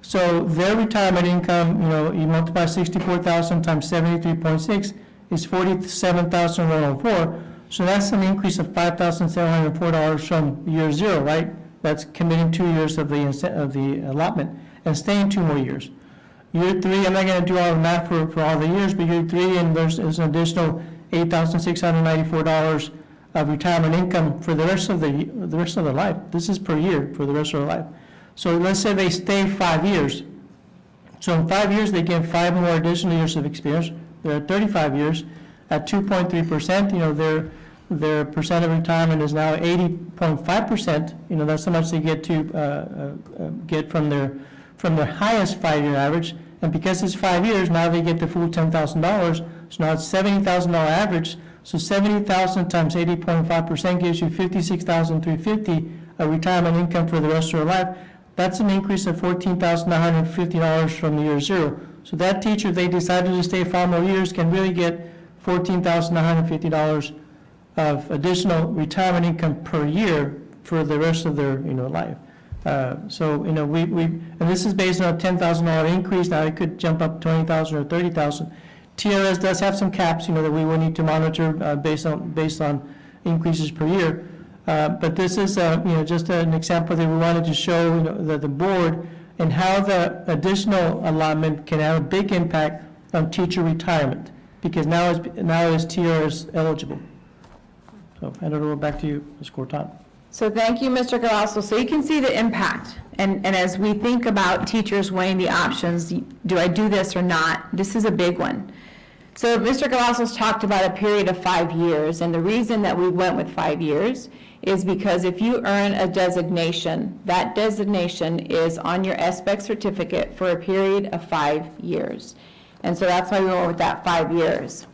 [SPEAKER 20] So their retirement income, you multiply 64,000 times 73.6. is $47,104. So that's an increase of $5,704 from year zero, right? That's committing 2 years of the allotment and staying 2 more years. Year three, I'm not going to do all the math for all the years, but year three, and there's an additional $8,694 of retirement income for the rest of their life. This is per year for the rest of their life. So let's say they stay 5 years. So in 5 years, they get 5 more additional years of experience. They're at 35 years. At 2.3%, their percent of retirement is now 80.5%. That's how much they get to get from their highest 5-year average. And because it's 5 years, now they get the full $10,000. So now it's $70,000 average. So 70,000 times 80.5% gives you $56,350 of retirement income for the rest of their life. That's an increase of $14,950 from year zero. So that teacher, if they decided to stay 5 more years, can really get $14,950 of additional retirement income per year for the rest of their, life. So, and this is based on a $10,000 increase. Now it could jump up $20,000 or $30,000. TRS does have some caps, that we will need to monitor based on increases per year. But this is, just an example that we wanted to show, the board and how the additional allotment can have a big impact on teacher retirement, because now is TRS eligible. So hand it over back to you, Ms. Corton.
[SPEAKER 17] So thank you, Mr. Colasso. So you can see the impact. And as we think about teachers weighing the options, do I do this or not? This is a big one. So Mr. Colasso's talked about a period of 5 years, and the reason that we went with 5 years is because if you earn a designation, that designation is on your SBEC certificate for a period of 5 years. And so that's why we went with that 5 years.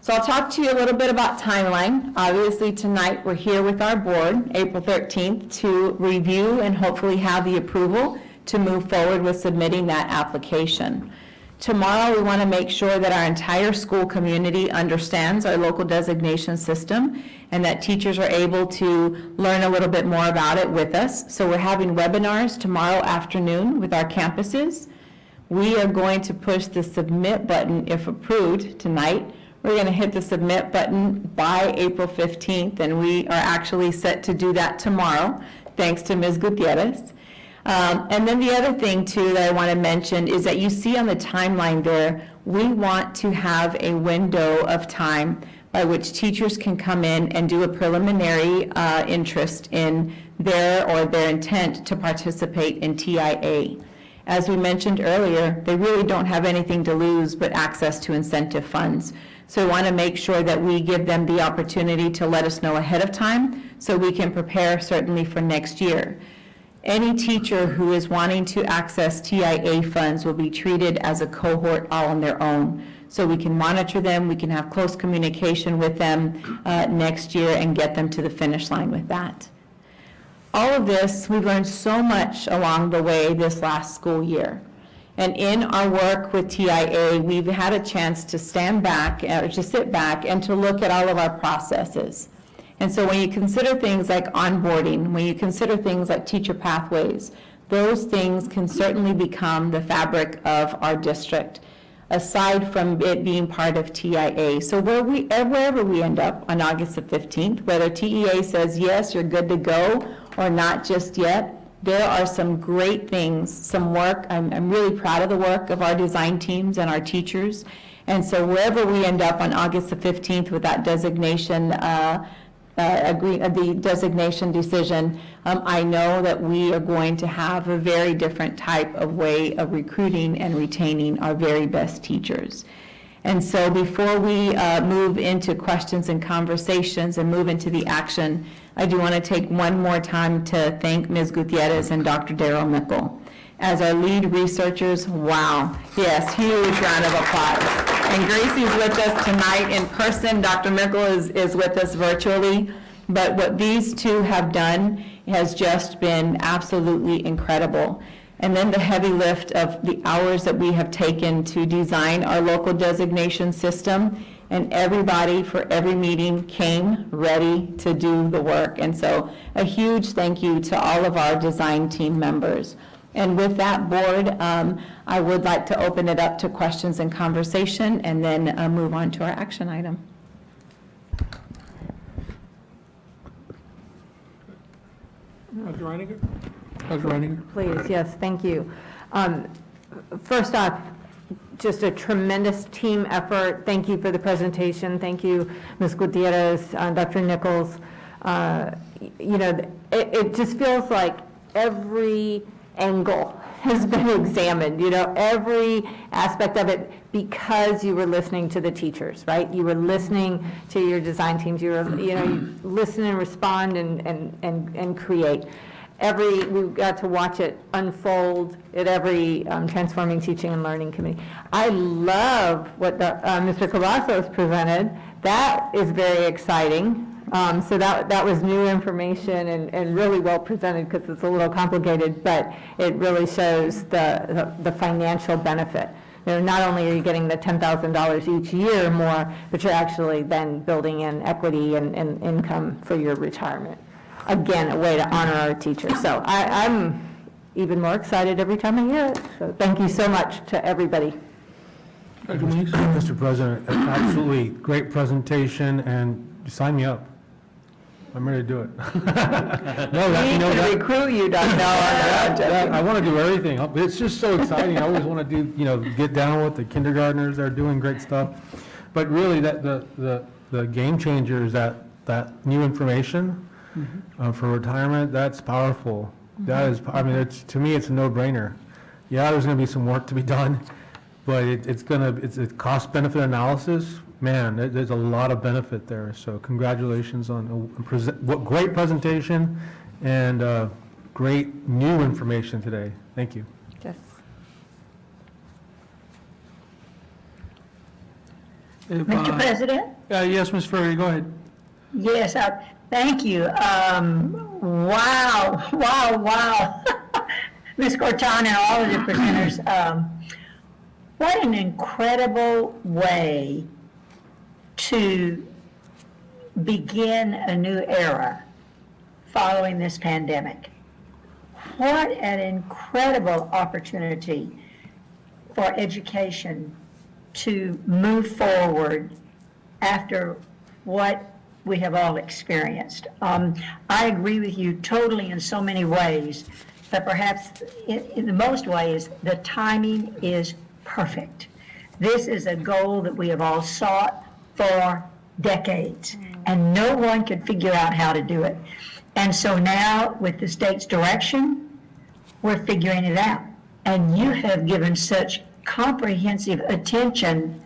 [SPEAKER 17] So I'll talk to you a little bit about timeline. Obviously, tonight we're here with our board, April 13th, to review and hopefully have the approval to move forward with submitting that application. Tomorrow, we want to make sure that our entire school community understands our local designation system and that teachers are able to learn a little bit more about it with us. So we're having webinars tomorrow afternoon with our campuses. We are going to push the submit button, if approved tonight. We're going to hit the submit button by April 15th, and we are actually set to do that tomorrow, thanks to Ms. Gutierrez. And then the other thing, too, that I want to mention is that you see on the timeline there, we want to have a window of time by which teachers can come in and do a preliminary interest in their intent to participate in TIA. As we mentioned earlier, they really don't have anything to lose but access to incentive funds. So we want to make sure that we give them the opportunity to let us know ahead of time so we can prepare certainly for next year. Any teacher who is wanting to access TIA funds will be treated as a cohort all on their own. So we can monitor them, we can have close communication with them next year and get them to the finish line with that. All of this, we've learned so much along the way this last school year. And in our work with TIA, we've had a chance to stand back, or to sit back and to look at all of our processes. And so when you consider things like onboarding, when you consider things like teacher pathways, those things can certainly become the fabric of our district, aside from it being part of TIA. So wherever we end up on August the 15th, whether TEA says, yes, you're good to go, or not just yet, there are some great things, some work. I'm really proud of the work of our design teams and our teachers. And so wherever we end up on August the 15th with that designation, the designation decision, I know that we are going to have a very different type of way of recruiting and retaining our very best teachers. And so before we move into questions and conversations and move into the action, I do want to take one more time to thank Ms. Gutierrez and Dr. Darrell Mickle. As our lead researchers, wow, yes, huge round of applause. And Gracie's with us tonight in person. Dr. Mickle is with us virtually. But what these two have done has just been absolutely incredible. And then the heavy lift of the hours that we have taken to design our local designation system, and everybody for every meeting came ready to do the work. And so a huge thank you to all of our design team members. And with that, board, I would like to open it up to questions and conversation and then move on to our action item.
[SPEAKER 1] Dr. Reininger? Dr. Reininger?
[SPEAKER 5] Please, yes, thank you. First off, just a tremendous team effort. Thank you for the presentation. Thank you, Ms. Gutierrez, Dr. Nichols. It just feels like every angle has been examined, every aspect of it, because you were listening to the teachers, right? You were listening to your design teams, you listen and respond and create. We got to watch it unfold at every Transforming Teaching and Learning Committee. I love what Mr. Cavazos presented. That is very exciting. So that was new information and really well presented because it's a little complicated, but it really shows the financial benefit. Not only are you getting the $10,000 each year more, but you're actually then building in equity and income for your retirement. Again, a way to honor our teachers. So I'm even more excited every time I hear it. So thank you so much to everybody.
[SPEAKER 6] Mr. President, absolutely great presentation, and sign me up. I'm ready to do it.
[SPEAKER 5] We need to recruit you, Dr.
[SPEAKER 6] I want to do everything. It's just so exciting. I always want to do, get down with the kindergartners. They're doing great stuff. But really, the game changer is that new information for retirement. That's powerful. That is, to me, it's a no-brainer. Yeah, there's going to be some work to be done, but it's a cost-benefit analysis. Man, there's a lot of benefit there. So congratulations on what great presentation and great new information today. Thank you.
[SPEAKER 5] Yes.
[SPEAKER 7] Mr. President?
[SPEAKER 1] Yes, Ms. Ferry, go ahead.
[SPEAKER 7] Yes, thank you. Wow. Ms. Corton and all of the presenters, what an incredible way to begin a new era following this pandemic. What an incredible opportunity for education to move forward after what we have all experienced. I agree with you totally in so many ways, but perhaps in the most ways, the timing is perfect. This is a goal that we have all sought for decades, and no one could figure out how to do it. And so now, with the state's direction, we're figuring it out. And you have given such comprehensive attention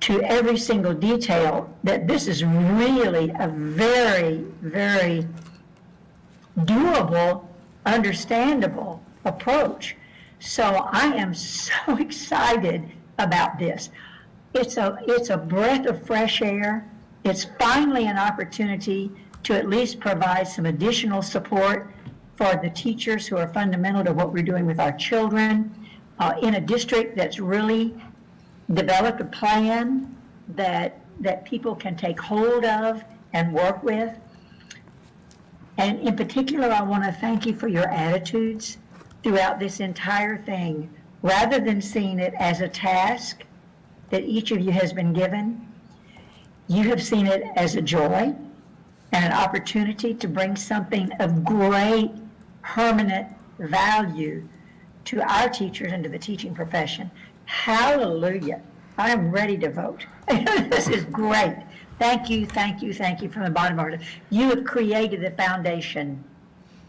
[SPEAKER 7] to every single detail that this is really a very, very doable, understandable approach. So I am so excited about this. It's a breath of fresh air. It's finally an opportunity to at least provide some additional support for the teachers who are fundamental to what we're doing with our children in a district that's really developed a plan that people can take hold of and work with. And in particular, I want to thank you for your attitudes throughout this entire thing. Rather than seeing it as a task that each of you has been given, you have seen it as a joy and an opportunity to bring something of great permanent value to our teachers and to the teaching profession. Hallelujah. I am ready to vote. This is great. Thank you from the bottom of our heart. You have created the foundation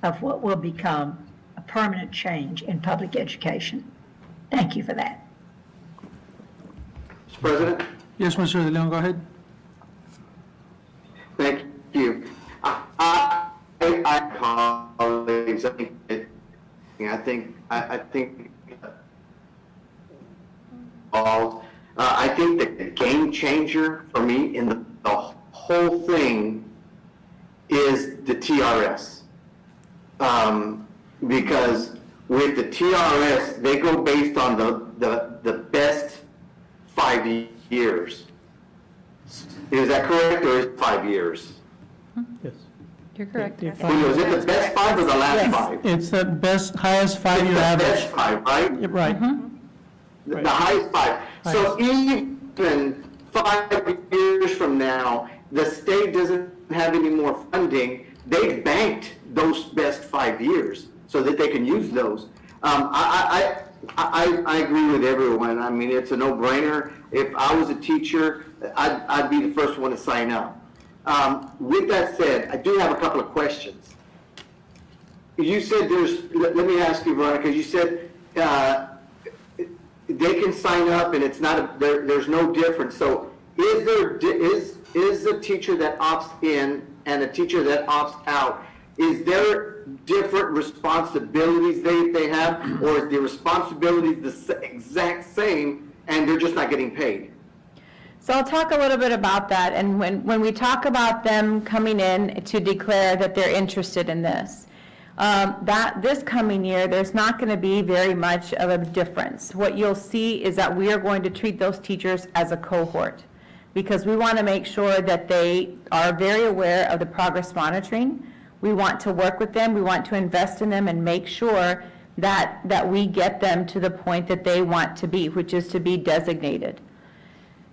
[SPEAKER 7] of what will become a permanent change in public education. Thank you for that.
[SPEAKER 21] Mr. President?
[SPEAKER 1] Yes, Mr. De Leon, go ahead.
[SPEAKER 21] Thank you. I colleagues, I think that the game changer for me in the whole thing is the TRS. Because with the TRS, they go based on the best 5 years. Is that correct, or is it 5 years?
[SPEAKER 20] Yes.
[SPEAKER 5] You're correct.
[SPEAKER 21] Is it the best 5 or the last 5?
[SPEAKER 20] It's the highest 5-year average.
[SPEAKER 21] It's the best 5, right?
[SPEAKER 20] Right.
[SPEAKER 21] The highest 5. So even 5 years from now, the state doesn't have any more funding. They've banked those best 5 years so that they can use those. I agree with everyone. I mean, it's a no-brainer. If I was a teacher, I'd be the first one to sign up. With that said, I do have a couple of questions. you said let me ask you, Veronica, you said they can sign up and it's not, there's no difference. So is the teacher that opts in and the teacher that opts out, is there different responsibilities they have, or is the responsibilities the exact same and they're just not getting paid?
[SPEAKER 5] So I'll talk a little bit about that, and when we talk about them coming in to declare that they're interested in this, that this coming year, there's not going to be very much of a difference. What you'll see is that we are going to treat those teachers as a cohort, because we want to make sure that they are very aware of the progress monitoring. We want to work with them, we want to invest in them and make sure that we get them to the point that they want to be, which is to be designated.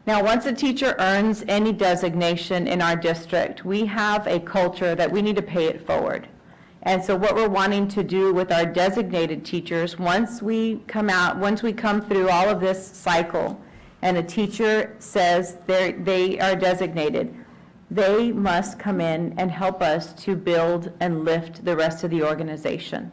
[SPEAKER 5] Now, once a teacher earns any designation in our district, we have a culture that we need to pay it forward. And so what we're wanting to do with our designated teachers, once we come through all of this cycle, and a teacher says they are designated, they must come in and help us to build and lift the rest of the organization.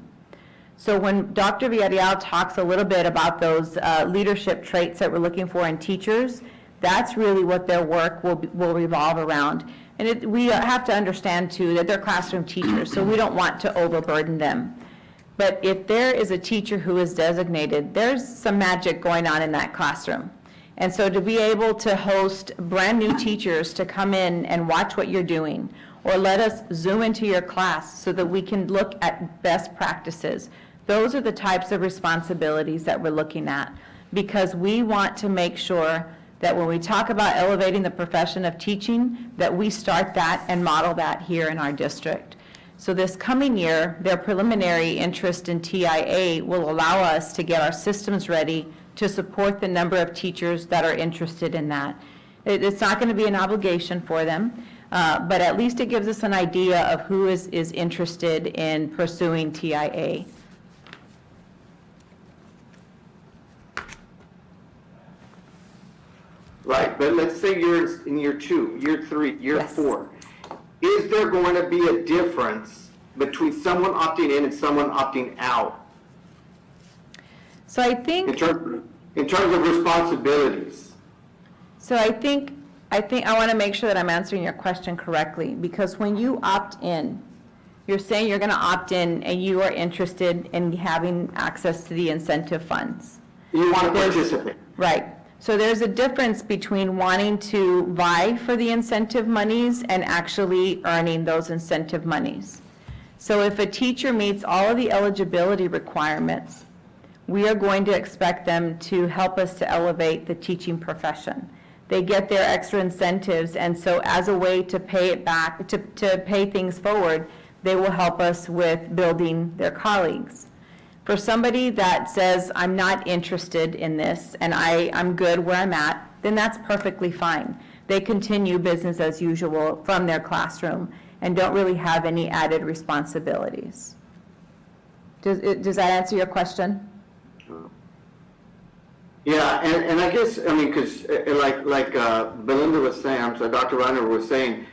[SPEAKER 5] So when Dr. Villarreal talks a little bit about those leadership traits that we're looking for in teachers, that's really what their work will revolve around. And we have to understand, too, that they're classroom teachers, so we don't want to overburden them. But if there is a teacher who is designated, there's some magic going on in that classroom. And so to be able to host brand-new teachers to come in and watch what you're doing, or let us zoom into your class so that we can look at best practices, those are the types of responsibilities that we're looking at, because we want to make sure that when we talk about elevating the profession of teaching, that we start that and model that here in our district. So this coming year, their preliminary interest in TIA will allow us to get our systems ready to support the number of teachers that are interested in that. It's not going to be an obligation for them, but at least it gives us an idea of who is interested in pursuing TIA.
[SPEAKER 21] Right, but let's say you're in year 2, year 3, year 4. Is there going to be a difference between someone opting in and someone opting out?
[SPEAKER 5] So I think
[SPEAKER 21] in terms of responsibilities.
[SPEAKER 5] So I think I want to make sure that I'm answering your question correctly, because when you opt in, you're saying you're going to opt in and you are interested in having access to the incentive funds.
[SPEAKER 21] You want to participate.
[SPEAKER 5] Right. So there's a difference between wanting to vie for the incentive monies and actually earning those incentive monies. So if a teacher meets all of the eligibility requirements, we are going to expect them to help us to elevate the teaching profession. They get their extra incentives, and so as a way to pay it back, to pay things forward, they will help us with building their colleagues. For somebody that says, I'm not interested in this and I'm good where I'm at, then that's perfectly fine. They continue business as usual from their classroom and don't really have any added responsibilities. Does that answer your question?
[SPEAKER 21] Yeah, and I guess, I mean, because like Belinda was saying, I'm sorry, Dr. Reiner was saying,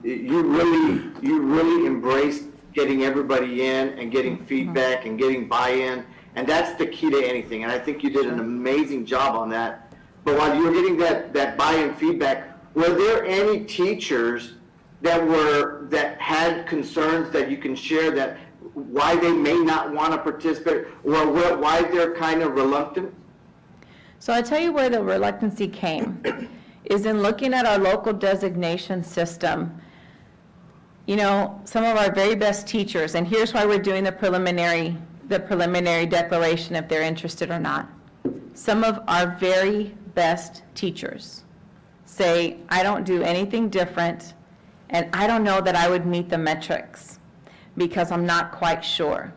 [SPEAKER 21] you really embraced getting everybody in and getting feedback and getting buy-in, and that's the key to anything. And I think you did an amazing job on that. But while you were getting that buy-in feedback, were there any teachers that had concerns that you can share, that why they may not want to participate, or why they're kind of reluctant?
[SPEAKER 5] So I'll tell you where the reluctancy came, is in looking at our local designation system. You know, some of our very best teachers, and here's why we're doing the preliminary declaration if they're interested or not. Some of our very best teachers say, I don't do anything different, and I don't know that I would meet the metrics because I'm not quite sure.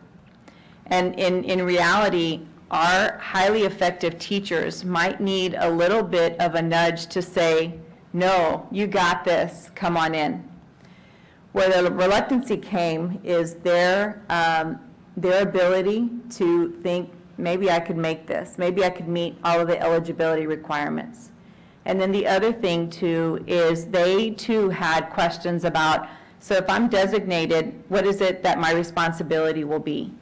[SPEAKER 5] And in reality, our highly effective teachers might need a little bit of a nudge to say, no, you got this, come on in. Where the reluctancy came is their ability to think, maybe I could make this, maybe I could meet all of the eligibility requirements. And then the other thing too is they too had questions about
[SPEAKER 17] So if I'm designated, what is it that my responsibility will be?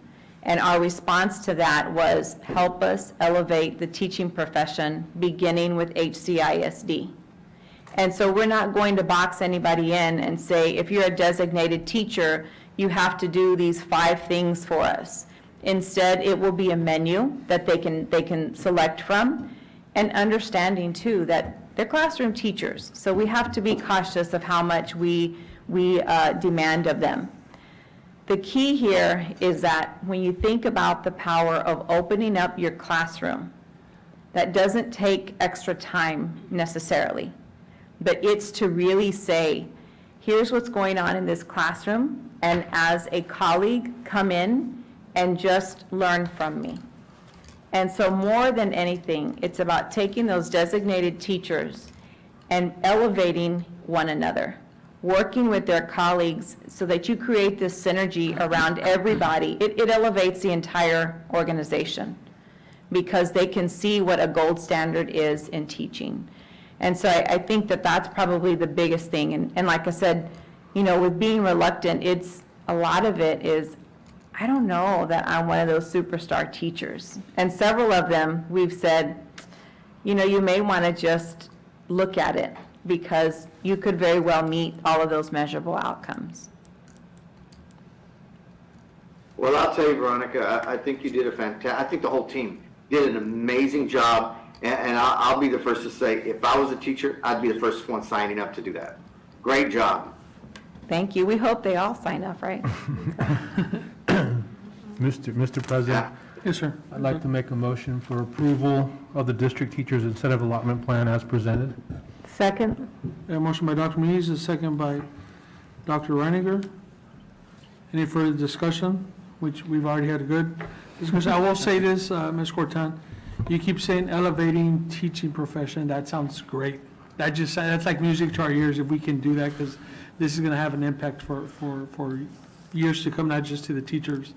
[SPEAKER 17] And our response to that was help us elevate the teaching profession, beginning with HCISD. And so we're not going to box anybody in and say, if you're a designated teacher, you have to do these 5 things for us. Instead, it will be a menu that they can select from, and understanding too that they're classroom teachers. So we have to be cautious of how much we demand of them. The key here is that when you think about the power of opening up your classroom, that doesn't take extra time necessarily, but it's to really say, here's what's going on in this classroom, and as a colleague, come in and just learn from me. And so more than anything, it's about taking those designated teachers and elevating one another, working with their colleagues so that you create this synergy around everybody. It elevates the entire organization because they can see what a gold standard is in teaching. And so I think that that's probably the biggest thing. And like I said, you know, with being reluctant, a lot of it is, I don't know that I'm one of those superstar teachers. And several of them, we've said, you know, you may want to just look at it because you could very well meet all of those measurable outcomes.
[SPEAKER 21] Well, I'll tell you, Veronica, I think you did I think the whole team did an amazing job. And I'll be the first to say, if I was a teacher, I'd be the first one signing up to do that. Great job.
[SPEAKER 17] Thank you. We hope they all sign up, right?
[SPEAKER 6] Mr. President?
[SPEAKER 1] Yes, sir.
[SPEAKER 6] I'd like to make a motion for approval of the district teachers incentive allotment plan as presented.
[SPEAKER 5] Second?
[SPEAKER 1] A motion by Dr. Muniz, a second by Dr. Reiniger. Any further discussion? Which we've already had a good discussion. I will say this, Ms. Cortan, you keep saying elevating teaching profession. That sounds great. That's like music to our ears if we can do that, because this is going to have an impact for years to come, not just to the teachers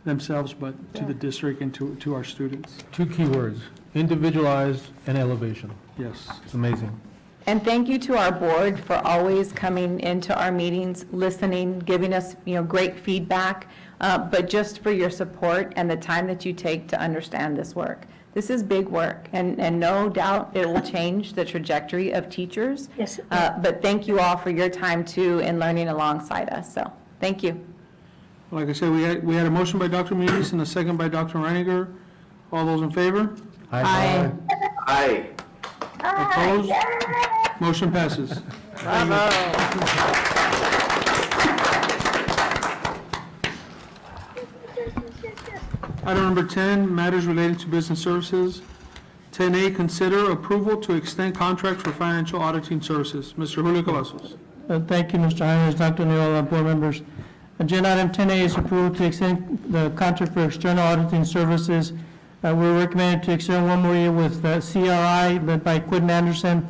[SPEAKER 1] themselves, but to the district and to our students.
[SPEAKER 6] 2 key words, individualized and elevation.
[SPEAKER 1] Yes.
[SPEAKER 6] It's amazing.
[SPEAKER 17] And thank you to our board for always coming into our meetings, listening, giving us, you know, great feedback, but just for your support and the time that you take to understand this work. This is big work, and no doubt it will change the trajectory of teachers.
[SPEAKER 7] Yes.
[SPEAKER 17] But thank you all for your time too in learning alongside us. So thank you.
[SPEAKER 1] Like I said, we had a motion by Dr. Muniz and a second by Dr. Reiniger. All those in favor?
[SPEAKER 17] Aye.
[SPEAKER 21] Aye.
[SPEAKER 1] Opposed? Motion passes. Item number 10, matters relating to business services. 10A, consider approval to extend contracts for financial auditing services. Mr. Julio Cavazos.
[SPEAKER 20] Thank you, Mr. Hines, Dr. Neola, board members. Agenda item 10A is approval to extend the contract for external auditing services. We're recommended to extend 1 more year with CRI led by Quinn Anderson.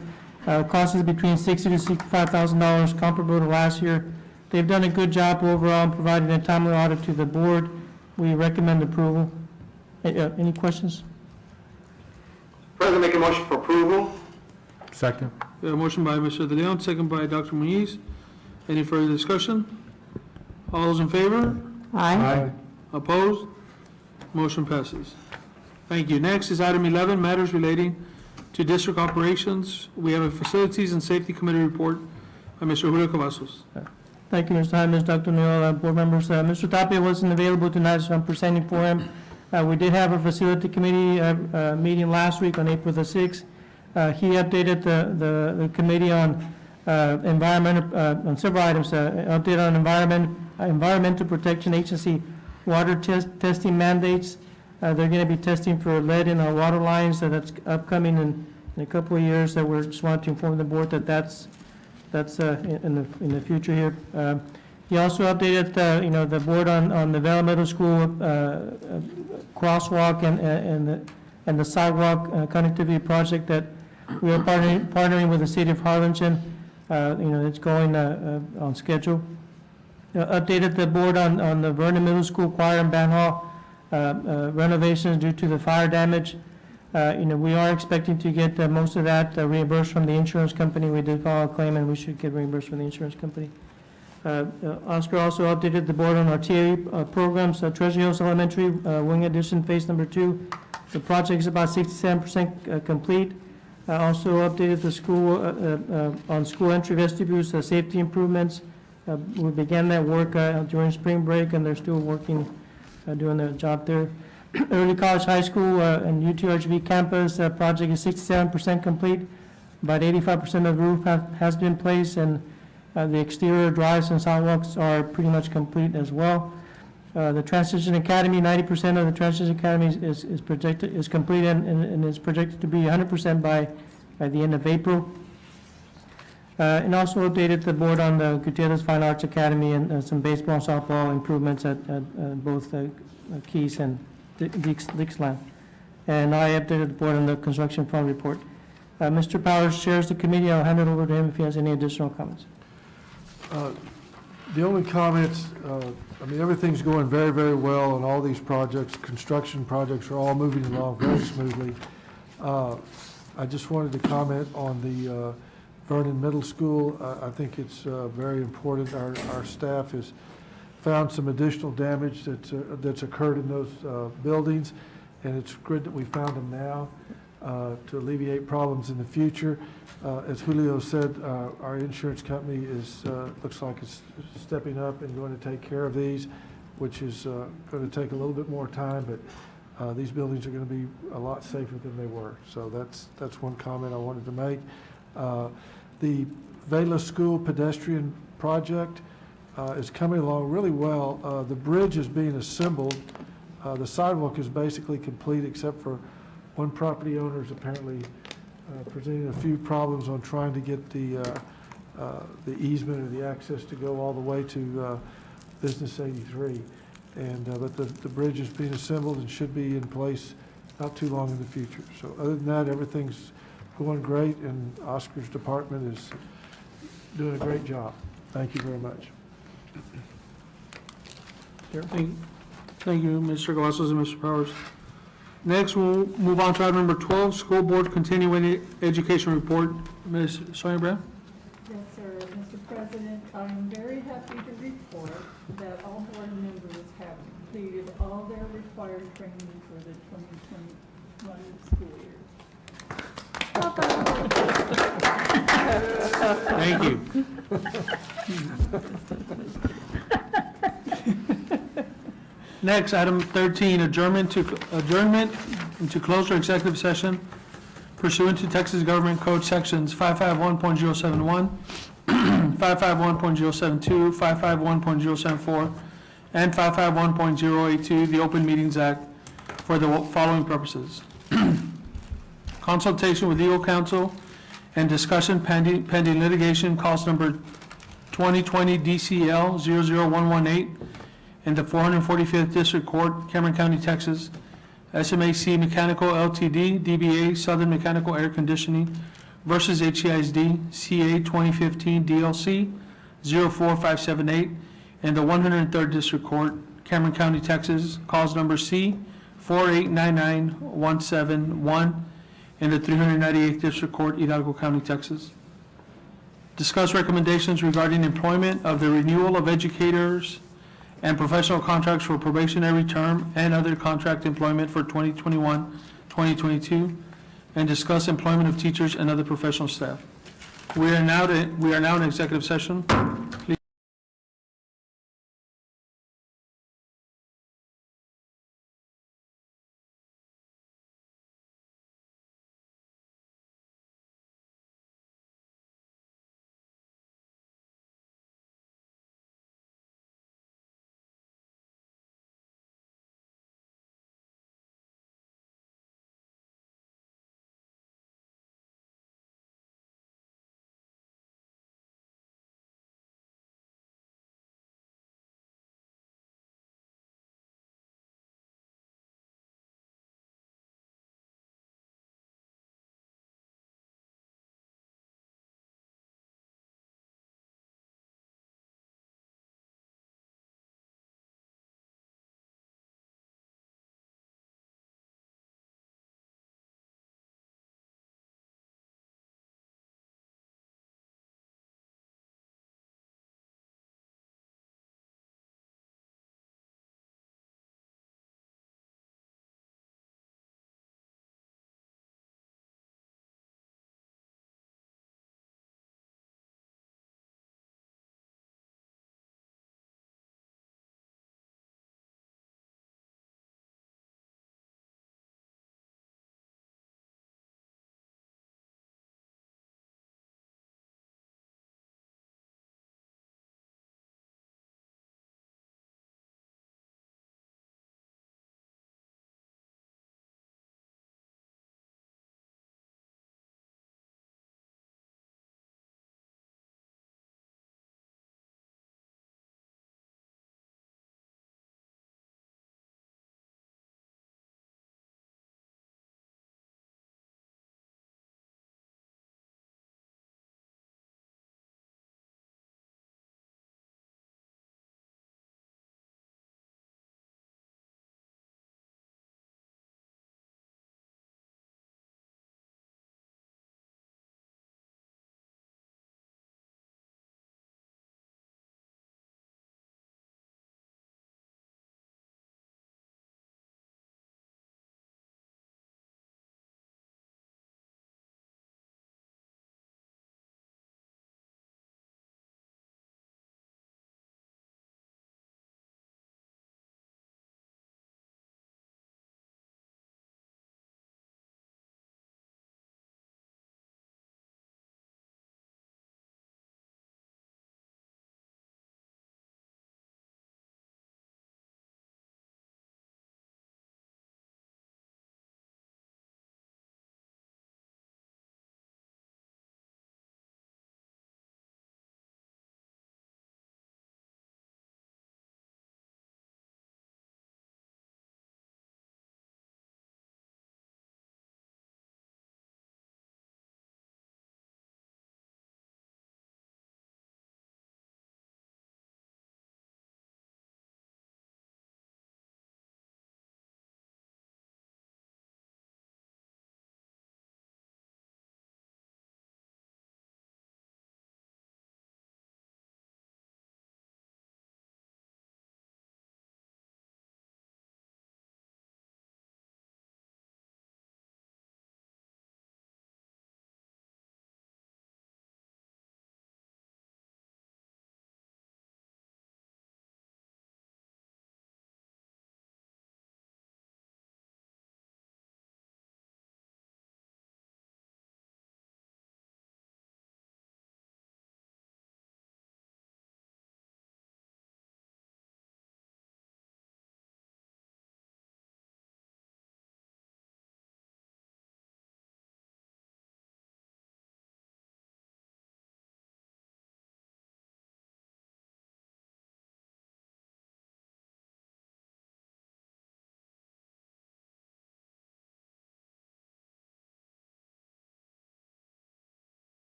[SPEAKER 20] Cost is between $60,000 to $65,000, comparable to last year. They've done a good job overall in providing a timely audit to the board. We recommend approval. Any questions?
[SPEAKER 21] President, make a motion for approval.
[SPEAKER 6] Second.
[SPEAKER 1] We have a motion by Mr. De Leon, second by Dr. Muniz. Any further discussion? All those in favor?
[SPEAKER 6] Aye.
[SPEAKER 1] Opposed? Motion passes. Thank you. Next is item 11, matters relating to district operations. We have a Facilities and Safety Committee report by Mr. Julio Cavazos.
[SPEAKER 20] Thank you, Mr. Hyman, Dr. Neola, board members. Mr. Tapia wasn't available tonight, so I'm presenting for him. We did have a facility committee meeting last week on April the 6th. He updated the committee on on several items. Update on environmental protection agency water testing mandates. They're going to be testing for lead in our water lines, so that's upcoming in a couple of years. That we're just wanting to inform the board that that's in the future here. He also updated the board on the Vela Middle School crosswalk and the sidewalk connectivity project that we are partnering with the city of Harlingen. It's going on schedule. Updated the board on the Vernon Middle School choir and band hall renovations due to the fire damage. We are expecting to get most of that reimbursed from the insurance company. We did file a claim and we should get reimbursed from the insurance company. Oscar also updated the board on our TA programs. Treasure Hills Elementary, Wing Addition Phase Number 2. The project is about 67% complete. Also updated the school on school entry vestibules, safety improvements. We began that work during spring break, and they're still working, doing their job there. Early College High School and UTRGV campus project is 67% complete. About 85% of the roof has been placed, and the exterior drives and sidewalks are pretty much complete as well. The Transition Academy, 90% of the Transition Academy is complete and is projected to be 100% by the end of April. And also updated the board on the Gutierrez Fine Arts Academy and some baseball and softball improvements at both Keys and Dixland. And I updated the board on the construction fund report. Mr. Powers chairs the committee. I'll hand it over to him if he has any additional comments.
[SPEAKER 11] The only comments, I mean, everything's going very, very well on all these projects. Construction projects are all moving along very smoothly. I just wanted to comment on the Vernon Middle School. I think it's very important. Our staff has found some additional damage that's occurred in those buildings, and it's good that we found them now to alleviate problems in the future. As Julio said, our insurance company looks like it's stepping up and going to take care of these, which is going to take a little bit more time, but these buildings are going to be a lot safer than they were. So that's one comment I wanted to make. The Vela School pedestrian project is coming along really well. The bridge is being assembled. The sidewalk is basically complete except for one property owner is apparently presenting a few problems on trying to get the easement or the access to go all the way to Business 83. But the bridge is being assembled and should be in place not too long in the future. So other than that, everything's going great, and Oscar's department is doing a great job. Thank you very much.
[SPEAKER 1] Thank you, Mr. Glasses and Mr. Powers. Next, we'll move on to item number 12, School Board Continuing Education Report. Ms. Sonia Brown?
[SPEAKER 12] Yes, sir. Mr. President, I'm very happy to report that all board members have completed all their required training for the 2021 school year.
[SPEAKER 1] Thank you. Next, item 13, adjournment into closed or executive session pursuant to Texas Government Code Sections 551.071, 551.072, 551.074, and 551.082, the Open Meetings Act, for the following purposes: consultation with legal counsel and discussion pending litigation, cause number 2020 DCL 00118 in the 445th District Court, Cameron County, Texas. SMAC Mechanical LTD, DBA Southern Mechanical Air Conditioning versus HCISD, CA 2015 DLC 04578 in the 103rd District Court, Cameron County, Texas. Cause number C 4899171 in the 398th District Court, Hidalgo County, Texas. Discuss recommendations regarding employment of the renewal of educators and professional contracts for probationary term and other contract employment for 2021-2022, and discuss employment of teachers and other professional staff. We are now in executive session. Please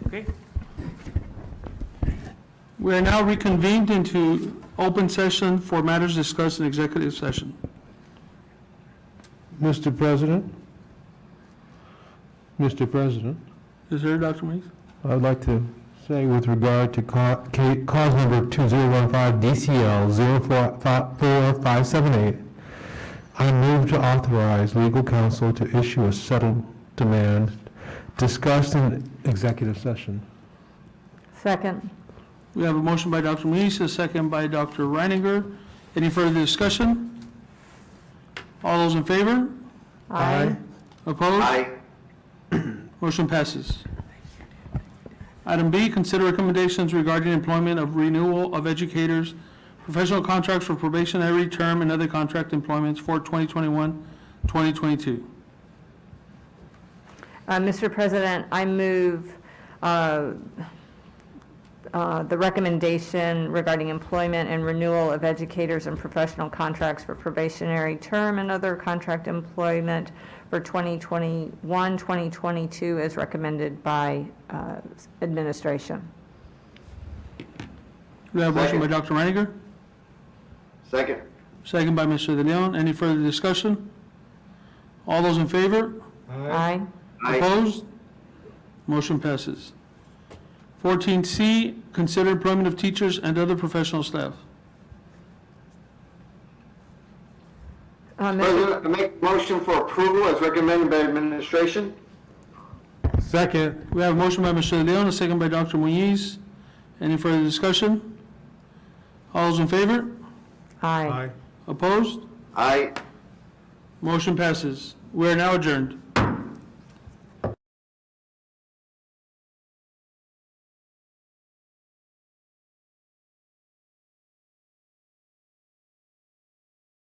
[SPEAKER 3] Okay.
[SPEAKER 1] We are now reconvened into open session for matters discussed in executive session.
[SPEAKER 6] Mr. President? Mr. President?
[SPEAKER 1] Is there, Dr. Meeks?
[SPEAKER 6] I'd like to say with regard to cause number 2015 DCL 04578, I move to authorize legal counsel to issue a settled demand discussed in executive session.
[SPEAKER 5] Second.
[SPEAKER 1] We have a motion by Dr. Meeks, a second by Dr. Reininger. Any further discussion? All those in favor?
[SPEAKER 5] Aye.
[SPEAKER 1] Opposed?
[SPEAKER 21] Aye.
[SPEAKER 1] Motion passes. Item B, consider recommendations regarding employment of renewal of educators, professional contracts for probationary term and other contract employments for 2021-2022.
[SPEAKER 5] Mr. President, I move the recommendation regarding employment and renewal of educators and professional contracts for probationary term and other contract employment for 2021-2022 as recommended by administration.
[SPEAKER 1] We have a motion by Dr. Reininger,
[SPEAKER 21] Second.
[SPEAKER 1] second by Mr. De Leon. Any further discussion? All those in favor?
[SPEAKER 5] Aye.
[SPEAKER 1] Opposed? Motion passes. 14C, consider employment of teachers and other professional staff.
[SPEAKER 21] President, I make a motion for approval as recommended by administration.
[SPEAKER 6] Second.
[SPEAKER 1] We have a motion by Mr. De Leon, a second by Dr. Muñiz. Any further discussion? All those in favor?
[SPEAKER 5] Aye.
[SPEAKER 1] Opposed?
[SPEAKER 21] Aye.
[SPEAKER 1] Motion passes. We are now adjourned.